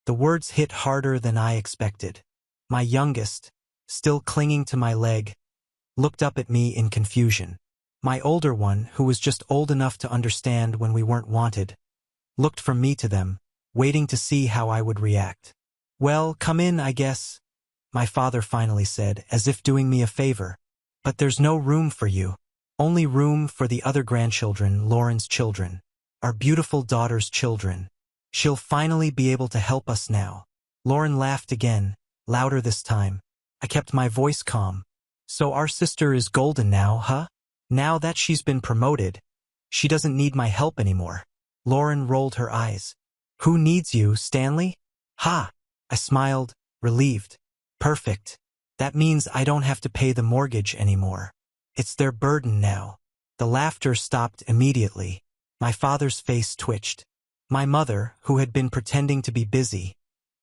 The words hit harder than I expected. My youngest, still clinging to my leg, looked up at me in confusion. My older one, who was just old enough to understand when we weren't wanted, looked from me to them, waiting to see how I would react. Well, come in, I guess, my father finally said, as if doing me a favor. But there's no room for you. Only room for the other grandchildren, Lauren's children. Our beautiful daughter's children. She'll finally be able to help us now. Lauren laughed again, louder this time. I kept my voice calm. So our sister is golden now, huh? Now that she's been promoted, she doesn't need my help anymore. Lauren rolled her eyes. Who needs you, Stanley? Ha! I smiled, relieved. Perfect. That means I don't have to pay the mortgage anymore. It's their burden now. The laughter stopped immediately. My father's face twitched. My mother, who had been pretending to be busy,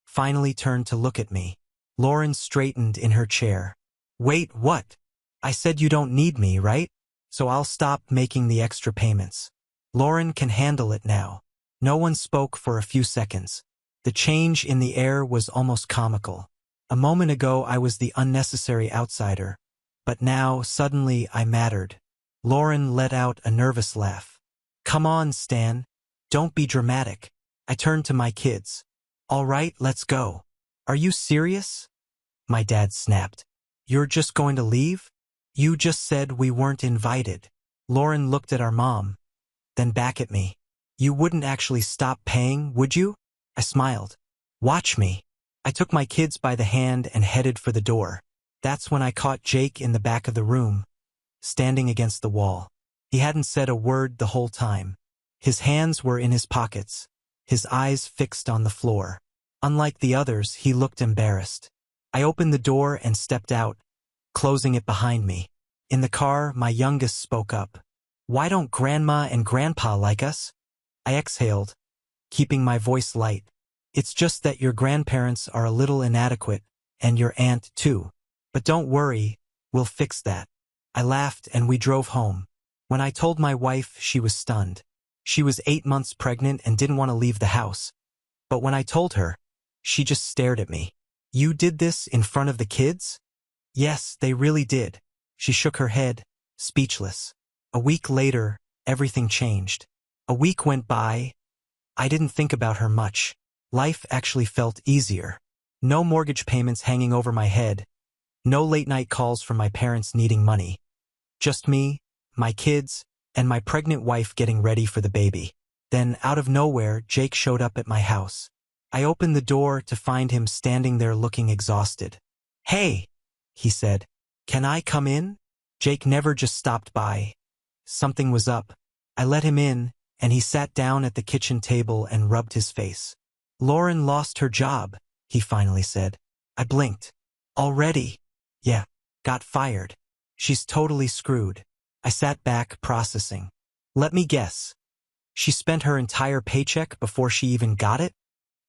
finally turned to look at me. Lauren straightened in her chair. Wait, what? I said you don't need me, right? So I'll stop making the extra payments. Lauren can handle it now. No one spoke for a few seconds. The change in the air was almost comical. A moment ago I was the unnecessary outsider, but now suddenly I mattered. Lauren let out a nervous laugh. Come on, Stan. Don't be dramatic. I turned to my kids. All right, let's go. Are you serious? My dad snapped. You're just going to leave? You just said we weren't invited. Lauren looked at our mom, then back at me. You wouldn't actually stop paying, would you? I smiled. Watch me. I took my kids by the hand and headed for the door. That's when I caught Jake in the back of the room, standing against the wall. He hadn't said a word the whole time. His hands were in his pockets, his eyes fixed on the floor. Unlike the others, he looked embarrassed. I opened the door and stepped out, closing it behind me. In the car, my youngest spoke up. Why don't Grandma and Grandpa like us? I exhaled, keeping my voice light. It's just that your grandparents are a little inadequate, and your aunt too. But don't worry, we'll fix that. I laughed and we drove home. When I told my wife, she was stunned. She was 8 months pregnant and didn't want to leave the house. But when I told her, she just stared at me. You did this in front of the kids? Yes, they really did. She shook her head, speechless. A week later, everything changed. A week went by. I didn't think about her much. Life actually felt easier. No mortgage payments hanging over my head. No late-night calls from my parents needing money. Just me, my kids, and my pregnant wife getting ready for the baby. Then, out of nowhere, Jake showed up at my house. I opened the door to find him standing there looking exhausted. Hey, he said. Can I come in? Jake never just stopped by. Something was up. I let him in, and he sat down at the kitchen table and rubbed his face. Lauren lost her job, he finally said. I blinked. Already? Yeah, got fired. She's totally screwed. I sat back, processing. Let me guess. She spent her entire paycheck before she even got it?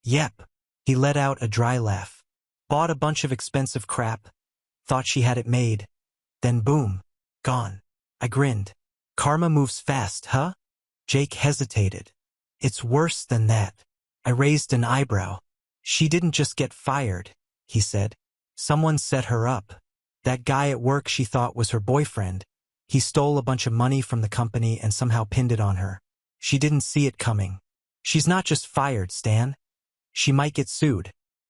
Yep. He let out a dry laugh. Bought a bunch of expensive crap. Thought she had it made. Then boom. Gone. I grinned. Karma moves fast, huh? Jake hesitated. It's worse than that. I raised an eyebrow. She didn't just get fired, he said. Someone set her up. That guy at work she thought was her boyfriend. He stole a bunch of money from the company and somehow pinned it on her. She didn't see it coming. She's not just fired, Stan. She might get sued.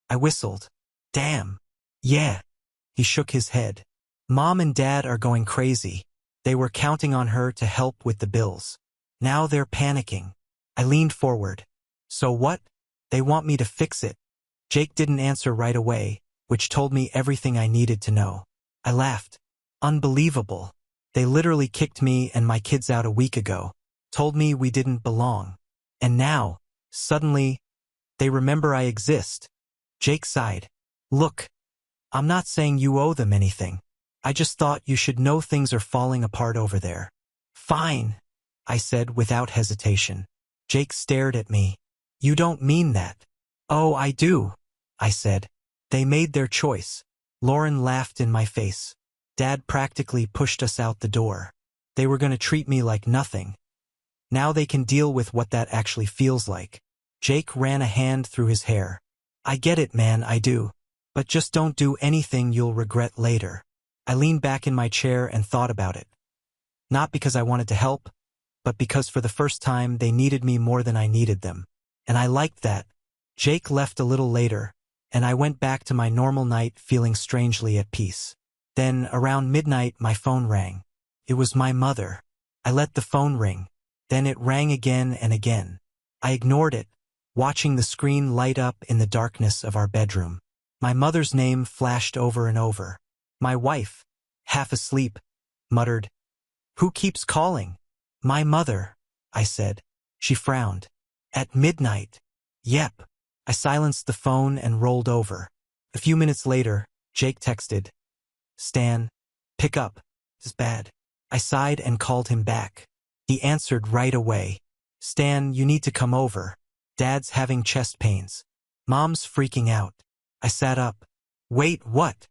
I whistled. Damn. Yeah. He shook his head. Mom and Dad are going crazy. They were counting on her to help with the bills. Now they're panicking. I leaned forward. So what? They want me to fix it. Jake didn't answer right away, which told me everything I needed to know. I laughed. Unbelievable. They literally kicked me and my kids out a week ago, told me we didn't belong. And now, suddenly, they remember I exist. Jake sighed. Look, I'm not saying you owe them anything. I just thought you should know things are falling apart over there. Fine, I said without hesitation. Jake stared at me. You don't mean that. Oh, I do, I said. They made their choice. Lauren laughed in my face. Dad practically pushed us out the door. They were going to treat me like nothing. Now they can deal with what that actually feels like. Jake ran a hand through his hair. I get it, man, I do. But just don't do anything you'll regret later. I leaned back in my chair and thought about it. Not because I wanted to help, but because for the first time they needed me more than I needed them. And I liked that. Jake left a little later, and I went back to my normal night feeling strangely at peace. Then, around midnight, my phone rang. It was my mother. I let the phone ring. Then it rang again and again. I ignored it, watching the screen light up in the darkness of our bedroom. My mother's name flashed over and over. My wife, half asleep, muttered, "Who keeps calling?" "My mother," I said. She frowned. "At midnight?" "Yep." I silenced the phone and rolled over. A few minutes later, Jake texted, "Stan, pick up. It's bad." I sighed and called him back. He answered right away. "Stan, you need to come over. Dad's having chest pains. Mom's freaking out." I sat up. "Wait, what?"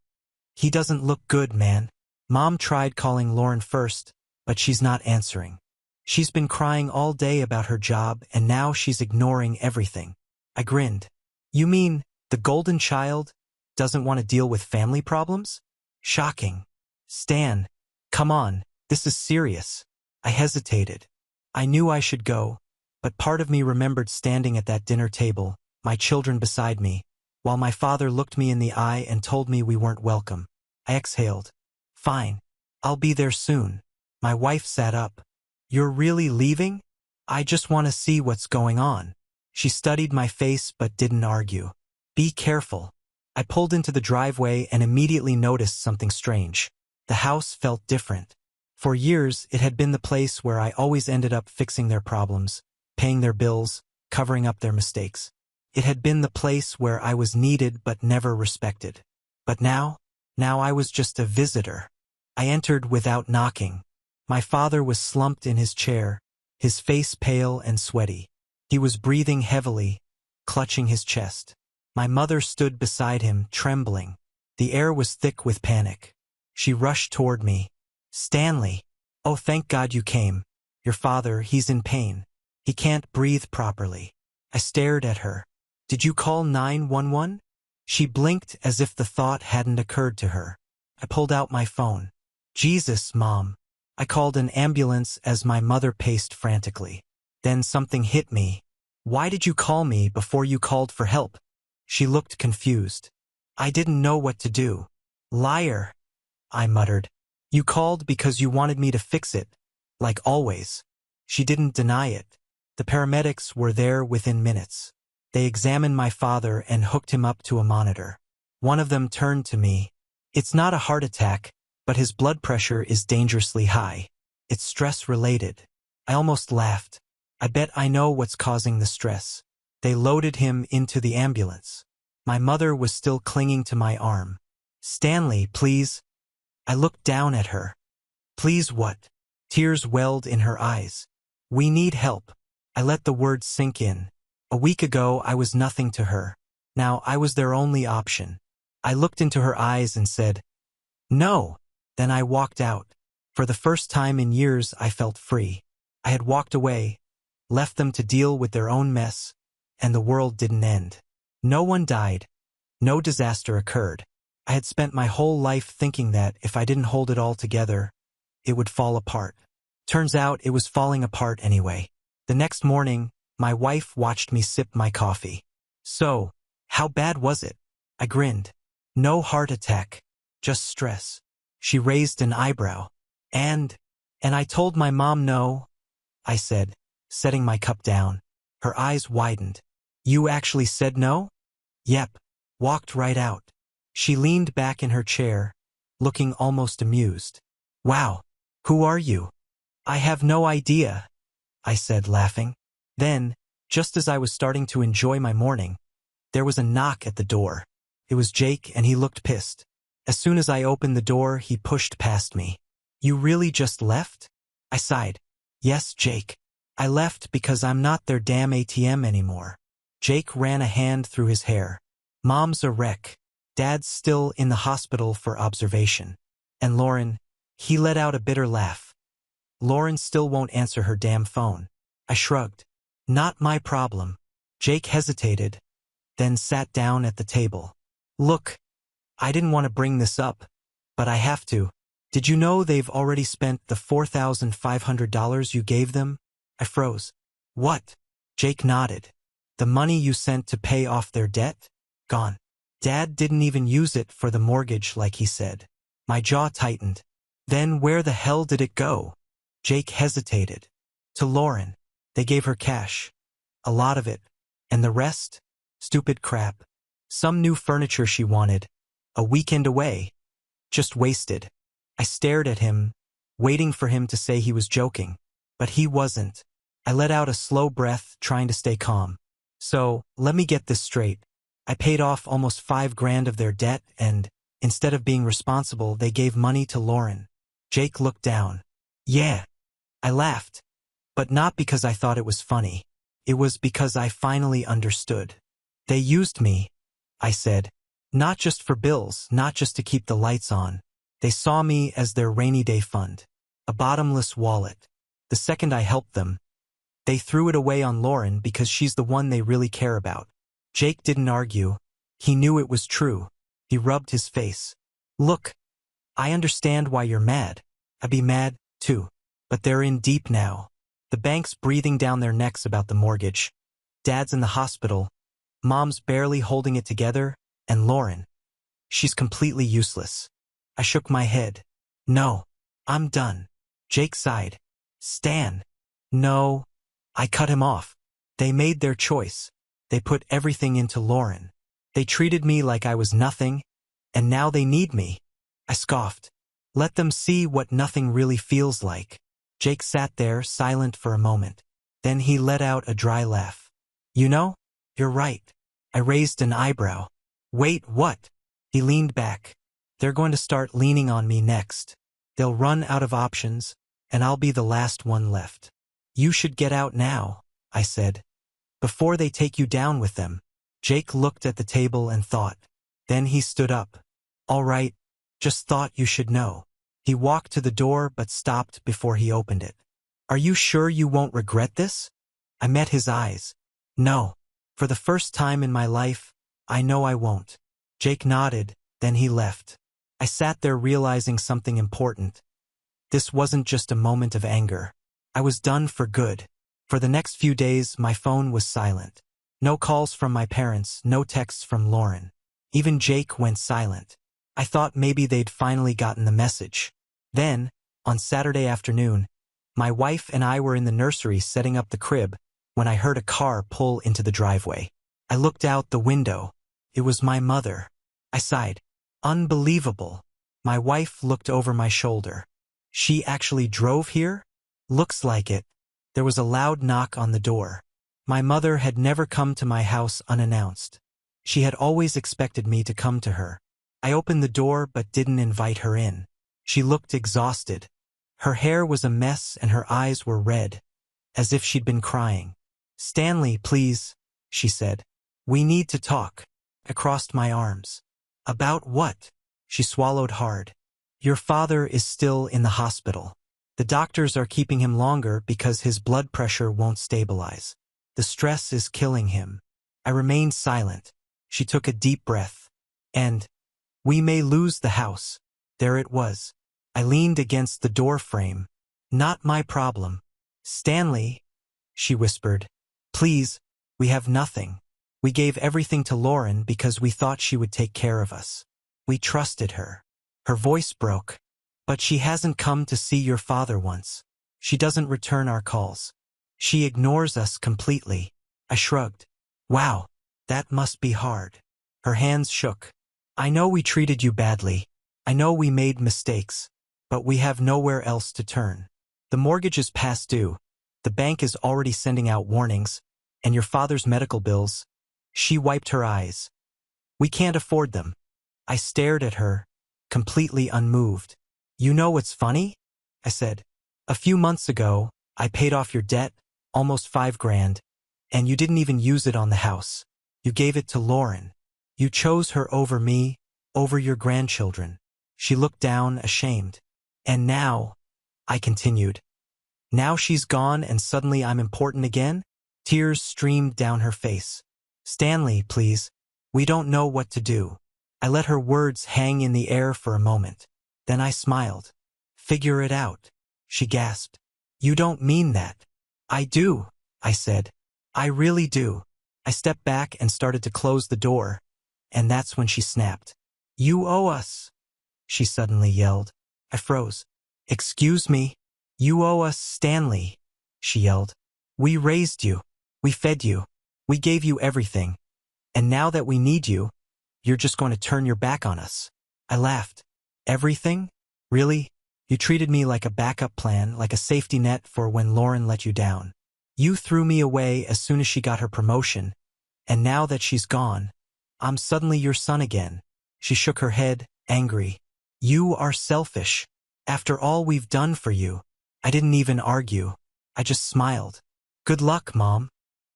"He doesn't look good, man. Mom tried calling Lauren first, but she's not answering. She's been crying all day about her job and now she's ignoring everything." I grinned. "You mean the golden child doesn't want to deal with family problems? Shocking." "Stan, come on, this is serious." I hesitated. I knew I should go, but part of me remembered standing at that dinner table, my children beside me, while my father looked me in the eye and told me we weren't welcome. I exhaled. "Fine, I'll be there soon." My wife sat up. "You're really leaving?" "I just want to see what's going on." She studied my face but didn't argue. "Be careful." I pulled into the driveway and immediately noticed something strange. The house felt different. For years, it had been the place where I always ended up fixing their problems, paying their bills, covering up their mistakes. It had been the place where I was needed but never respected. But now I was just a visitor. I entered without knocking. My father was slumped in his chair, his face pale and sweaty. He was breathing heavily, clutching his chest. My mother stood beside him, trembling. The air was thick with panic. She rushed toward me. "Stanley! Oh, thank God you came. Your father, he's in pain. He can't breathe properly." I stared at her. "Did you call 911? She blinked as if the thought hadn't occurred to her. I pulled out my phone. "Jesus, Mom." I called an ambulance as my mother paced frantically. Then something hit me. "Why did you call me before you called for help?" She looked confused. I didn't know what to do. "Liar," I muttered. "You called because you wanted me to fix it, like always." She didn't deny it. The paramedics were there within minutes. They examined my father and hooked him up to a monitor. One of them turned to me. "It's not a heart attack, but his blood pressure is dangerously high. It's stress-related." I almost laughed. "I bet I know what's causing the stress." They loaded him into the ambulance. My mother was still clinging to my arm. "Stanley, please." I looked down at her. "Please what?" Tears welled in her eyes. "We need help." I let the words sink in. A week ago, I was nothing to her. Now I was their only option. I looked into her eyes and said, "No." Then I walked out. For the first time in years, I felt free. I had walked away, left them to deal with their own mess, and the world didn't end. No one died. No disaster occurred. I had spent my whole life thinking that if I didn't hold it all together, it would fall apart. Turns out it was falling apart anyway. The next morning, my wife watched me sip my coffee. "So, how bad was it?" I grinned. "No heart attack, just stress." She raised an eyebrow. And I told my mom no," I said, setting my cup down. Her eyes widened. "You actually said no?" "Yep." Walked right out. She leaned back in her chair, looking almost amused. "Wow, who are you?" "I have no idea," I said, laughing. Then, just as I was starting to enjoy my morning, there was a knock at the door. It was Jake, and he looked pissed. As soon as I opened the door, he pushed past me. "You really just left?" I sighed. "Yes, Jake. I left because I'm not their damn ATM anymore." Jake ran a hand through his hair. "Mom's a wreck. Dad's still in the hospital for observation." And Lauren, he let out a bitter laugh. Lauren still won't answer her damn phone. I shrugged. Not my problem. Jake hesitated, then sat down at the table. Look, I didn't want to bring this up, but I have to. Did you know they've already spent the $4,500 you gave them? I froze. What? Jake nodded. The money you sent to pay off their debt? Gone. Dad didn't even use it for the mortgage like he said. My jaw tightened. Then where the hell did it go? Jake hesitated. To Lauren. They gave her cash. A lot of it. And the rest? Stupid crap. Some new furniture she wanted. A weekend away. Just wasted. I stared at him, waiting for him to say he was joking. But he wasn't. I let out a slow breath, trying to stay calm. So, let me get this straight. I paid off almost $5,000 of their debt and, instead of being responsible, they gave money to Lauren. Jake looked down. Yeah. I laughed. But not because I thought it was funny. It was because I finally understood. They used me, I said. Not just for bills, not just to keep the lights on. They saw me as their rainy day fund. A bottomless wallet. The second I helped them, they threw it away on Lauren because she's the one they really care about. Jake didn't argue. He knew it was true. He rubbed his face. Look, I understand why you're mad. I'd be mad, too. But they're in deep now. The bank's breathing down their necks about the mortgage. Dad's in the hospital. Mom's barely holding it together. And Lauren. She's completely useless. I shook my head. No, I'm done. Jake sighed. Stan. No. I cut him off. They made their choice. They put everything into Lauren. They treated me like I was nothing, and now they need me. I scoffed. Let them see what nothing really feels like. Jake sat there, silent for a moment. Then he let out a dry laugh. You know, you're right. I raised an eyebrow. Wait, what? He leaned back. They're going to start leaning on me next. They'll run out of options, and I'll be the last one left. You should get out now, I said. Before they take you down with them. Jake looked at the table and thought. Then he stood up. All right, just thought you should know. He walked to the door but stopped before he opened it. Are you sure you won't regret this? I met his eyes. No. For the first time in my life, I know I won't. Jake nodded, then he left. I sat there realizing something important. This wasn't just a moment of anger. I was done for good. For the next few days, my phone was silent. No calls from my parents, no texts from Lauren. Even Jake went silent. I thought maybe they'd finally gotten the message. Then, on Saturday afternoon, my wife and I were in the nursery setting up the crib when I heard a car pull into the driveway. I looked out the window. It was my mother. I sighed. Unbelievable. My wife looked over my shoulder. She actually drove here? Looks like it. There was a loud knock on the door. My mother had never come to my house unannounced. She had always expected me to come to her. I opened the door but didn't invite her in. She looked exhausted. Her hair was a mess and her eyes were red, as if she'd been crying. Stanley, please, she said. We need to talk. I crossed my arms. About what? She swallowed hard. Your father is still in the hospital. The doctors are keeping him longer because his blood pressure won't stabilize. The stress is killing him. I remained silent. She took a deep breath. And we may lose the house. There it was. I leaned against the door frame. Not my problem. Stanley, she whispered. Please, we have nothing. We gave everything to Lauren because we thought she would take care of us. We trusted her. Her voice broke. But she hasn't come to see your father once. She doesn't return our calls. She ignores us completely. I shrugged. Wow, that must be hard. Her hands shook. I know we treated you badly. I know we made mistakes. But we have nowhere else to turn. The mortgage is past due. The bank is already sending out warnings. And your father's medical bills. She wiped her eyes. We can't afford them. I stared at her, completely unmoved. You know what's funny? I said. A few months ago, I paid off your debt, almost $5,000, and you didn't even use it on the house. You gave it to Lauren. You chose her over me, over your grandchildren. She looked down, ashamed. And now, I continued. Now she's gone and suddenly I'm important again? Tears streamed down her face. Stanley, please. We don't know what to do. I let her words hang in the air for a moment. Then I smiled. Figure it out. She gasped. You don't mean that. I do, I said. I really do. I stepped back and started to close the door, and that's when she snapped. You owe us, she suddenly yelled. I froze. Excuse me? You owe us, Stanley, she yelled. We raised you. We fed you. We gave you everything. And now that we need you, you're just going to turn your back on us. I laughed. Everything? Really? You treated me like a backup plan, like a safety net for when Lauren let you down. You threw me away as soon as she got her promotion, and now that she's gone, I'm suddenly your son again. She shook her head, angry. You are selfish. After all we've done for you. I didn't even argue. I just smiled. Good luck, Mom.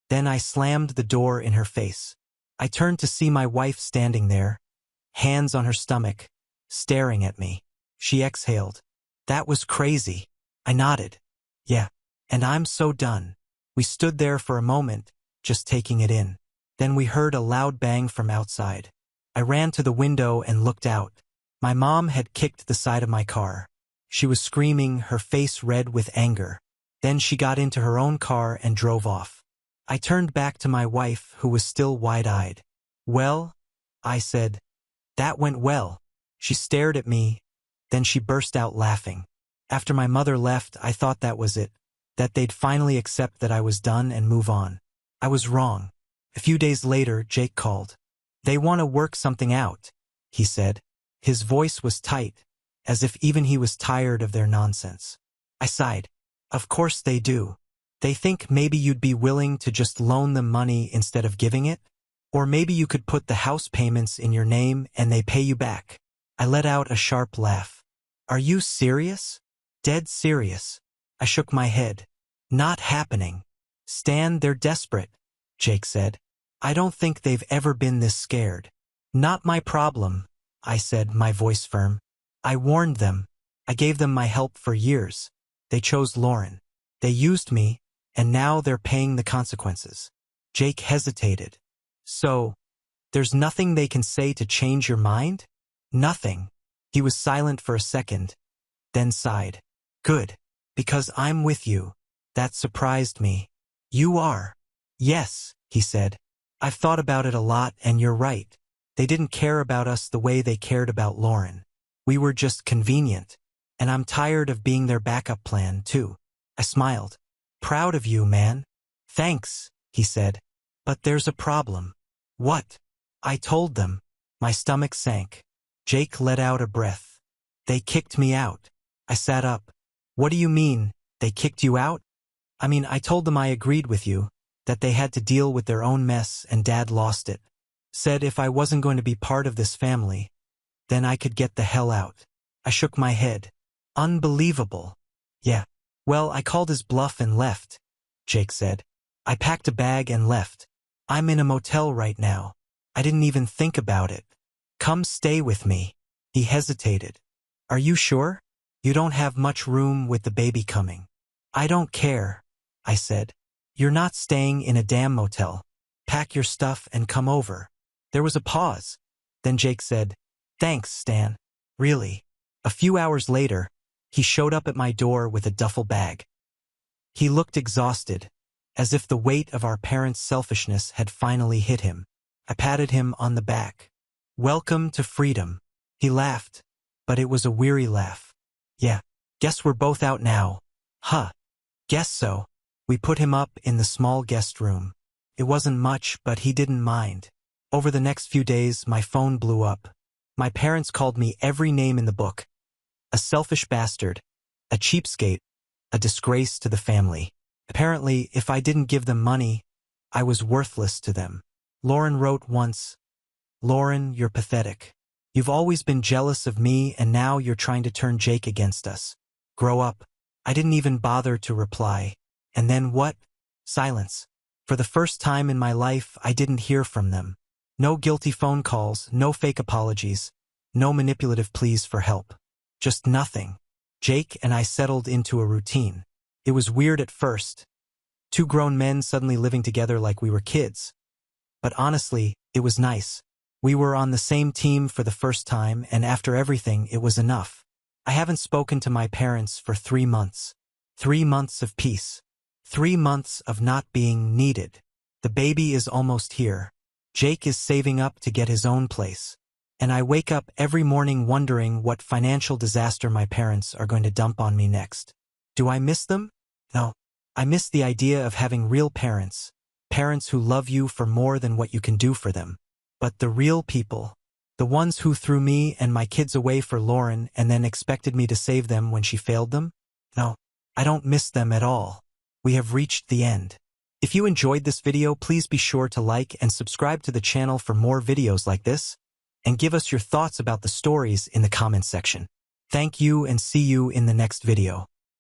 Then I slammed the door in her face. I turned to see my wife standing there, hands on her stomach, staring at me. She exhaled. That was crazy. I nodded. Yeah, and I'm so done. We stood there for a moment, just taking it in. Then we heard a loud bang from outside. I ran to the window and looked out. My mom had kicked the side of my car. She was screaming, her face red with anger. Then she got into her own car and drove off. I turned back to my wife, who was still wide-eyed. Well, I said. That went well. She stared at me, then she burst out laughing. After my mother left, I thought that was it, that they'd finally accept that I was done and move on. I was wrong. A few days later, Jake called. They want to work something out, he said. His voice was tight, as if even he was tired of their nonsense. I sighed. Of course they do. They think maybe you'd be willing to just loan them money instead of giving it? Or maybe you could put the house payments in your name and they pay you back. I let out a sharp laugh. Are you serious? Dead serious. I shook my head. Not happening. Stan, they're desperate, Jake said. I don't think they've ever been this scared. Not my problem, I said, my voice firm. I warned them. I gave them my help for years. They chose Lauren. They used me, and now they're paying the consequences. Jake hesitated. So, there's nothing they can say to change your mind? Nothing. He was silent for a second, then sighed. Good, because I'm with you. That surprised me. You are. Yes, he said. I've thought about it a lot, and you're right. They didn't care about us the way they cared about Lauren. We were just convenient. And I'm tired of being their backup plan, too. I smiled. Proud of you, man. Thanks, he said. But there's a problem. What? I told them. My stomach sank. Jake let out a breath. They kicked me out. I sat up. What do you mean, they kicked you out? I mean, I told them I agreed with you, that they had to deal with their own mess and Dad lost it. Said if I wasn't going to be part of this family, then I could get the hell out. I shook my head. Unbelievable. Yeah. Well, I called his bluff and left, Jake said. I packed a bag and left. I'm in a motel right now. I didn't even think about it. Come stay with me. He hesitated. Are you sure? You don't have much room with the baby coming. I don't care, I said. You're not staying in a damn motel. Pack your stuff and come over. There was a pause. Then Jake said, Thanks, Stan. Really. A few hours later, he showed up at my door with a duffel bag. He looked exhausted, as if the weight of our parents' selfishness had finally hit him. I patted him on the back. Welcome to freedom. He laughed, but it was a weary laugh. Yeah, guess we're both out now. Huh. Guess so. We put him up in the small guest room. It wasn't much, but he didn't mind. Over the next few days, my phone blew up. My parents called me every name in the book. A selfish bastard, a cheapskate, a disgrace to the family. Apparently, if I didn't give them money, I was worthless to them. Lauren wrote once, Lauren, you're pathetic. You've always been jealous of me and now you're trying to turn Jake against us. Grow up. I didn't even bother to reply. And then what? Silence. For the first time in my life, I didn't hear from them. No guilty phone calls, no fake apologies. No manipulative pleas for help. Just nothing. Jake and I settled into a routine. It was weird at first. Two grown men suddenly living together like we were kids. But honestly, it was nice. We were on the same team for the first time, and after everything, it was enough. I haven't spoken to my parents for 3 months. 3 months of peace. 3 months of not being needed. The baby is almost here. Jake is saving up to get his own place. And I wake up every morning wondering what financial disaster my parents are going to dump on me next. Do I miss them? No. I miss the idea of having real parents. Parents who love you for more than what you can do for them. But the real people. The ones who threw me and my kids away for Lauren and then expected me to save them when she failed them? No. I don't miss them at all. We have reached the end. If you enjoyed this video, please be sure to like and subscribe to the channel for more videos like this, and give us your thoughts about the stories in the comments section. Thank you and see you in the next video.